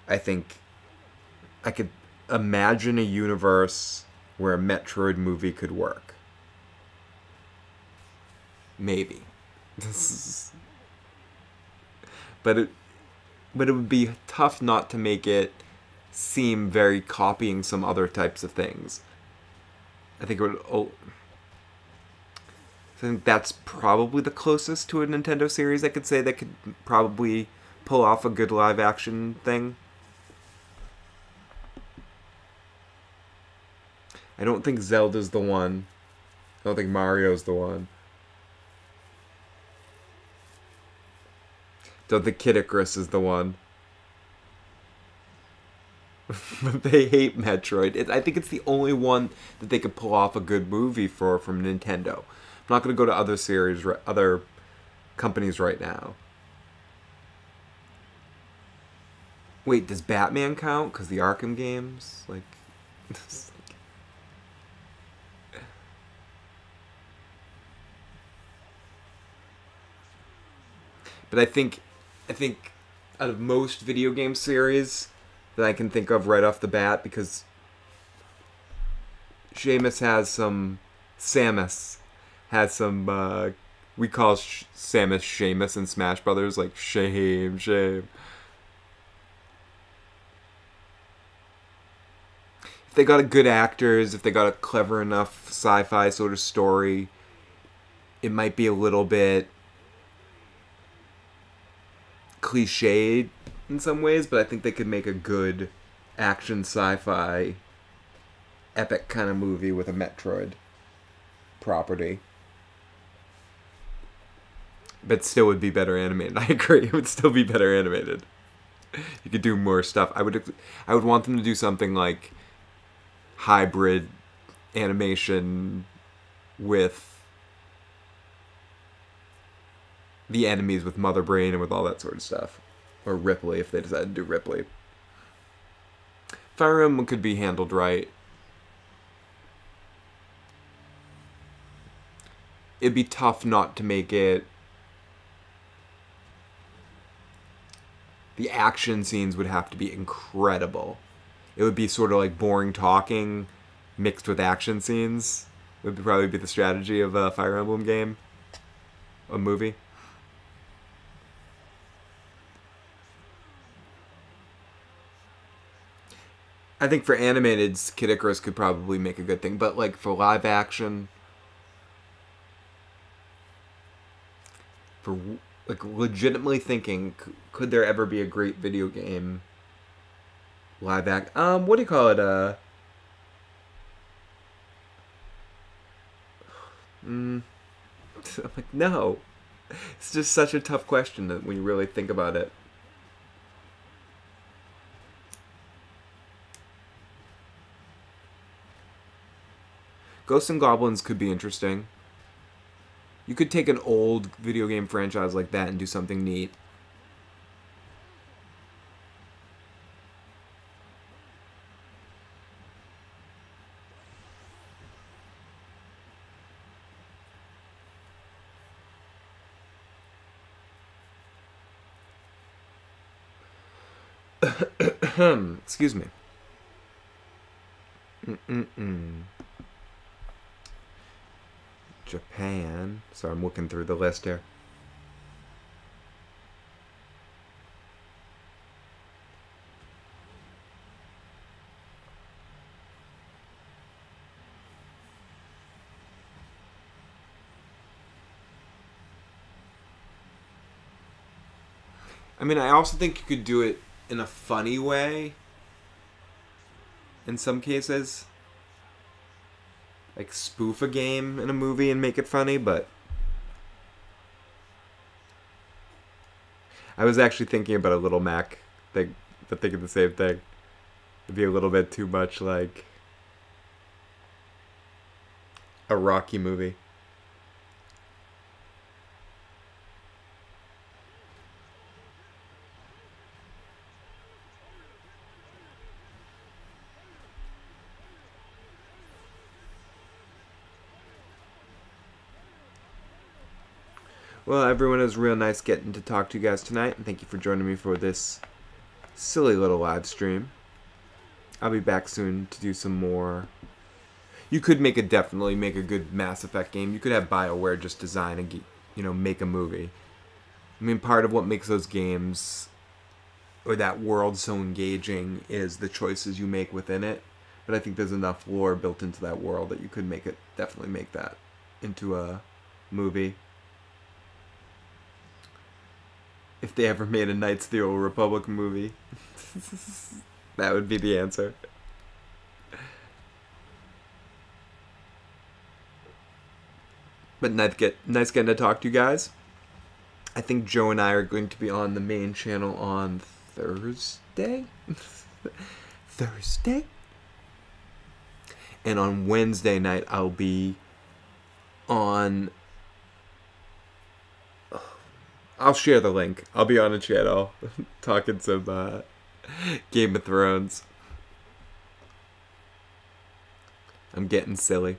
I think I could imagine a universe where a Metroid movie could work. Maybe. But it would be tough not to make it seem very copying some other types of things. I think it would. I think that's probably the closest to a Nintendo series I could say that could probably pull off a good live action thing. I don't think Zelda's the one. I don't think Mario's the one. Don't think Kid Icarus is the one. But they hate Metroid. I think it's the only one that they could pull off a good movie for from Nintendo. I'm not going to go to other companies right now. Wait, does Batman count? Because the Arkham games? Like... But I think out of most video game series that I can think of right off the bat, because Samus has some, we call Samus Seamus in Smash Brothers, like shame. If they got a good actors, if they got a clever enough sci-fi sort of story, it might be a little bit cliched in some ways, but I think they could make a good action sci-fi epic kind of movie with a Metroid property. But still would be better animated. I agree. It would still be better animated. You could do more stuff. I would want them to do something like hybrid animation with the enemies with Mother Brain and with all that sort of stuff. Or Ripley, if they decide to do Ripley. Fire Emblem could be handled right. It'd be tough not to make it... The action scenes would have to be incredible. It would be sort of like boring talking mixed with action scenes. Would probably be the strategy of a Fire Emblem game. A movie. I think for animated, Kid Icarus could probably make a good thing, but like for live action, for like legitimately thinking, could there ever be a great video game live act? What do you call it? I'm like, no. It's just such a tough question that when you really think about it. Ghosts and Goblins could be interesting. You could take an old video game franchise like that and do something neat. Excuse me. Japan. So I'm looking through the list here. I mean, I also think you could do it in a funny way. In some cases. Like spoof a game in a movie and make it funny, but I was actually thinking about a Little Mac thing but thinking the same thing. It'd be a little bit too much like a Rocky movie. Well, everyone, it was real nice getting to talk to you guys tonight, and thank you for joining me for this silly little live stream. I'll be back soon to do some more. You could definitely make a good Mass Effect game. You could have BioWare just design and, make a movie. I mean, part of what makes those games or that world so engaging is the choices you make within it. But I think there's enough lore built into that world that you could definitely make that into a movie. If they ever made a Knights of the Old Republic movie, that would be the answer. But nice getting to talk to you guys. I think Joe and I are going to be on the main channel on Thursday? Thursday? And on Wednesday night, I'll be on... I'll share the link. I'll be on a channel talking some Game of Thrones. I'm getting silly.